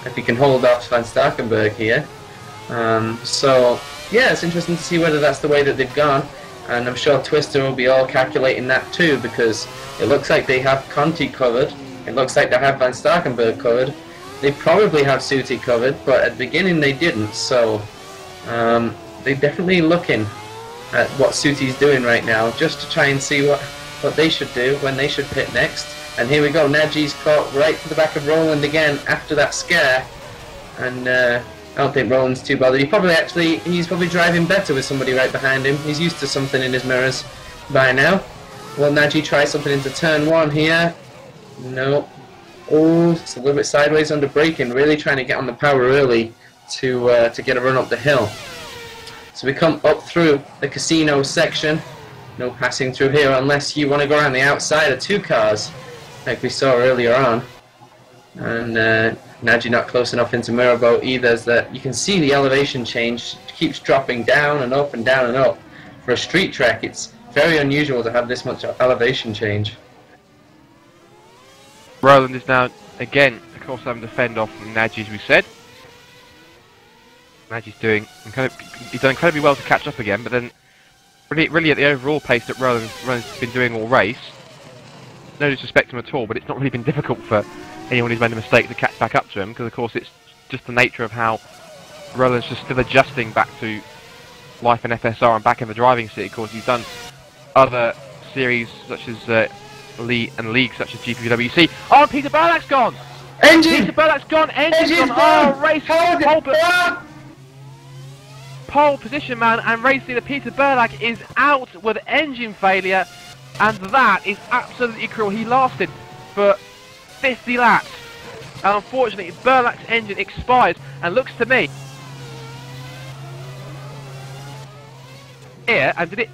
if he can hold off Van Starkenburg here. So yeah, it's interesting to see whether that's the way that they've gone, and I'm sure Twister will be all calculating that too, because it looks like they have Conti covered, it looks like they have Van Starkenburg covered, they probably have Schutte covered, but at the beginning they didn't, so they're definitely looking at what Schutte's doing right now, just to try and see what they should do, when they should pit next. And here we go, Nagy's caught right to the back of Roland again after that scare, and I don't think Roland's too bothered. He's probably driving better with somebody right behind him. He's used to something in his mirrors by now. Will Nagy try something into turn one here? No. Oh, it's a little bit sideways under braking, really trying to get on the power early to get a run up the hill. So we come up through the casino section. No passing through here unless you want to go around the outside of two cars, like we saw earlier on. And Nagy not close enough into Mirabeau either, as that you can see the elevation change keeps dropping down and up and down and up. For a street track, it's very unusual to have this much elevation change. Roland is now again, of course, having to fend off Nagy, as we said. Nagy's he's done incredibly well to catch up again, but then really at the overall pace that Roland's been doing all race, no disrespect to him at all, but it's not really been difficult for anyone who's made a mistake to catch back up to him, because of course it's just the nature of how Roland's just still adjusting back to life in FSR and back in the driving seat. Of course, he's done other series such as leagues such as GPWC. Oh, Peter Burlak's gone! Engine! Peter Burlak's gone! Engine's gone! Oh, race pole position, man, and race leader Peter Burlak is out with engine failure, and that is absolutely cruel. He lasted for 50 laps, and unfortunately Burlak's engine expires, and looks to me here, and did it,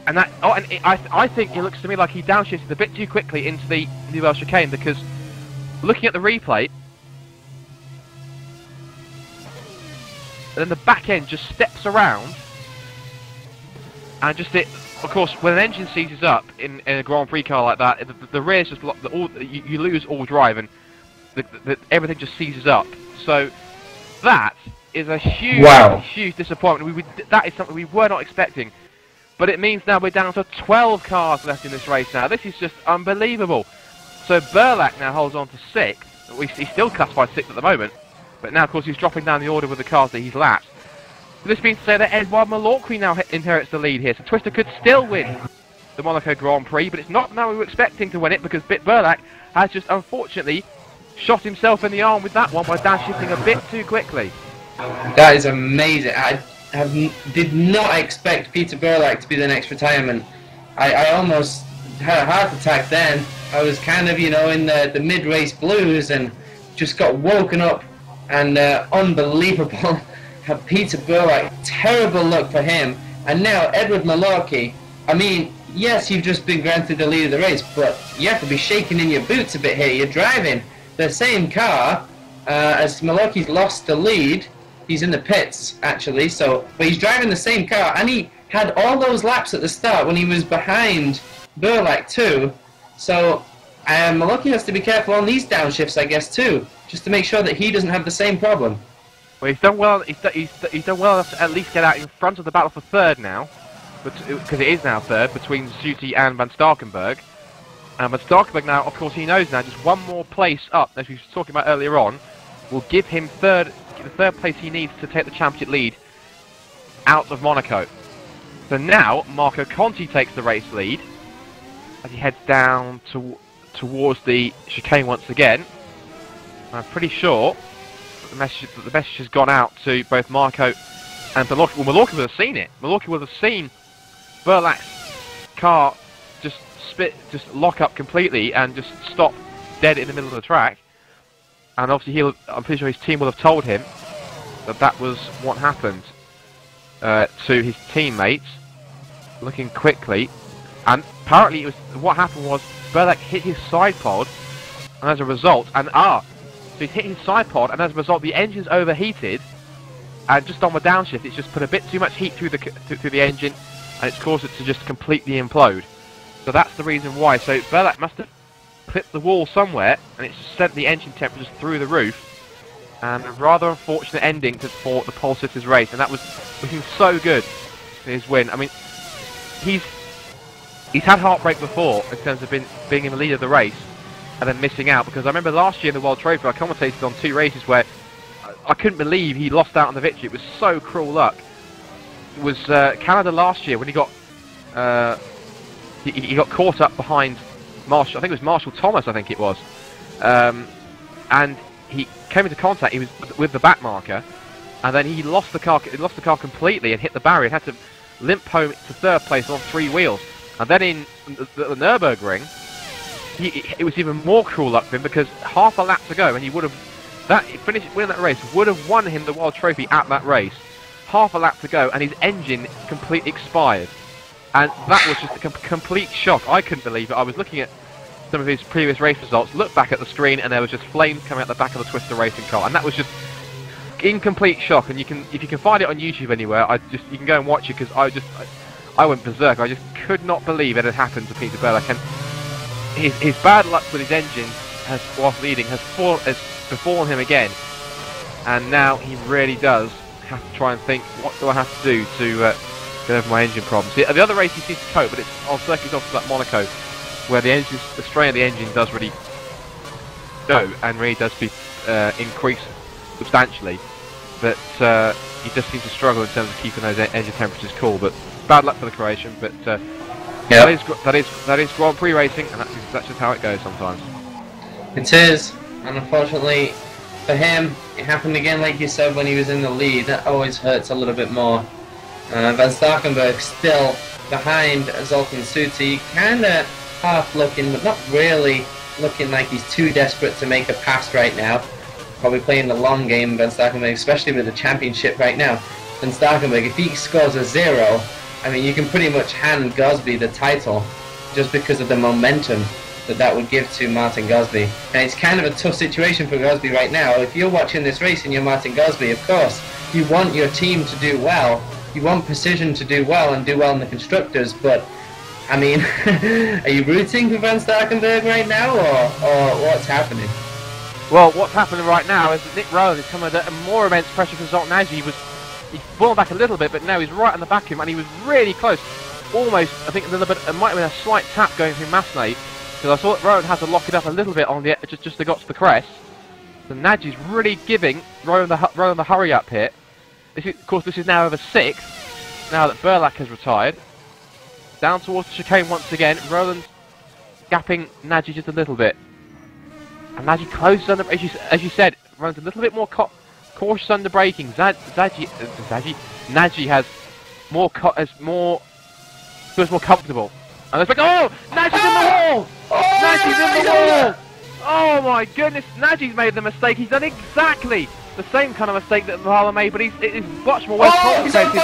and that, oh, and I think it looks to me like he downshifted a bit too quickly into the Nouvelle Chicane, because looking at the replay, and then the back end just steps around, and just of course, when an engine seizes up in a Grand Prix car like that, the rear's just you lose all drive, and everything just seizes up. So that is a huge, huge disappointment. That is something we were not expecting. but it means now we're down to 12 cars left in this race now. This is just unbelievable. So Burlak now holds on to 6th. He's still classified 6th at the moment, but now, of course, he's dropping down the order with the cars that he's lapped. This means to say that Edouard Malorqui now inherits the lead here, so Twister could still win the Monaco Grand Prix, but it's not now we were expecting to win it, because Bit Burlak has just unfortunately shot himself in the arm with that one by downshifting a bit too quickly. That is amazing. I did not expect Peter Burlak to be the next retirement. I almost had a heart attack then. I was kind of, you know, in the mid-race blues and just got woken up, and unbelievable. Peter Burlak, terrible luck for him. And now Edouard Malorqui, I mean, yes, you've just been granted the lead of the race, but you have to be shaking in your boots a bit here. You're driving the same car as Malorqui's lost the lead. He's in the pits, actually, but he's driving the same car, and he had all those laps at the start when he was behind Burlak too. So Malorqui has to be careful on these downshifts, I guess, too, just to make sure that he doesn't have the same problem. Well, he's done well. He's done well enough to at least get out in front of the battle for 3rd now, because it is now 3rd between Suti and Van Starkenburg. And Van Starkenburg now, of course, he knows now just one more place up, as we were talking about earlier on, will give him the 3rd place he needs to take the championship lead out of Monaco. So now Marco Conti takes the race lead as he heads down towards the chicane once again. I'm pretty sure that the message has gone out to both Marco and Malorqui. Well, Malorqui would have seen it. Malorqui would have seen Burlak's car just lock up completely and just stop dead in the middle of the track. And obviously, I'm pretty sure his team will have told him that that was what happened to his teammates. Looking quickly, and apparently what happened was Burlak hit his side pod, and as a result, so he's hit his side pod, and as a result, the engine's overheated, and just on the downshift, it's just put a bit too much heat through the engine, and it's caused it to just completely implode. So that's the reason why. So Burlak must have clipped the wall somewhere, and it's just sent the engine temperatures through the roof, and a rather unfortunate ending for the Pole Sitters race, and that was looking so good in his win. I mean, he's had heartbreak before in terms of being in the lead of the race and then missing out, because I remember last year in the World Trophy I commentated on 2 races where I couldn't believe he lost out on the victory. It was so cruel luck. It was Canada last year when he got he got caught up behind Marshall. I think it was Marshall Thomas. I think it was, and he came into contact. He was with the back marker, and then he lost the car. He lost the car completely and hit the barrier. Had to limp home to 3rd place on 3 wheels. And then in the Nürburgring, it was even more cruel luck for him, because half a lap to go, and he would have winning that race would have won him the World Trophy at that race. Half a lap to go, and his engine completely expired, and that was just a complete shock. I couldn't believe it. I was looking at some of his previous race results, looked back at the screen, and there was just flames coming out the back of the Twister racing car, and that was just in complete shock. And if you can find it on YouTube anywhere, you can go and watch it, because I went berserk. I just could not believe it had happened to Peter Burlak, and his bad luck with his engine whilst leading has befallen him again, and now he really does have to try and think, what do I have to do to get over my engine problems. The other race he seems to cope, but it's on circuits off like Monaco, where the strain of the engine does really go and really does increase substantially, but he just seems to struggle in terms of keeping those engine temperatures cool. But bad luck for the Croatian, but that is Grand Prix racing, and that's just how it goes sometimes. It is, and unfortunately for him, it happened again, like you said, when he was in the lead. That always hurts a little bit more. Van Starkenburg still behind Zoltan Suti, kind of half looking, but not really looking like he's too desperate to make a pass right now. Probably playing the long game, Van Starkenburg, especially with the championship right now. Van Starkenburg, if he scores a 0, I mean, you can pretty much hand Gosby the title just because of the momentum that would give to Martin Gosby. And it's kind of a tough situation for Gosby right now. If you're watching this race and you're Martin Gosby, of course, you want your team to do well. You want Precision to do well and do well in the constructors, but I mean, are you rooting for Van Starkenburg right now, or what's happening? Well, what's happening right now is that Nick Rowland is coming under more immense pressure from Zoltan Nagy. He's fallen back a little bit, but now he's right on the back of him, and he was really close almost, I think a little bit, it might have been a slight tap going through Massenet, because I saw that Rowan had to lock it up a little bit on the just as they got to the crest. So Nagi's really giving Rowan the hurry up here. Of course, this is now over 6, now that Burlak has retired. Down towards the chicane once again, Roland's gapping Nagy just a little bit. And Nagy closes under, as you said, runs a little bit more cautious under braking. Nagy has feels more comfortable. And it's like, oh, Nagy's in the wall! Nagy's in the wall! Oh my goodness, Nagy's made the mistake. He's done exactly the same kind of mistake that Valhalla made, but it's much more well complicated.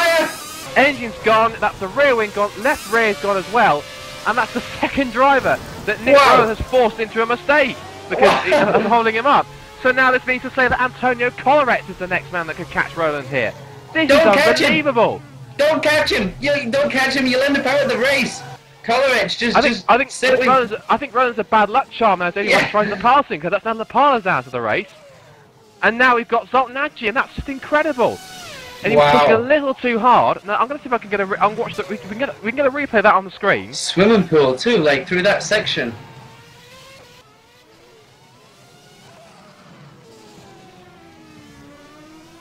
Engine's gone, that's the rear wing gone, left rear's gone as well, and that's the second driver that Nick Rowe has forced into a mistake because I'm holding him up. So now this means to say that Antonio Colleretts is the next man that could catch Roland here. This is unbelievable. Don't catch him! You don't catch him, you'll end up out of the race. Colleretts I think Roland's a bad luck charm as anyone trying the passing, because that's now Lapala's out of the race. And now we've got Zoltan Nagy, and that's just incredible. And he was pushing a little too hard. Now I'm going to see if I can get a we can get a replay of that on the screen. Swimming pool too, like through that section.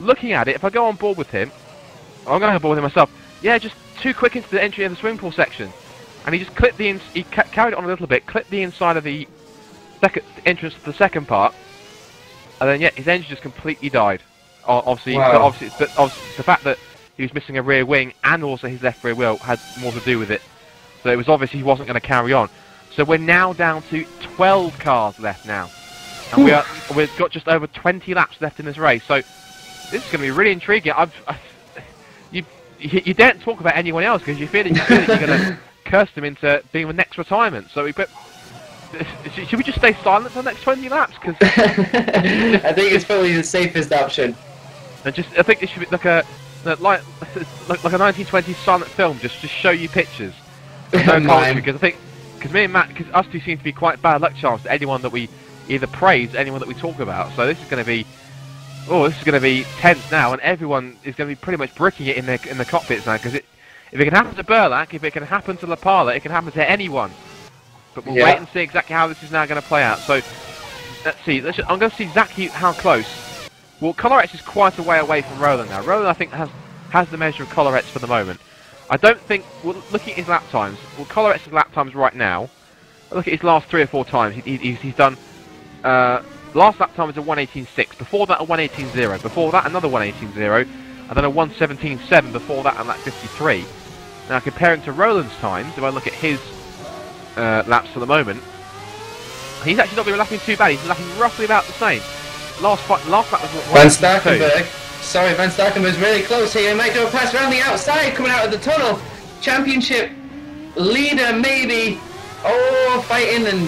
Looking at it, if I go on board with him, I'm going to go on board with him myself. Yeah, just too quick into the entry of the swimming pool section, and he just clipped he carried it on a little bit, clipped the inside of the entrance to the second part, and then his engine just completely died. Obviously, the fact that he was missing a rear wing and also his left rear wheel had more to do with it. So it was obvious he wasn't going to carry on. So we're now down to 12 cars left now, and we've got just over 20 laps left in this race. So this is going to be really intriguing. You daren't talk about anyone else because you feel that you're going to curse them into being the next retirement. So should we just stay silent for the next 20 laps? Cause I think it's probably the safest option. I think this should be like a 1920s silent film, just show you pictures. No commentary, because me and Matt, because us two seem to be quite bad luck charms to anyone that we either praise, anyone that we talk about. So this is going to be, tense now, and everyone is going to be pretty much bricking it in the cockpits now. Because if it can happen to Burlak, if it can happen to Lapala, it can happen to anyone. But we'll wait and see exactly how this is now going to play out. So let's see. I'm going to see exactly how close. Well, Colleretts is quite a way away from Roland now. Roland, I think, has the measure of Colleretts for the moment. I don't think... Well, looking at his lap times... Well, Colleretts' lap times right now... Look at his last 3 or 4 times. He's done... last lap time was a 1:18.6. Before that, a 1:18.0. Before that, another 1:18.0. And then a 1:17.7 before that, and lap 53. Now, comparing to Roland's times, if I look at his laps for the moment... He's actually not been lapping too bad. He's lapping roughly about the same. Last lap was Van Starkenberg. Sorry, Van Starkenberg's really close here. He might do a pass around the outside coming out of the tunnel. Championship leader, maybe. Oh, fighting, and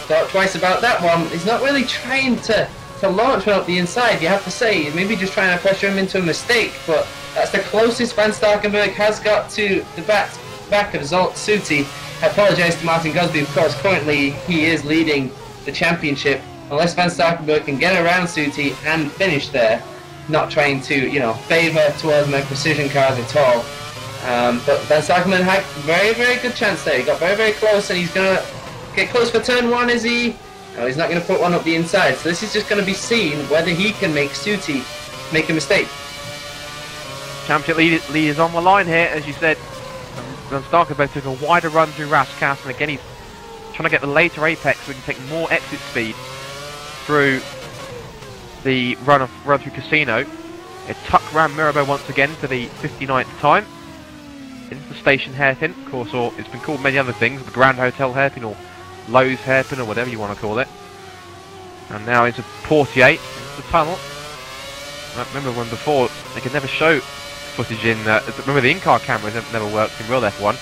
thought twice about that one. He's not really trying to launch one up the inside, you have to say. He's maybe just trying to pressure him into a mistake, but that's the closest Van Starkenberg has got to the back of Zsolt Suti. I apologise to Martin Gosby, of course. Currently, he is leading the championship. Unless Van Starkenberg can get around Suti and finish there, not trying to, favour towards my precision cars at all. But Van Starkenberg had a very, very good chance there. He got very, very close, and he's going to get close for turn 1, is he? No, he's not going to put one up the inside. So this is just going to be seen whether he can make Suti make a mistake. Championship lead is on the line here, as you said. Van Starkenberg took a wider run through Raskas, and again he's trying to get the later apex so we can take more exit speed through the run through Casino. It tucked around Mirabeau once again for the 59th time. Into the station hairpin, of course, or it's been called many other things, the Grand Hotel hairpin or Lowe's hairpin or whatever you want to call it. And now into Portier, into the tunnel. I remember when before they could never show footage in, remember the in-car cameras never worked in real F1,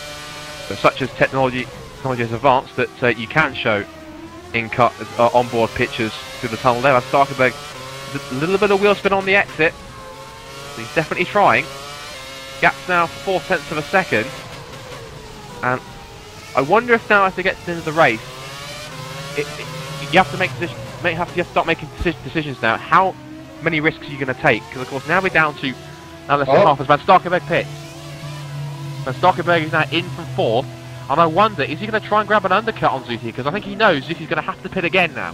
but such as technology has advanced that you can show in-car onboard pictures through the tunnel there. Starkenberg, a little bit of wheel spin on the exit, so he's definitely trying. Gap's now 4/10 of a second, and I wonder if now as they get to the end of the race, you have to make decisions. You have to start making decisions now. How many risks are you going to take? Because of course now we're down to less than half as Van Starkenberg pits. Van Starkenberg is now in from 4th, and I wonder, is he going to try and grab an undercut on Zuti? Because I think he knows Zuti's going to have to pit again now.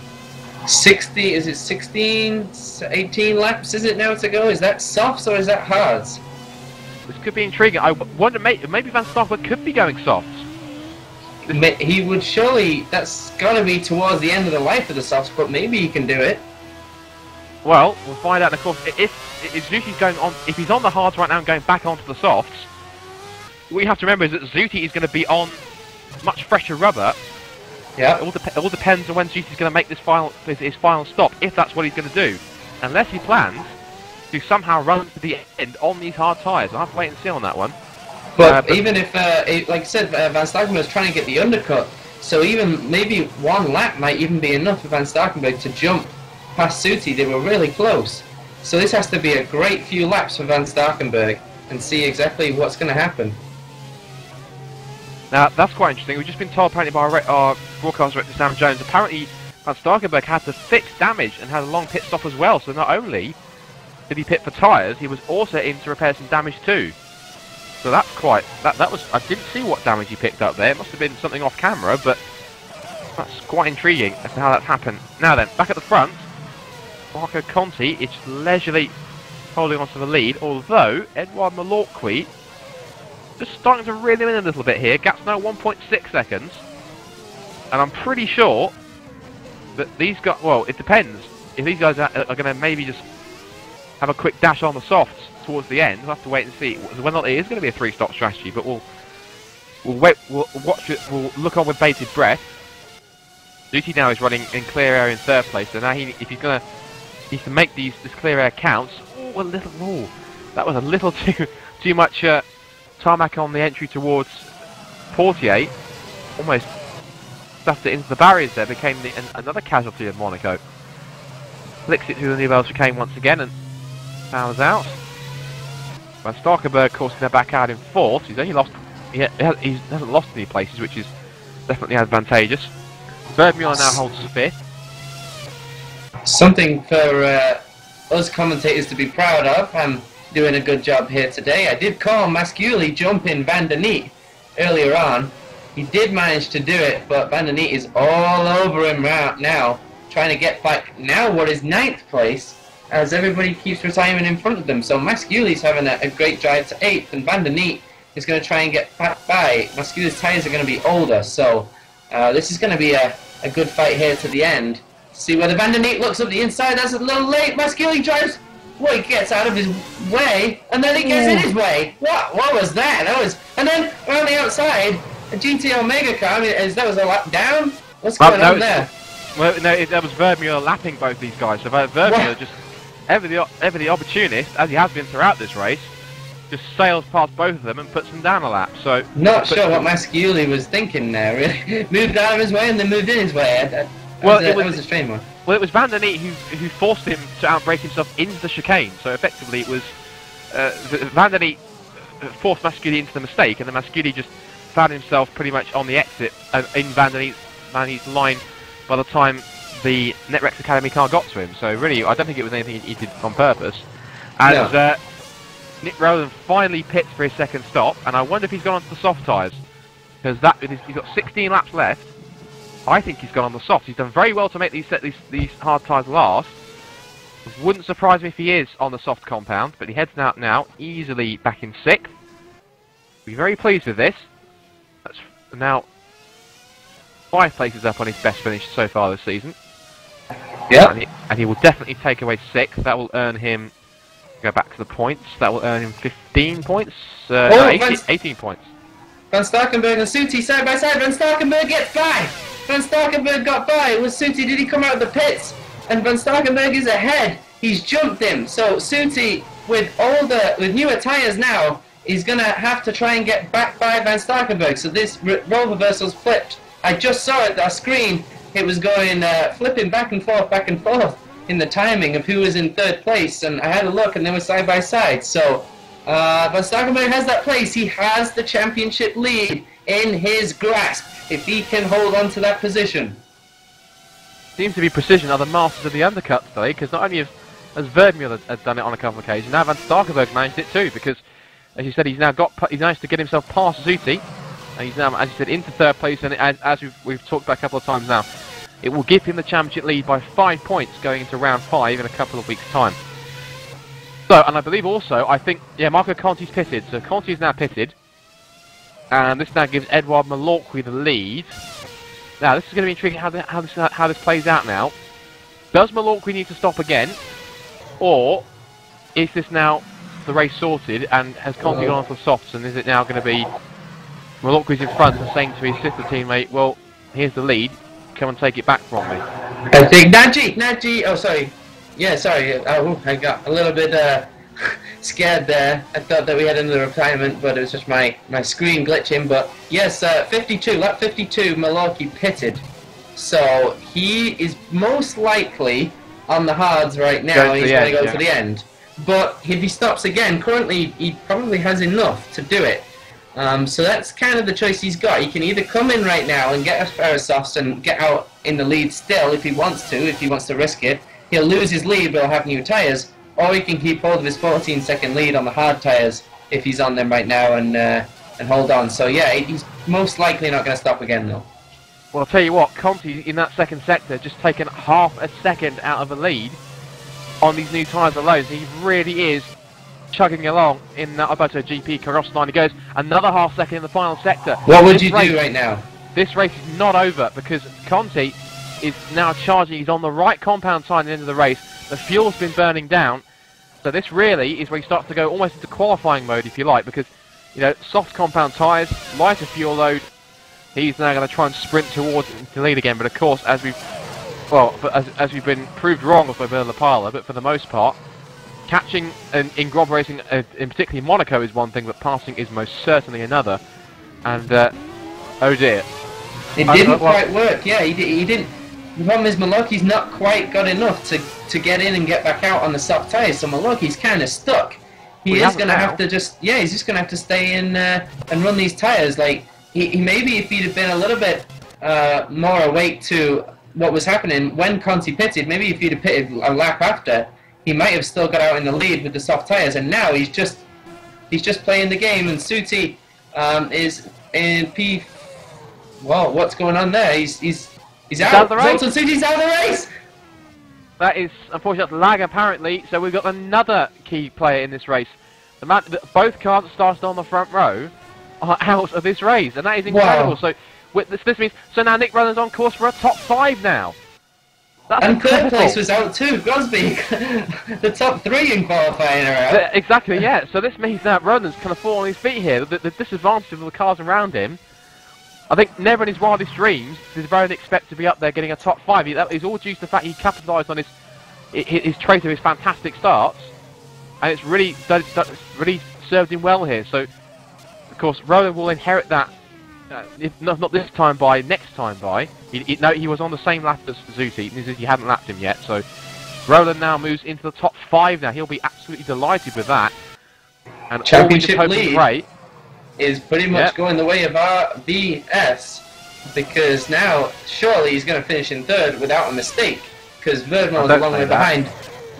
60, is it 16, 18 laps, is it now to go? Is that softs or is that hards? This could be intriguing. I wonder, maybe Van Starkenberg could be going softs. He would surely, that's got to be towards the end of the life of the softs, but maybe he can do it. Well, we'll find out. And of course, if Zuti's going on, if he's on the hards right now and going back onto the softs, what you have to remember is that Zuti is going to be on much fresher rubber. Yeah. It all depends on when Zuti's going to make his final stop, if that's what he's going to do. Unless he plans to somehow run to the end on these hard tyres. I'll have to wait and see on that one. But even if, like I said, Van Starkenberg was trying to get the undercut, so even maybe one lap might even be enough for Van Starkenberg to jump past Zuti. They were really close. So this has to be a great few laps for Van Starkenberg and see exactly what's going to happen. Now, that's quite interesting. We've just been told apparently by our broadcast director Sam Jones, apparently Van Starkenberg had to fix damage and had a long pit stop as well. So not only did he pit for tyres, he was also in to repair some damage too. So that's quite, that was, I didn't see what damage he picked up there. It must have been something off camera, but that's quite intriguing as to how that's happened. Now then, back at the front, Marco Conti is leisurely holding on to the lead, although Edouard Malorqui just starting to reel him in a little bit here. Gap's now 1.6 seconds. And I'm pretty sure that these guys, well, it depends. If these guys are going to maybe just have a quick dash on the softs towards the end, we'll have to wait and see. Whether or not it is going to be a 3-stop strategy, but we'll wait, we'll watch it, we'll look on with bated breath. Zuti now is running in clear air in 3rd place, so now if he's going to, he can make this clear air counts. That was a little too much tarmac on the entry towards Portier. Almost stuffed it into the barriers there, became another casualty of Monaco. Flicks it through the Nivelles chicane once again and powers out. Van Starkenberg, of course, is now back out in 4th. He's only lost, he hasn't lost any places, which is definitely advantageous. Vermeulen now holds 5th. Something for us commentators to be proud of. I'm doing a good job here today. I did call Masciuli jumping Van der Neet earlier on. He did manage to do it, but Van der Neet is all over him now, trying to get back now what is 9th place, as everybody keeps retiring in front of them. So Masciuli's having a great drive to 8th, and Van der Neet is going to try and get back by. Masciuli's tyres are going to be older, so this is going to be a good fight here to the end. See whether Van der Neet looks up the inside. That's a little late. Masciuli drives. Well, he gets out of his way, and then he gets in his way. What was that? And then around the outside, a GT Omega car. I mean, that was a lap down. What's going on there? Well, no, that was Vermeulen lapping both these guys. So Vermeulen just ever the opportunist, as he has been throughout this race, just sails past both of them and puts them down a lap. So not sure what Masciuli was thinking there. Really, moved out of his way and then moved in his way. That was a strange one. Well, it was Van der Neet who forced him to outbrake himself into the chicane. So effectively, it was Van der Neet forced Masciuli into the mistake, and then Masciuli just found himself pretty much on the exit in Van der Neet's line by the time the Netrex Academy car got to him. So really, I don't think it was anything he did on purpose. And Nick Rowland finally pits for his 2nd stop, and I wonder if he's gone onto the soft tyres, because he's got 16 laps left. I think he's gone on the soft. He's done very well to make these hard tyres last. Wouldn't surprise me if he is on the soft compound, but he heads out now, easily back in 6th. Be very pleased with this. That's now 5 places up on his best finish so far this season. Yeah. And he will definitely take away 6th. That will earn him, go back to the points, that will earn him 15 points. 18 points. Van Starkenberg and Zuti side by side. Van Starkenberg gets by. Van Starkenberg got by. It was Zuti. Did he come out of the pits? And Van Starkenberg is ahead. He's jumped him. So Zuti, with newer tyres now, is going to have to try and get back by Van Starkenberg. So this role reversal's flipped. I just saw it, our screen. It was going, flipping back and forth in the timing of who was in 3rd place. And I had a look, and they were side by side. So Van Starkenberg has that place. He has the championship lead in his grasp if he can hold on to that position. Seems to be Precision are the masters of the undercut today, because not only has Vermeulen had done it on a couple of occasions, now Van Starkenberg managed it too, because As you said, he's managed to get himself past Zuti, and he's now, as you said, into third place. And as we've talked about a couple of times now, it will give him the championship lead by 5 points going into round 5 in a couple of weeks' time. So, and I believe also, I think, yeah, Marco Conti's pitted. So Conti is now pitted, and this now gives Edouard Malorqui the lead. Now, this is going to be intriguing how this plays out now. Does Malorqui need to stop again, or is this now the race sorted, and has Conti gone on for softs, and is it now going to be Malorqui's in front and saying to his sister teammate, well, here's the lead, come and take it back from me? I think Naji, oh sorry. Yeah, sorry, I got a little bit scared there. I thought that we had another retirement, but it was just my screen glitching. But yes, lap 52, Malorqui pitted. So he is most likely on the hards right now, and he's going to go to the end. But if he stops again, currently he probably has enough to do it. So that's kind of the choice he's got. He can either come in right now and get a pair of softs and get out in the lead still if he wants to risk it. He'll lose his lead, but he'll have new tyres. Or he can keep hold of his 14-second lead on the hard tyres if he's on them right now and hold on. So yeah, he's most likely not going to stop again though. Well, I'll tell you what, Conti in that second sector just taken half a second out of the lead on these new tyres alone. So he really is chugging along in that Alberto GP Carross line. He goes another half second in the final sector. What would you do right now? This race is not over because Conti is now charging. He's on the right compound side at the end of the race. The fuel's been burning down. So this really is where he starts to go almost into qualifying mode, if you like, because, you know, soft compound tyres, lighter fuel load. He's now going to try and sprint towards the lead again. But of course, as we've been proved wrong with Roberto Lapala, but for the most part, catching in Grob racing, in particularly Monaco, is one thing, but passing is most certainly another. And oh dear, it didn't quite work. Yeah, he didn't. The problem is Malorqui's not quite got enough to get in and get back out on the soft tyres. So Malorqui's kind of stuck. He is going to have to he's just going to have to stay in and run these tyres. Like he maybe if he'd have been a little bit more awake to what was happening when Conti pitted, maybe if he'd have pitted a lap after, he might have still got out in the lead with the soft tyres. And now he's just playing the game. And Suti is in P. Well, what's going on there? He's out of the race. Zoltan Suti's out of the race. That is unfortunately lag apparently. So we've got another key player in this race. The man, both cars that started on the front row are out of this race, and that is incredible. Wow. So this means now Nick Rowland's on course for a top 5 now. That's and incredible. Third place was out too, Grosby. The top 3 in qualifying are out. Exactly, yeah. So this means that Rowland's kind of fallen on his feet here. The disadvantage of the cars around him. I think never in his wildest dreams did Roland expect to be up there getting a top 5. That is all due to the fact he capitalised on his trait of his fantastic starts, and it's really served him well here. So, of course, Rowland will inherit that. If not this time by, next time by. He was on the same lap as Zuti. He hadn't lapped him yet. So Rowland now moves into the top 5 now. He'll be absolutely delighted with that. And championship lead is pretty much going the way of RVS, because now surely he's going to finish in 3rd without a mistake, because Verdmole's a long way behind.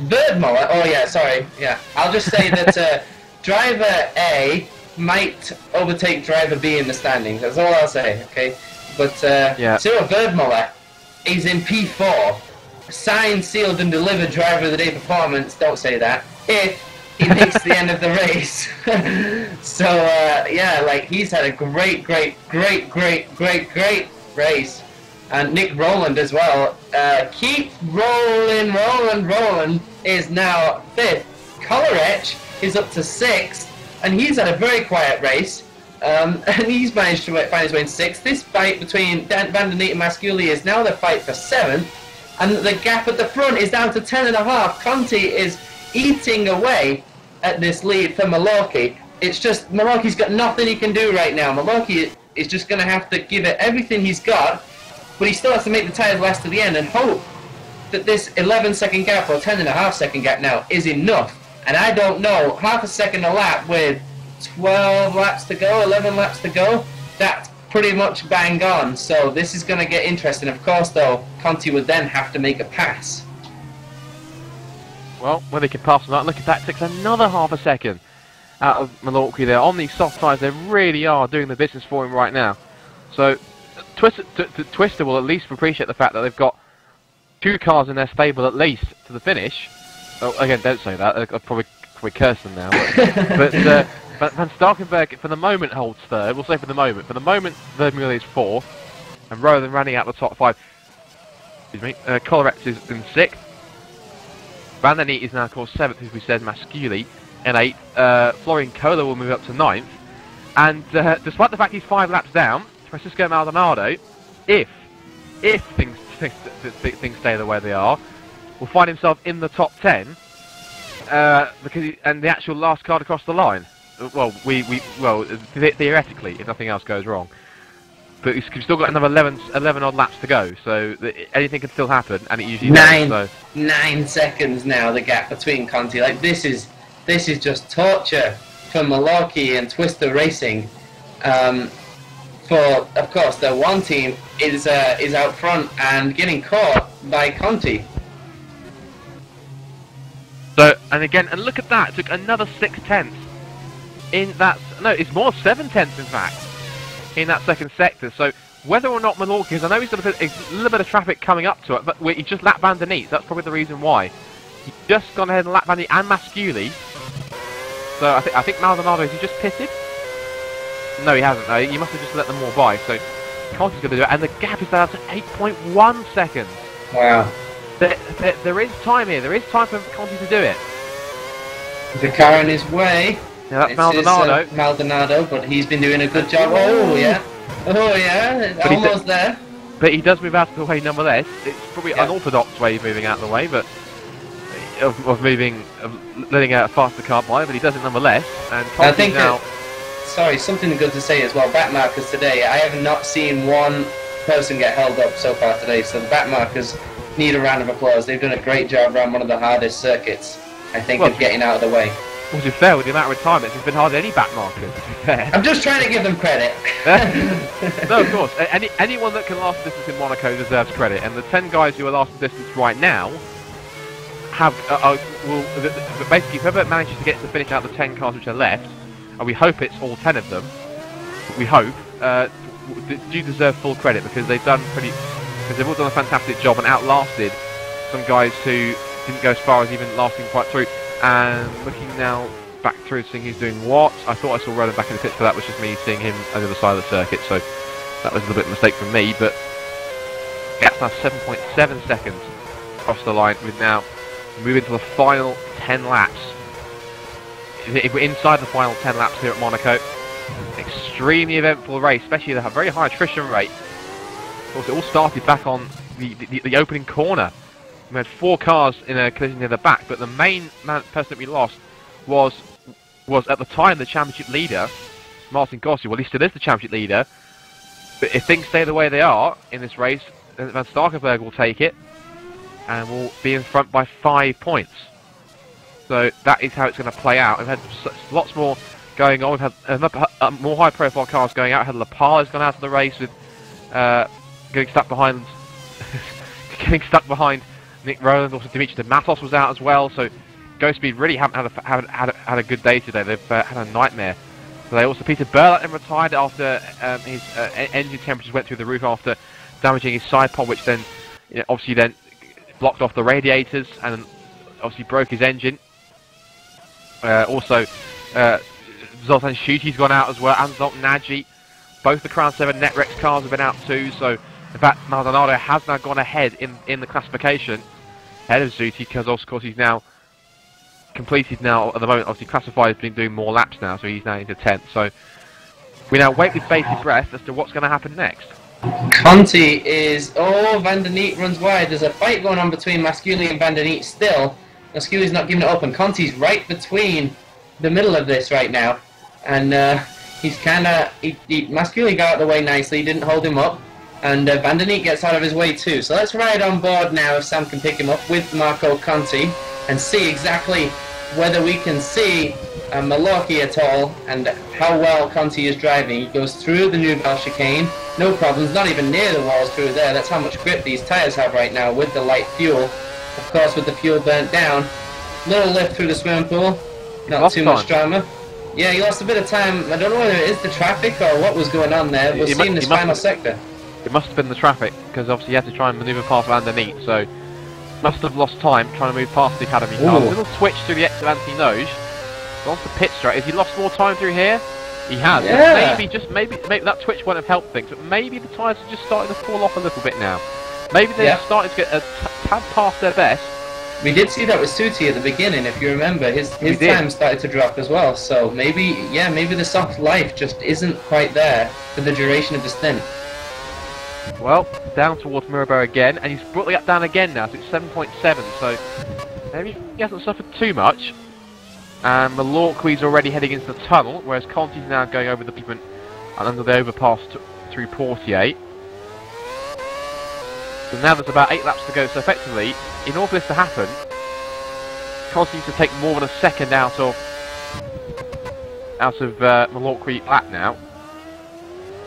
Verdmole, oh yeah, sorry, yeah. I'll just say that driver A might overtake driver B in the standings. That's all I'll say, okay? But Cyril Verdmole is in P4. Signed, sealed, and delivered driver of the day performance. Don't say that. If he makes the end of the race. So yeah, like he's had a great race. And Nick Rowland as well. Keep rolling. Rowland is now 5th. Kolarec is up to 6th. And he's had a very quiet race, and he's managed to find his way in 6th. This fight between Van der Neat and Masculi is now the fight for 7th, and the gap at the front is down to 10.5. Conti is eating away at this lead for Malorqui. It's just, Malorqui's got nothing he can do right now. Malorqui is just going to have to give it everything he's got, but he still has to make the tyres last to the end and hope that this 11-second gap, or 10.5-second gap now, is enough. And I don't know, half a second a lap with 12 laps to go, 11 laps to go, that's pretty much bang on. So this is going to get interesting. Of course, though, Conti would then have to make a pass. Well, whether he can pass or not, look at that, takes another half a second. out of Milwaukee there. On these soft tyres, they really are doing the business for him right now. So Twister will at least appreciate the fact that they've got 2 cars in their stable at least to the finish. Oh, again, don't say that. I'll probably curse them now. But Van Starkenberg, for the moment, holds third. We'll say for the moment. For the moment, Vermeulen is fourth. And rather than running out the top 5, excuse me, Kolarets is in 6th. Van der Neet is now, of course, 7th, as we said, Masculi in 8th. Florian Kohler will move up to 9th. And despite the fact he's 5 laps down, Francisco Maldonado, if things stay the way they are, will find himself in the top 10 and the actual last car to cross the line. Well, theoretically, if nothing else goes wrong. But he's still got another 11 odd laps to go, so anything can still happen, and it usually does. So. 9 seconds now, the gap between Conti. Like, this is just torture for Milwaukee and Twister Racing. For, of course, the one team is out front and getting caught by Conti. So, and look at that, it took another 6 tenths in that, no, it's more 7 tenths in fact, in that second sector. So, whether or not Milwaukee, because I know he's got a little bit of traffic coming up to it, but he just lapped Van der Neet, that's probably the reason why. He's just gone ahead and lapped Van der Neet and Masculi. So, I think Maldonado, has he just pitted? No, he hasn't. No, you must have just let them all by. So, Conti's going to do it, and the gap is down to 8.1 seconds. Wow. There is time here. There is time for Conti to do it. The car in his way. Yeah, that's Maldonado. Maldonado, but he's been doing a good job. Oh yeah. Oh yeah. But almost there. But he does move out of the way nonetheless. It's probably an unorthodox way of moving out of the way, but of letting out a faster car by, but he does it nonetheless. And Conti I think now. Sorry, something good to say as well. Back markers today. I have not seen one person get held up so far today. So the back markers need a round of applause. They've done a great job around one of the hardest circuits, I think, of getting out of the way. Well, to be fair, with the amount of retirements, it's been hard any back markers, to be fair. I'm just trying to give them credit. No, of course. Anyone that can last the distance in Monaco deserves credit, and the 10 guys who are last the distance right now have basically whoever manages to get to the finish out of the 10 cars which are left, and we hope it's all 10 of them. We hope do deserve full credit because they've all done a fantastic job and outlasted some guys who didn't go as far as even lasting quite through. And looking now back through, seeing who's doing what. I thought I saw Roland back in the pits, but that was just me seeing him on the other side of the circuit, so that was a little bit of a mistake from me. But gap's now 7.7 seconds across the line. With now moving to the final 10 laps. If we're inside the final 10 laps here at Monaco, extremely eventful race, especially at a very high attrition rate. Of course, it all started back on the opening corner. We had 4 cars in a collision near the back, but the main person that we lost was at the time the championship leader, Martin Gossi. Well, he still is the championship leader, but if things stay the way they are in this race, then Van Starkenberg will take it and will be in front by 5 points. So that is how it's going to play out. We've had lots more going on. We've had more high-profile cars going out. We had Lapal has gone out of the race with getting stuck behind Nick Rowland. Also, Dimitri de Matos was out as well. So Ghost Speed really haven't had a good day today. They've had a nightmare. So they also Peter Burlat then retired after his engine temperatures went through the roof after damaging his side pod, which then obviously then blocked off the radiators and obviously broke his engine. Also, Zoltan Shuti's gone out as well, and Zoltan Nagy. Both the Crown 7 Netrex cars have been out too, so in fact Maldonado has now gone ahead in the classification, ahead of Zuti, because of course he's now completed now at the moment, obviously classified has been doing more laps now, so he's now into 10th. So we now wait with bated breath as to what's going to happen next. Conti is... Oh, Van der Neet runs wide. There's a fight going on between Masculi and Van der Neet still. Masculi's not giving it up, and Conti's right between the middle of this right now. And he's kind of... Masculi got out of the way nicely, didn't hold him up. And Van der Neet gets out of his way too. So let's ride on board now if Sam can pick him up with Marco Conti and see exactly whether we can see Milwaukee at all and how well Conti is driving. He goes through the Nouvelle chicane, no problems, not even near the walls through there. That's how much grip these tyres have right now with the light fuel. Of course, with the fuel burnt down, little lift through the swimming pool, not too much drama. Yeah, he lost a bit of time. I don't know whether it is the traffic or what was going on there. We'll see in this final sector. It must have been the traffic, because obviously he had to try and manoeuvre past Van der Neat, so must have lost time trying to move past the academy car. A little switch through the exit of Anthony Noge. On to pit straight. Has he lost more time through here? He has. Yeah. Maybe that twitch won't have helped things, but maybe the tyres are just starting to fall off a little bit now. Maybe they're starting to get a tad past their best. We did see that with Suti at the beginning, if you remember. His time started to drop as well, so maybe the soft life just isn't quite there for the duration of the stint. Well, down towards Mirabeau again, and he's brought the gap down again now, so it's 7.7, so maybe he hasn't suffered too much. And Malorqui's already heading into the tunnel, whereas Conti's now going over the pavement and under the overpass through Portier. So now there's about 8 laps to go, so effectively, in order for this to happen, Conti needs to take more than a second out of Malorqui lap now.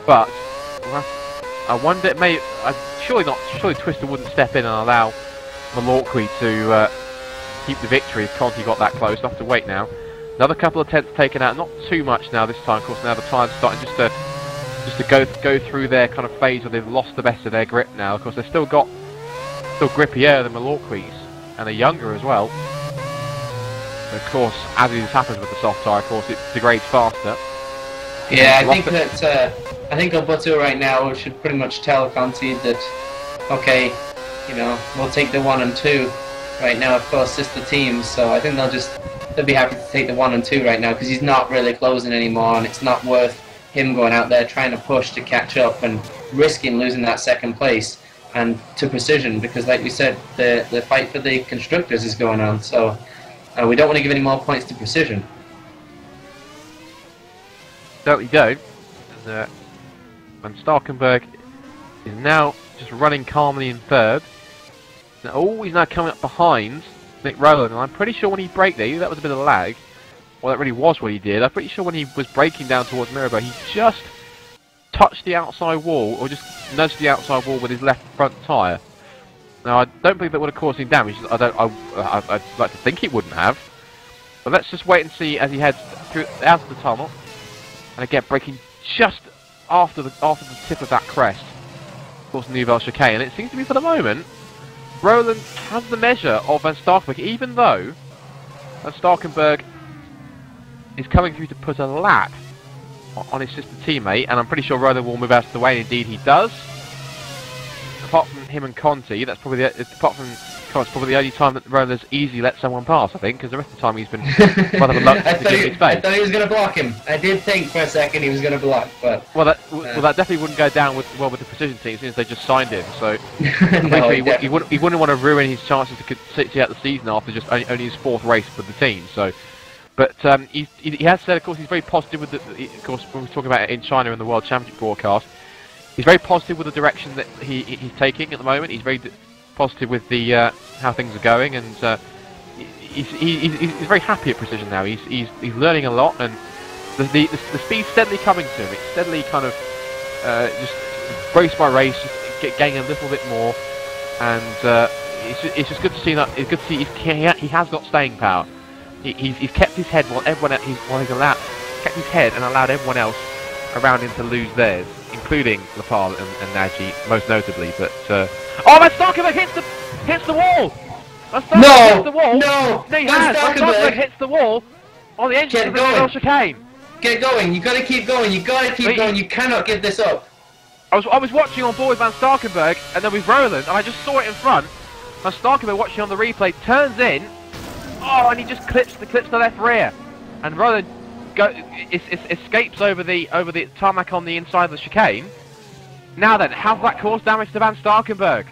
But I wonder, surely Twister wouldn't step in and allow Malorqui to keep the victory if Conti got that close. I'll have to wait now. Another couple of tenths taken out, not too much now this time. Of course, now the tyres are starting just to go through their kind of phase where they've lost the best of their grip now. Of course, they've still grippier than Malorqui's, and they're younger as well. But of course, as it happens with the soft tyre, of course, it degrades faster. Yeah, I think Alberto right now should pretty much tell Conti that, okay, we'll take the 1 and 2 right now. Of course, sister teams, so I think they'll be happy to take the 1 and 2 right now, because he's not really closing anymore, and it's not worth him going out there trying to push to catch up and risking losing that second place and to Precision, because like we said, the fight for the constructors is going on, so we don't want to give any more points to Precision. Certainly don't. Van Starkenberg is now just running calmly in third. Now, he's now coming up behind Nick Rowland, and I'm pretty sure when he braked there, that was a bit of a lag. Well, that really was what he did. I'm pretty sure when he was braking down towards Mirabeau, he just touched the outside wall, or just nudged the outside wall with his left front tyre. Now, I don't believe that would have caused any damage. I'd like to think it wouldn't have. But let's just wait and see as he heads out of the tunnel. And again, braking just after the tip of that crest, of course, Nouvelle Chicane. And it seems to be, for the moment, Rowland has the measure of Van Starkenberg, even though Van Starkenberg is coming through to put a lap on his sister teammate, and I'm pretty sure Rowland will move out of the way, and indeed he does. Apart from him and Conti, it's probably the only time that Rowland has easily let someone pass, I think, because the rest of the time he's been rather reluctant to give him space. I thought he was going to block him. I did think for a second he was going to block, but... Well, that definitely wouldn't go down with the Precision team, since they just signed him, so... No, he wouldn't want to ruin his chances to see out the season after just only his 4th race with the team, so... But he has said, of course, he's very positive with of course, when we're talking about it in China in the World Championship broadcast, he's very positive with the direction that he's taking at the moment. He's very positive with the how things are going, and he's very happy at Precision now. He's learning a lot, and the speed's steadily coming to him. It's steadily kind of just race by race, just getting a little bit more, and it's just good to see that. It's good to see he has got staying power. He's kept his head while he's allowed kept his head and allowed everyone else around him to lose theirs, including Lepal and Nagy, most notably. But Van Starkenberg hits the wall. Van Starkenberg hits the wall. No, Van Starkenberg hits the wall on the engine of the Nouvelle Chicane. Get going. You got to keep going. You got to keep going. You cannot give this up. I was watching on board with Van Starkenberg, and then with Rowland, and I just saw it in front. Van Starkenberg, watching on the replay, turns in. And he just clips the left rear, and Rowland escapes over the tarmac on the inside of the chicane. Now then, how's that caused damage to Van Starkenberg?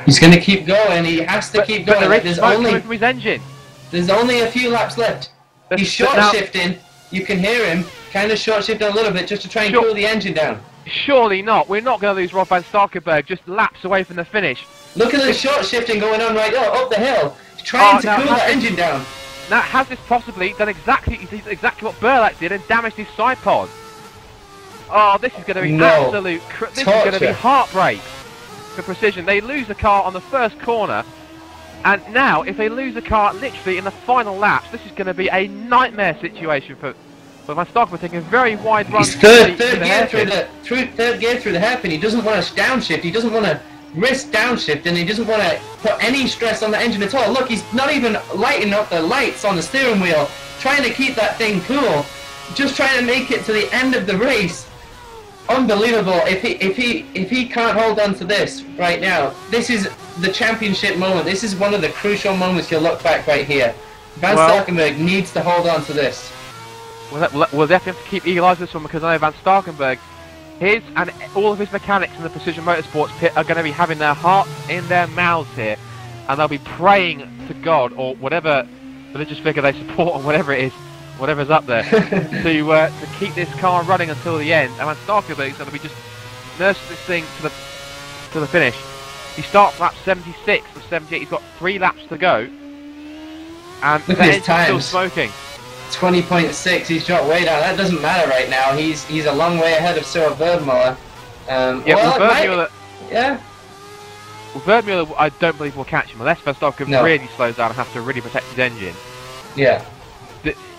He's going to keep going. He has to keep going. There's smoke coming from his engine. There's only a few laps left. He's short shifting. You can hear him kind of short shifting a little bit just to try and cool the engine down. Surely not. We're not going to lose Rob Van Starkenberg just laps away from the finish. Look at the short shifting going on right up the hill. Trying to cool the engine down. Now, has this possibly done exactly what Burlak did and damaged his side pod? Oh, this is going to be absolute... This is going to be heartbreak for Precision. They lose the car on the first corner, and now, if they lose the car literally in the final laps, this is going to be a nightmare situation for But Van Starkenberg taking a very wide run. He's third gear hairpin. third gear through the hairpin. He doesn't want to downshift. He doesn't want to risk downshift, and he doesn't want to put any stress on the engine at all. Look, he's not even lighting up the lights on the steering wheel, trying to keep that thing cool, just trying to make it to the end of the race. Unbelievable. If he can't hold on to this right now, this is the championship moment. This is one of the crucial moments you'll look back right here. Van Starkenberg needs to hold on to this. We'll definitely have to keep eagle eyes on this one, because I know Van Starkenberg, his and all of his mechanics in the Precision Motorsports pit are going to be having their hearts in their mouths here, and they'll be praying to God, or whatever religious figure they support, or whatever it is, whatever's up there, to keep this car running until the end. And Van Starkenberg is going to be just nursing this thing to the finish. He starts lap 76 of 78. He's got 3 laps to go, and the engine's still smoking. 20.6. He's dropped way down. That doesn't matter right now. He's a long way ahead of Cyril Verdmuller. Well, Verdmuller, I don't believe will catch him unless Van Starkenberg really slows down and has to really protect his engine. Yeah.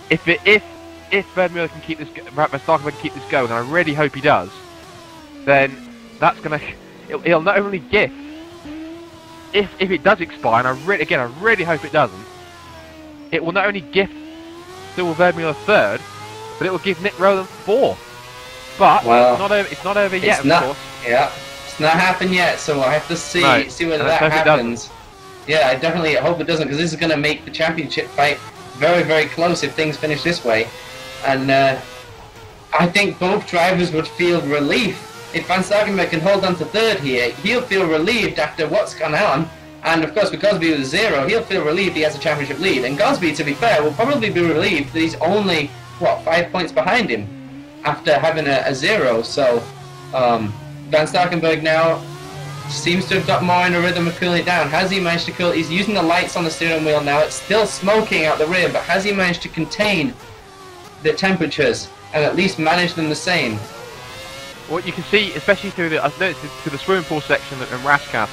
If Verdmuller can keep this, Van Starkenberg can keep this going, and I really hope he does, then that's gonna. It'll not only gift. If it does expire, and I really hope it doesn't, it will not only gift Cyril Verdmuller 3rd, but it will give Nick Rowland 4th. But it's not over yet, of course. Yeah, it's not happened yet, so we'll have to see whether that happens. Yeah, I definitely hope it doesn't, because this is going to make the championship fight very, very close if things finish this way. And I think both drivers would feel relief. If Van Starkenberg can hold on to 3rd here, he'll feel relieved after what's gone on. And of course, with Gosby with a 0, he'll feel relieved he has a championship lead. And Gosby, to be fair, will probably be relieved that he's only, 5 points behind him after having a 0. So, Van Starkenberg now seems to have got more in a rhythm of cooling it down. Has he managed to cool it? He's using the lights on the steering wheel now. It's still smoking out the rear, but has he managed to contain the temperatures and at least manage them the same? What you can see, especially through the swimming pool section in Rascasse,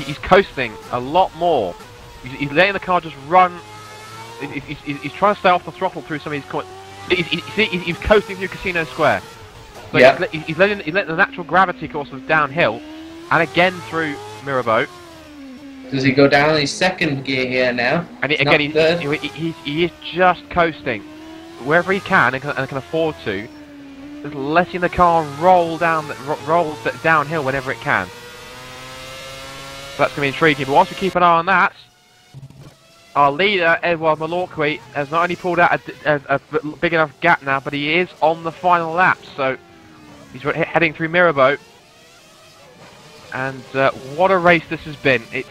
he's coasting a lot more. He's letting the car just run. He's trying to stay off the throttle through some of his. He's coasting through Casino Square. So he's letting the natural gravity course of downhill, and again through Mirabeau. Does he go down in his 2nd gear here now? And he is just coasting wherever he can and can afford to, just letting the car roll downhill whenever it can. That's going to be intriguing, but once we keep an eye on that, our leader, Edouard Malorqui, has not only pulled out a big enough gap now, but he is on the final lap, so he's heading through Mirabeau. And what a race this has been. It's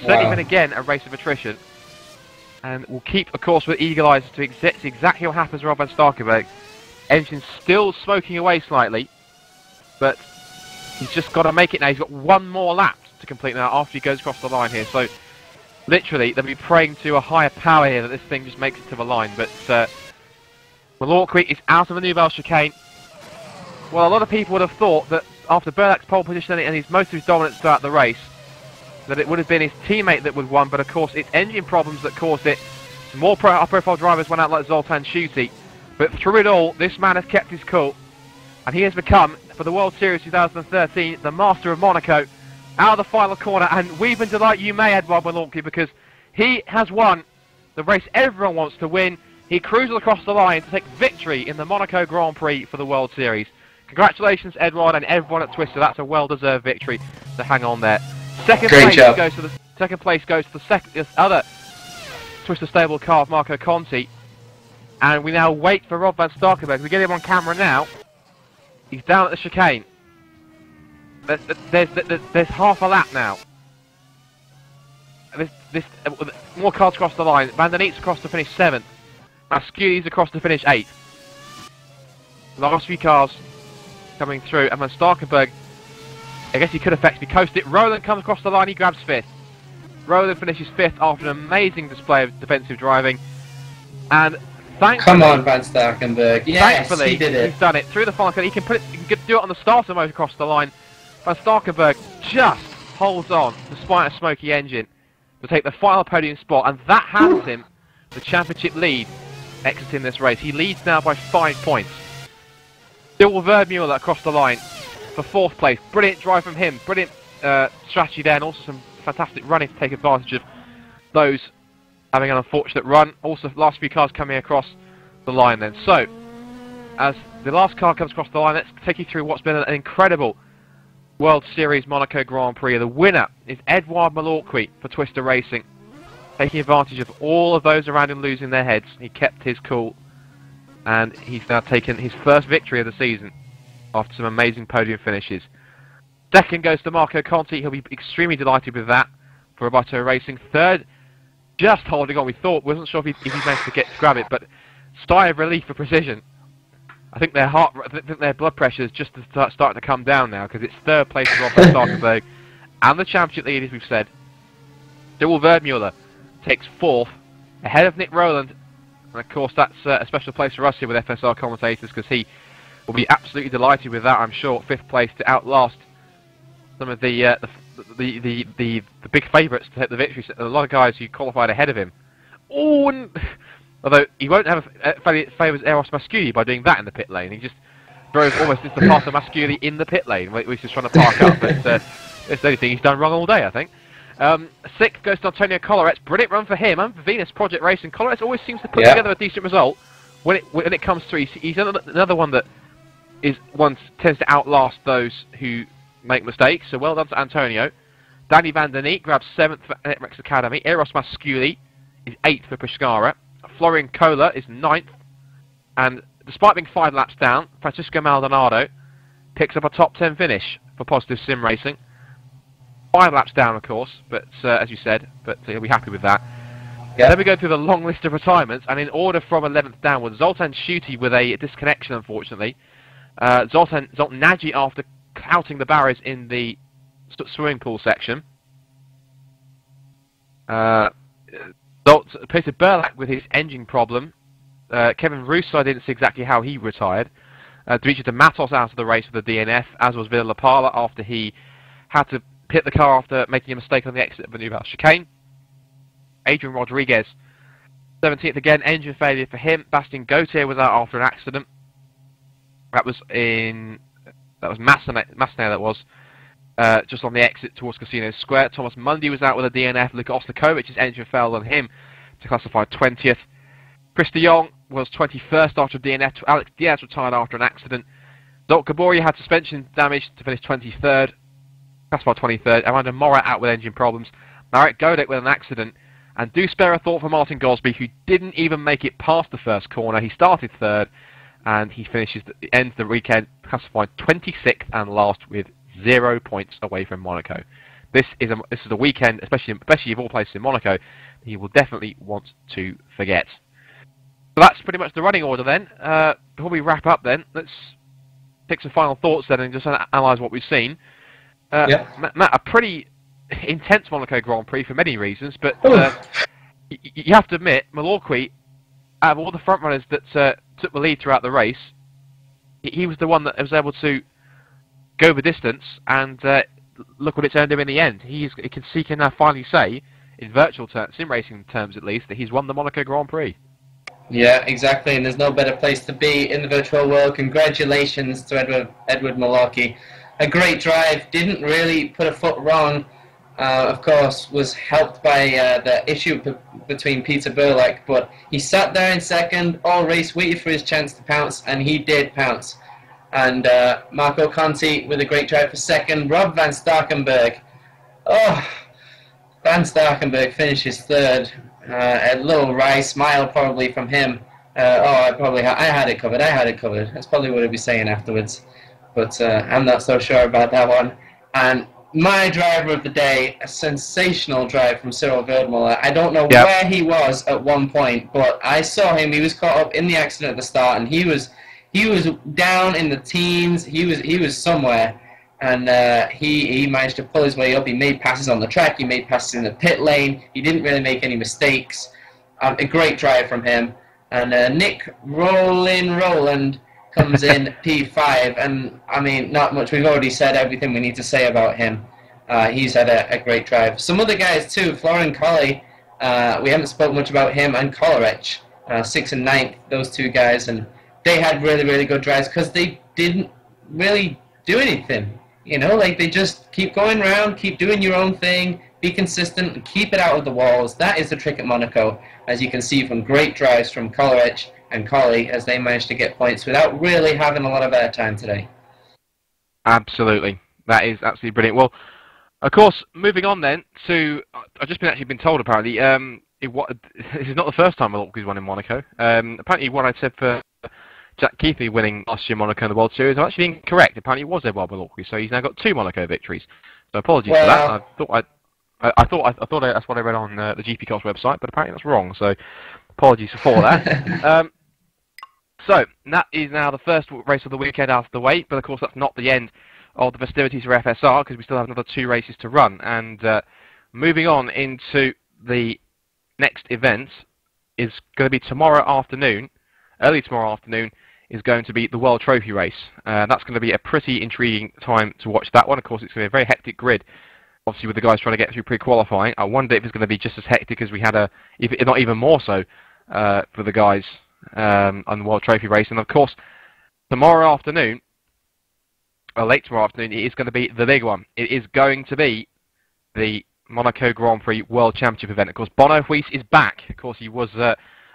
certainly been, again, a race of attrition. And we'll keep, of course, with eagle eyes to see exactly what happens to Rob Van Starkenberg. Engine still smoking away slightly, but he's just got to make it now. He's got 1 more lap to complete now after he goes across the line here. So literally they'll be praying to a higher power here that this thing just makes it to the line. But Malorqui is out of the Nouvelle chicane. Well, a lot of people would have thought that after Berlac's pole position and his most of his dominance throughout the race, that it would have been his teammate that would have won, but of course it's engine problems that caused it. Some more high-profile drivers went out like Zoltan Schutte, but through it all, this man has kept his cool, and he has become, for the World Series 2013, the master of Monaco. Out of the final corner, and weep and delight you may, Edouard Malorqui, because he has won the race everyone wants to win. He cruises across the line to take victory in the Monaco Grand Prix for the World Series. Congratulations, Edouard, and everyone at Twister. That's a well-deserved victory to hang on there. Second place goes to the other Twister stable car of Marco Conti, and we now wait for Rob Van Starkenberg. We get him on camera now. He's down at the chicane. There's half a lap now. More cars across the line. Van der Neet's across to finish 7th. Masculi's across to finish 8th. Last few cars coming through, and Van Starkenberg, I guess he could effectively coast it. Rowland comes across the line, he grabs 5th. Rowland finishes 5th after an amazing display of defensive driving. And thankfully, come on, Van Starkenberg. Yes, thankfully, he did it. He's done it through the final cut. He can do it on the starter mode across the line. Van Starkenberg just holds on, despite a smoky engine, to take the final podium spot, and that hands him the championship lead exiting this race. He leads now by 5 points. Still Verdmuller across the line for 4th place. Brilliant drive from him. Brilliant strategy there, and also some fantastic running to take advantage of those having an unfortunate run. Also, last few cars coming across the line then. So, as the last car comes across the line, let's take you through what's been an incredible World Series Monaco Grand Prix. The winner is Edouard Malorqui for Twister Racing. Taking advantage of all of those around him losing their heads, he kept his cool, and he's now taken his first victory of the season after some amazing podium finishes. Second goes to Marco Conti. He'll be extremely delighted with that for Roboto Racing. Third, just holding on. We thought, wasn't sure if he managed to grab it, but sigh of relief for Precision. I think their blood pressure is just starting to come down now, because it's 3rd place for Robert Starkenberg, and the championship lead, as we've said. Dylan Verdmuller takes 4th, ahead of Nick Rowland, and of course that's a special place for us here with FSR commentators, because he will be absolutely delighted with that, I'm sure. 5th place to outlast some of the big favourites to hit the victory. A lot of guys who qualified ahead of him. Oh, and although he won't have favours Eros Masculi by doing that in the pit lane. He just drove almost into the path of Masculi in the pit lane, which he's trying to park up. But it's the only thing he's done wrong all day, I think. 6th goes to Antonio Colleretz. Brilliant run for him and for Venus Project Racing. Colleretz always seems to put together a decent result when it comes through. He's another one that tends to outlast those who make mistakes. So well done to Antonio. Danny Van Der Neek grabs 7th for Netrex Academy. Eros Masculi is 8th for Pescara. Florian Kohler is 9th. And despite being 5 laps down, Francisco Maldonado picks up a top 10 finish for Positive Sim Racing. 5 laps down, of course, but as you said, but he'll be happy with that. Yeah. Then we go through the long list of retirements, and in order from 11th downwards, Zoltan Schutte with a disconnection, unfortunately. Zoltan Nagy after outing the barriers in the swimming pool section. Peter Burlak with his engine problem. Kevin Russo, I didn't see exactly how he retired. Dimitri de Matos out of the race with the DNF, as was Villa Lapala after he had to pit the car after making a mistake on the exit of the New chicane. Adrian Rodriguez, 17th again, engine failure for him. Bastien Gauthier was out after an accident. That was Massenet, that was. Just on the exit towards Casino Square. Thomas Mundy was out with a DNF. Luka Ostakovic's engine failed on him to classify 20th. Chris de Jong was 21st after a DNF. Alex Diaz retired after an accident. Zolt Gabori had suspension damage to finish 23rd. Classified 23rd. Amanda Mora out with engine problems. Marek Godek with an accident. And do spare a thought for Martin Gosby, who didn't even make it past the first corner. He started 3rd, and he ends the weekend classified 26th and last with 0 points away from Monaco. This is a weekend, especially of all places in Monaco, he will definitely want to forget. So that's pretty much the running order then. Before we wrap up then, let's take some final thoughts then and just analyse what we've seen. Matt, a pretty intense Monaco Grand Prix for many reasons, but you have to admit, Malorqui, out of all the front runners that took the lead throughout the race, he was the one that was able to go the distance, and look what it's earned him in the end. He can now finally say, in virtual terms, sim racing terms at least, that he's won the Monaco Grand Prix. Yeah, exactly, and there's no better place to be in the virtual world. Congratulations to Edouard Malorqui. A great drive, didn't really put a foot wrong. Of course, was helped by the issue between Peter Burlak, but he sat there in second all race, waited for his chance to pounce, and he did pounce. And Marco Conti with a great drive for second. Rob Van Starkenberg. Oh, Van Starkenberg finishes 3rd. A little wry smile probably from him. I had it covered. That's probably what he'd be saying afterwards. But I'm not so sure about that one. And my driver of the day, a sensational drive from Cyril Verdmuller. I don't know where he was at one point, but I saw him. He was caught up in the accident at the start, and he was down in the teens. He was somewhere, and he managed to pull his way up. He made passes on the track. He made passes in the pit lane. He didn't really make any mistakes. A great drive from him. And Nick Rowland comes in P5, and I mean, not much. We've already said everything we need to say about him. He's had a great drive. Some other guys too. Florian Colli. We haven't spoken much about him, and Colleretz. 6th and 9th, those two guys, and they had really, really good drives because they didn't really do anything. You know, like they just keep going around, keep doing your own thing, be consistent, and keep it out of the walls. That is the trick at Monaco, as you can see from great drives from Kolarich and Colley as they managed to get points without really having a lot of airtime today. Absolutely. That is absolutely brilliant. Well, of course, moving on then to, I've just been told apparently, this is not the first time Milwaukee's won in Monaco. Apparently what I said for Jack Keithley winning last year in Monaco in the World Series, I'm actually incorrect. Apparently it was Edouard Milwaukee, so he's now got 2 Monaco victories. So apologies for that. I thought that's what I read on the GP Cops website, but apparently that's wrong. So apologies for that. So that is now the first race of the weekend out of the way, but of course that's not the end of the festivities for FSR because we still have another 2 races to run. And moving on into the next event is going to be tomorrow afternoon. Early tomorrow afternoon is going to be the World Trophy race. That's going to be a pretty intriguing time to watch that one. Of course, it's going to be a very hectic grid. Obviously, with the guys trying to get through pre-qualifying, I wonder if it's going to be just as hectic as we had if not even more so, for the guys on the World Trophy race. And of course, tomorrow afternoon, or late tomorrow afternoon, it is going to be the big one. It is going to be the Monaco Grand Prix World Championship event. Of course, Bono Huis is back. Of course, he was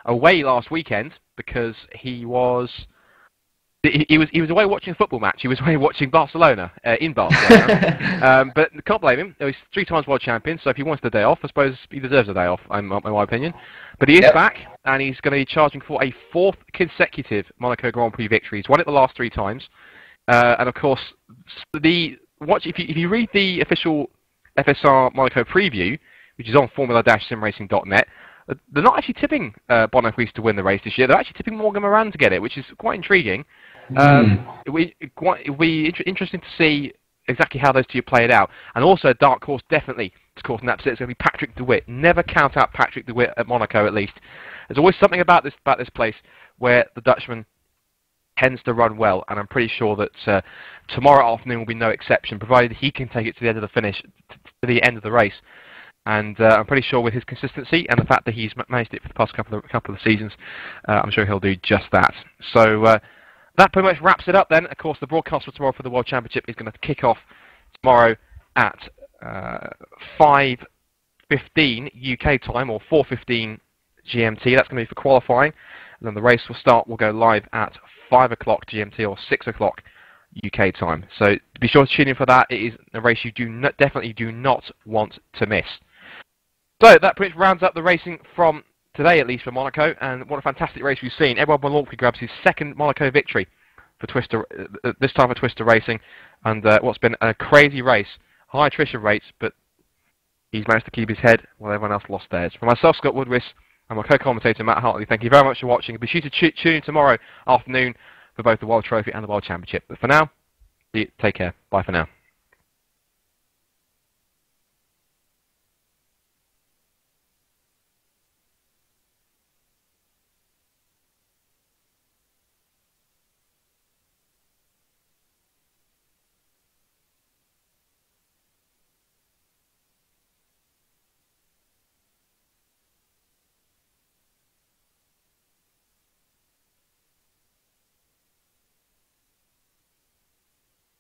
away last weekend because he was away watching a football match. He was away watching Barcelona, in Barcelona. But can't blame him. He's 3 times world champion, so if he wants the day off, I suppose he deserves a day off, in my opinion. But he is back, and he's going to be charging for a 4th consecutive Monaco Grand Prix victory. He's won it the last 3 times. And of course, if you read the official FSR Monaco preview, which is on formula-simracing.net, they're not actually tipping Bono Huis to win the race this year. They're actually tipping Morgan Moran to get it, which is quite intriguing. It'll be interesting to see exactly how those two play it out. And also, a dark horse definitely to course in that upset is going to be Patrick De Witt. Never count out Patrick De Witt at Monaco, at least. There's always something about this place where the Dutchman tends to run well, and I'm pretty sure that tomorrow afternoon will be no exception, provided he can take it to the end of the finish, to the end of the race. And I'm pretty sure with his consistency and the fact that he's managed it for the past couple of seasons, I'm sure he'll do just that. So that pretty much wraps it up then. Of course, the broadcast for tomorrow for the World Championship is going to kick off tomorrow at 5:15 UK time, or 4:15 GMT. That's going to be for qualifying. And then the race will go live at 5 o'clock GMT or 6 o'clock UK time. So be sure to tune in for that. It is a race you definitely do not want to miss. So that pretty much rounds up the racing from today, at least for Monaco, and what a fantastic race we've seen. Edouard Milwaukee grabs his 2nd Monaco victory for Twister, this time for Twister Racing, and what's been a crazy race, high attrition rates, but he's managed to keep his head while everyone else lost theirs. For myself, Scott Woodwis, and my co-commentator Matt Hartley, thank you very much for watching. Be sure to tune in tomorrow afternoon for both the World Trophy and the World Championship. But for now, take care. Bye for now.